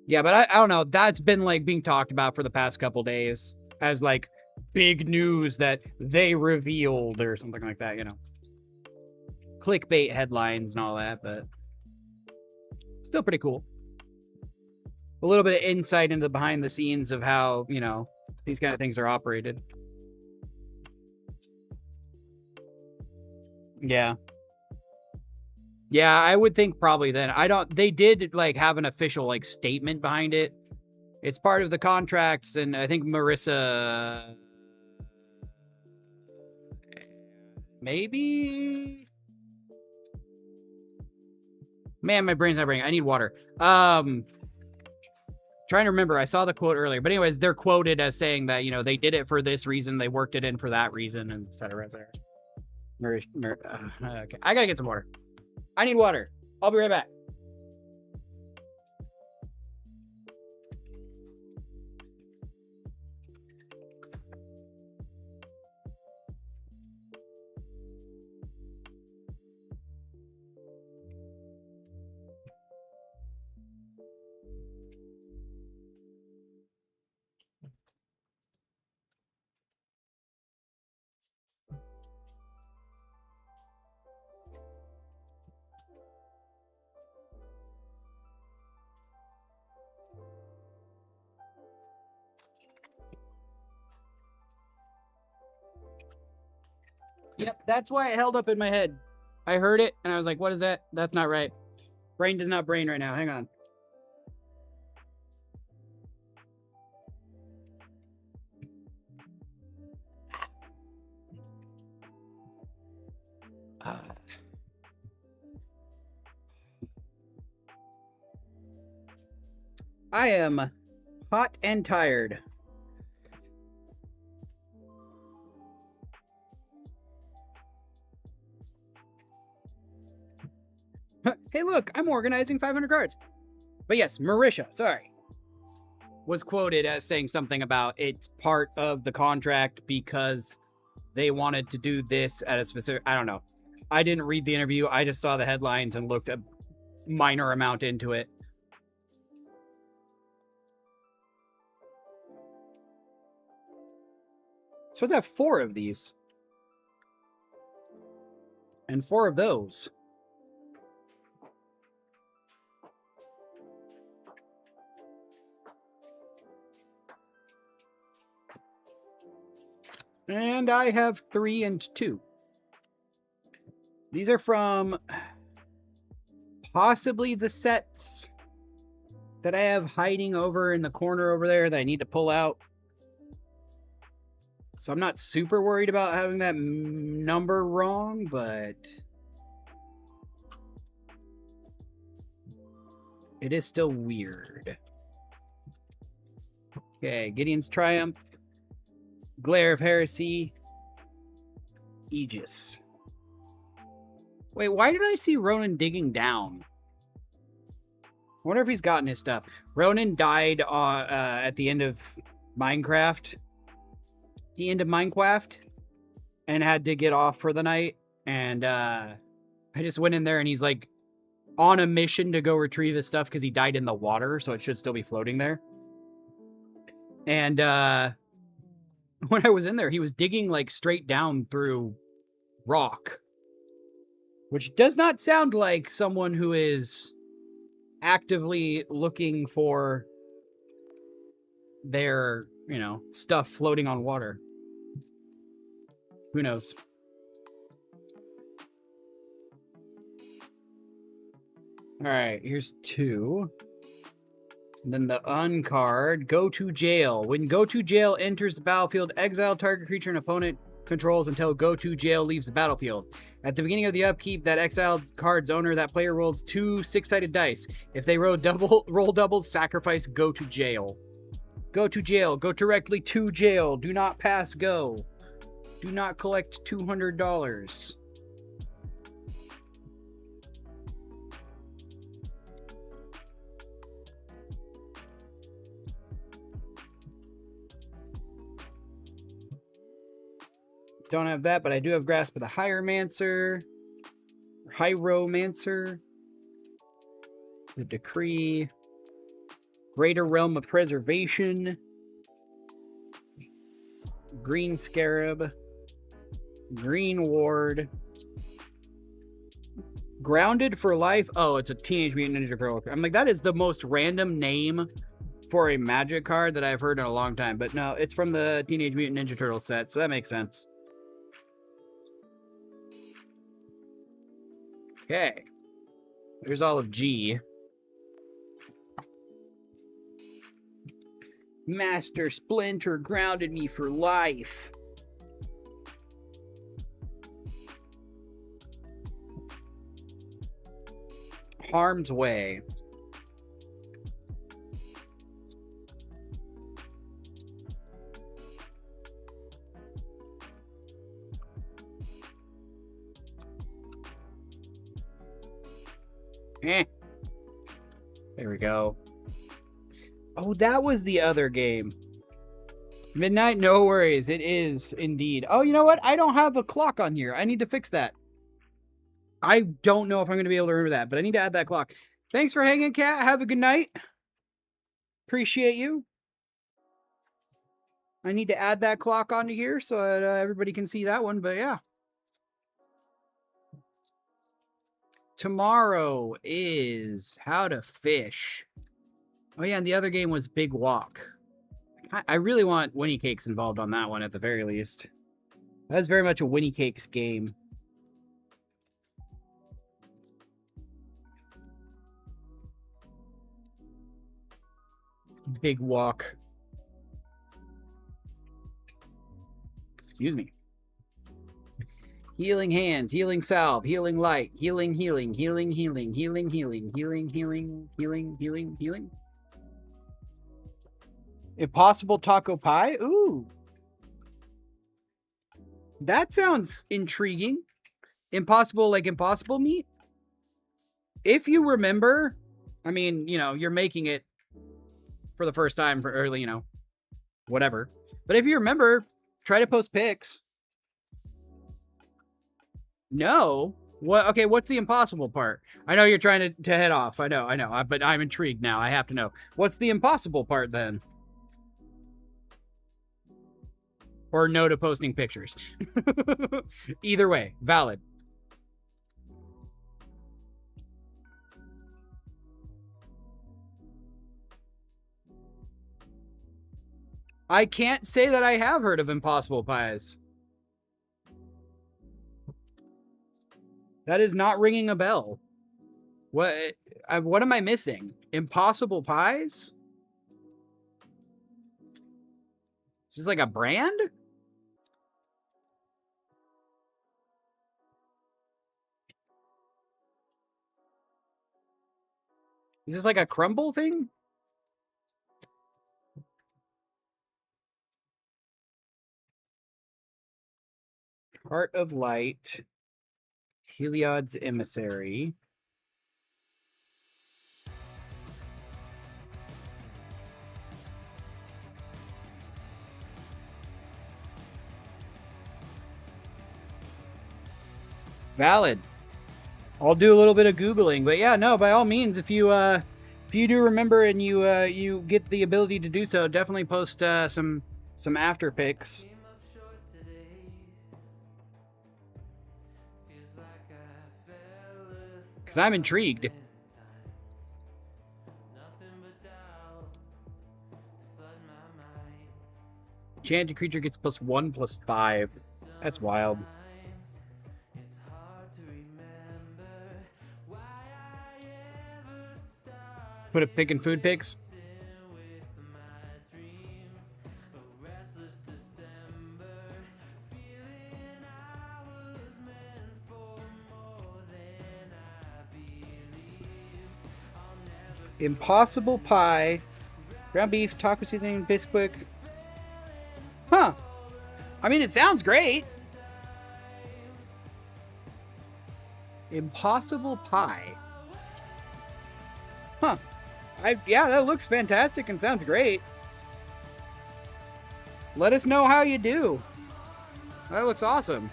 Yeah, but I don't know. That's been like being talked about for the past couple days as like big news that they revealed or something like that, you know. Clickbait headlines and all that, but still pretty cool. A little bit of insight into the behind the scenes of how, you know, these kind of things are operated. Yeah. Yeah, I would think probably then. They did like have an official like statement behind it. It's part of the contracts, and I think Marissa maybe. Man, my brain's not brain. I need water. Trying to remember. I saw the quote earlier, but anyways, they're quoted as saying that, you know, they did it for this reason, they worked it in for that reason, and etc. Okay, I gotta get some water. I need water. I'll be right back. Yep, that's why it held up in my head. I heard it and I was like, what is that? That's not right. Brain does not brain right now. Hang on. I am hot and tired. Hey, look, I'm organizing 500 cards. But yes, Marisha, sorry, was quoted as saying something about it's part of the contract because they wanted to do this at a specific. I don't know. I didn't read the interview. I just saw the headlines and looked a minor amount into it. So I have 4 of these. And 4 of those. And I have 3 and 2. These are from possibly the sets that I have hiding over in the corner over there that I need to pull out. So I'm not super worried about having that number wrong, but it is still weird. Okay, Gideon's Triumph, Glare of Heresy, Aegis. Wait, why did I see Ronan digging down? I wonder if he's gotten his stuff. Ronan died at the end of Minecraft. And had to get off for the night. And I just went in there and he's like on a mission to go retrieve his stuff because he died in the water, so it should still be floating there. And when I was in there, he was digging like straight down through rock, which does not sound like someone who is actively looking for their, you know, stuff floating on water. Who knows? All right, here's 2. And then the uncard, Go to Jail. When Go to Jail enters the battlefield, exile target creature and opponent controls until Go to Jail leaves the battlefield. At the beginning of the upkeep, that exiled card's owner, that player rolls 2 6-sided dice. If they roll doubles, sacrifice Go to Jail. Go to jail. Go directly to jail. Do not pass go. Do not collect $200. Don't have that, but I do have Grasp of the Hieromancer. Hieromancer. The Decree. Greater Realm of Preservation. Green Scarab. Green Ward. Grounded for Life. Oh, it's a Teenage Mutant Ninja Turtle. I'm like, that is the most random name for a Magic card that I've heard in a long time. But no, it's from the Teenage Mutant Ninja Turtle set, so that makes sense. Okay. There's all of G. Master Splinter grounded me for life. Harm's Way. There we go. Oh, that was the other game. Midnight, no worries. It is indeed. Oh, you know what? I don't have a clock on here. I need to fix that. I don't know if I'm going to be able to remember that, but I need to add that clock. Thanks for hanging, Cat. Have a good night. Appreciate you. I need to add that clock onto here so that everybody can see that one, but yeah. Tomorrow is How to Fish. Oh yeah, and the other game was Big Walk. I really want Winnie Cakes involved on that one at the very least. That's very much a Winnie Cakes game. Big Walk. Excuse me. Healing Hand, Healing Salve, Healing Light, Healing, Healing, Healing, Healing, Healing, Healing, Healing, Healing, Healing, Healing, Healing. Impossible Taco Pie? Ooh. That sounds intriguing. Impossible, like impossible meat? If you remember, I mean, you know, you're making it for the first time for early, you know, whatever. But if you remember, try to post pics. No. What? Okay, what's the impossible part? I know you're trying to head off. I know. But I'm intrigued now. I have to know. What's the impossible part then? Or no to posting pictures. Either way, valid. I can't say that I have heard of Impossible Pies. That is not ringing a bell. What am I missing? Impossible Pies? Is this like a brand? Is this like a crumble thing? Heart of Light. Heliod's Emissary. Valid. I'll do a little bit of Googling, but yeah, no, by all means, if you do remember and you get the ability to do so, definitely post some after pics. Because I'm intrigued. Enchanted creature gets +1/+5. That's wild. Put a pick in food picks. Impossible Pie Ground beef, taco seasoning, Bisquick. Huh. I mean, it sounds great. Impossible pie. Huh. Yeah, that looks fantastic and sounds great. Let us know how you do. That looks awesome.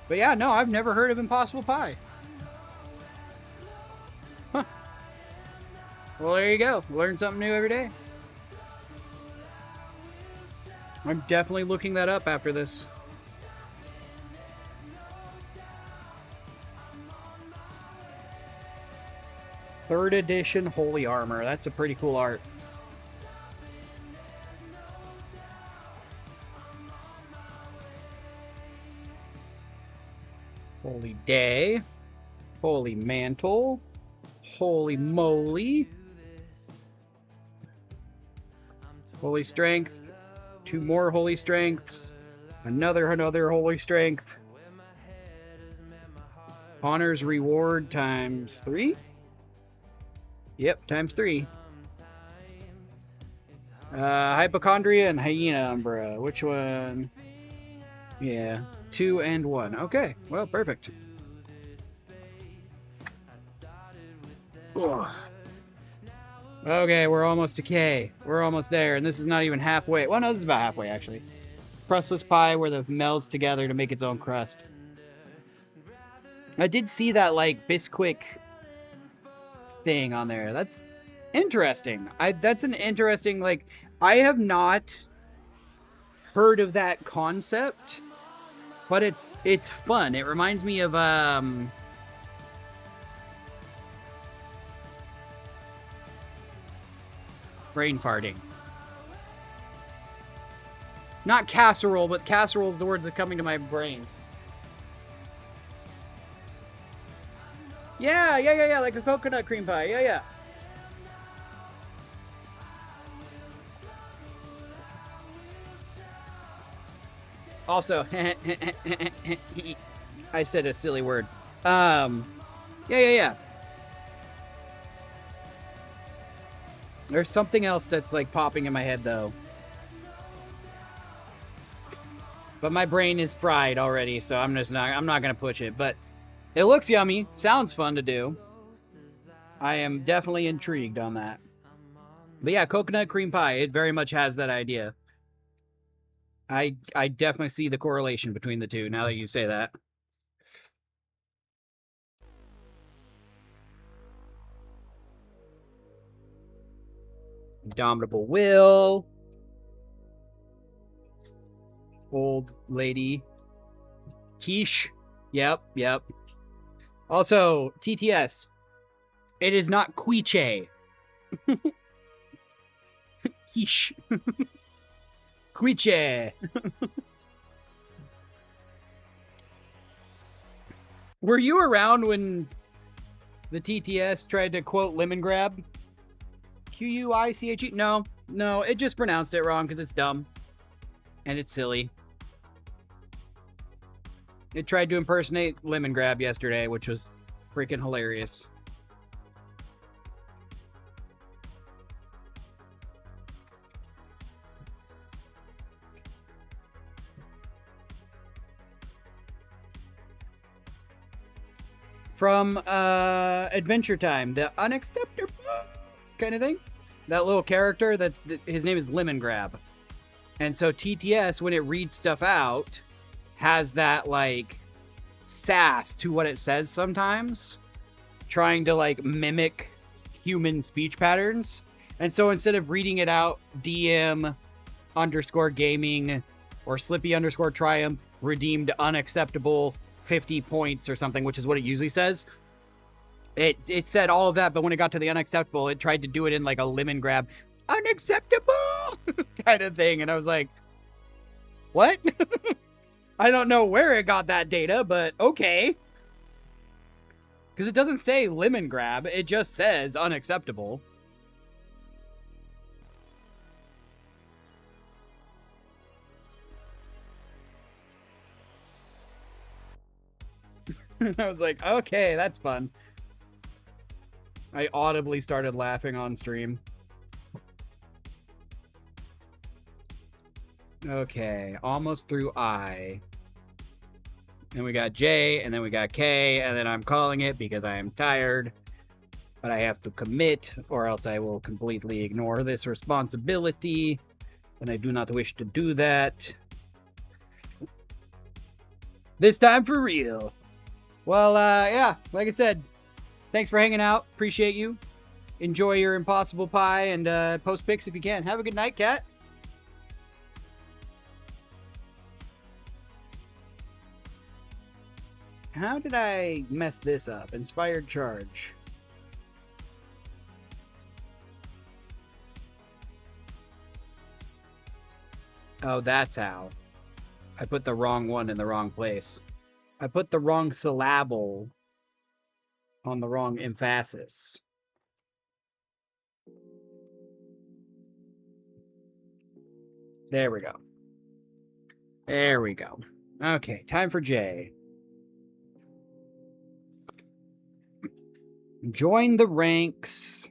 But yeah, no, I've never heard of Impossible Pie. Huh. Well, there you go. Learn something new every day. I'm definitely looking that up after this. Third edition Holy Armor. That's a pretty cool art. Holy Day. Holy Mantle. Holy Moly. Holy Strength. 2 more Holy Strengths. Another Holy Strength. Honors Reward times 3. Yep, times 3. Hypochondria and Hyena Umbra. Which one? Yeah, 2 and 1. Okay, well, perfect. Ugh. Okay, we're almost to K. We're almost there, and this is not even halfway. Well, no, this is about halfway, actually. Crustless pie where the melds together to make its own crust. I did see that, like, Bisquick thing on there. That's interesting. That's an interesting, like, I have not heard of that concept, but it's fun. It reminds me of brain farting. Not casserole, but casserole is the words that are coming to my brain. Yeah, like a coconut cream pie. Yeah. Also, I said a silly word. Yeah. There's something else that's like popping in my head though. But my brain is fried already, so I'm not gonna push it. But it looks yummy, sounds fun to do. I am definitely intrigued on that. But yeah, coconut cream pie, it very much has that idea. I definitely see the correlation between the two now that you say that. Indomitable Will. Old lady. Quiche. Yep. Also, TTS. It is not quiche. Quiche. Quiche. Were you around when the TTS tried to quote Lemon Grab? Quiche? No, it just pronounced it wrong because it's dumb. And it's silly. It tried to impersonate Lemon Grab yesterday, which was freaking hilarious. From Adventure Time, the unacceptable kind of thing. That little character, his name is Lemon Grab. And so TTS, when it reads stuff out, has that like sass to what it says sometimes, trying to like mimic human speech patterns. And so instead of reading it out, DM _ gaming or Slippy _ triumph redeemed unacceptable 50 points or something, which is what it usually says. It said all of that, but when it got to the unacceptable, it tried to do it in like a Lemon Grab unacceptable kind of thing. And I was like, what? I don't know where it got that data, but okay. Because it doesn't say Lemon Grab, it just says unacceptable. I was like, okay, that's fun. I audibly started laughing on stream. Okay, almost through I. And we got J, and then we got K, and then I'm calling it because I am tired. But I have to commit, or else I will completely ignore this responsibility. And I do not wish to do that. This time for real. Well, yeah, like I said, thanks for hanging out. Appreciate you. Enjoy your Impossible Pie, and post pics if you can. Have a good night, Cat. How did I mess this up? Inspired charge. Oh, that's how. I put the wrong one in the wrong place. I put the wrong syllable on the wrong emphasis. There we go. There we go. Okay, time for J. Join the ranks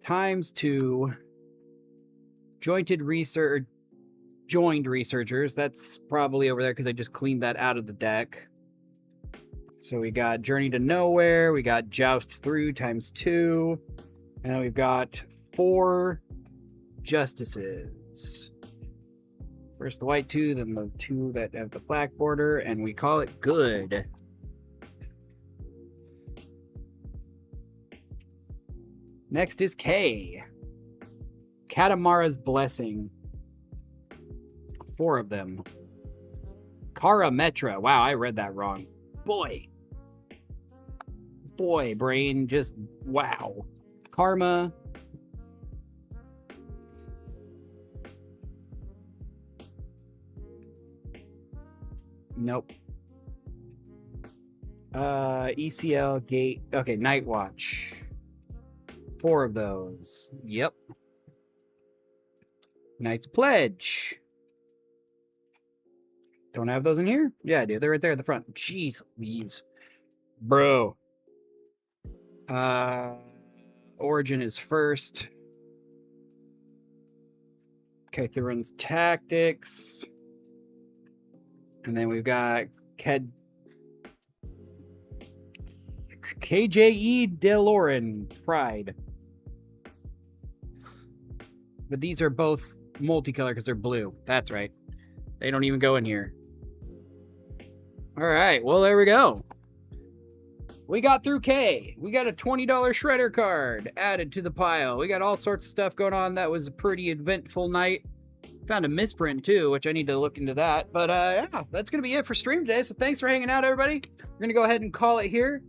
×2. Joined researchers. That's probably over there because I just cleaned that out of the deck. So we got Journey to Nowhere. We got Joust Through ×2. And then we've got 4 Justices. First the white 2, then the 2 that have the black border, and we call it good. Next is K. Katamara's Blessing. 4 of them. Kara Metra. Wow, I read that wrong. Boy, brain, just wow. Karma. Nope. ECL Gate. Okay, Night Watch. 4 of those. Yep. Knight's Pledge. Don't have those in here? Yeah, I do. They're right there at the front. Jeez Louise. Bro. Origin is first. Kythuran's Tactics. And then we've got KJE Deloran Pride. But these are both multicolor because they're blue. That's right. They don't even go in here. All right. Well, there we go. We got through K. We got a $20 shredder card added to the pile. We got all sorts of stuff going on. That was a pretty eventful night. Found a misprint too, which I need to look into that. But yeah, that's going to be it for stream today. So thanks for hanging out, everybody. We're going to go ahead and call it here.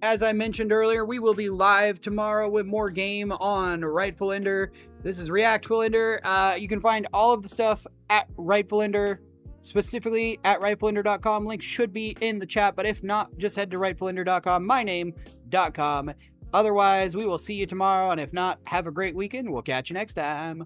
As I mentioned earlier, we will be live tomorrow with more game on Rightful Ender. This is Reactful Ender. You can find all of the stuff at Rightful Ender, specifically at rightfulender.com. Link should be in the chat, but if not, just head to rightfulender.com, myname.com. Otherwise, we will see you tomorrow, and if not, have a great weekend. We'll catch you next time.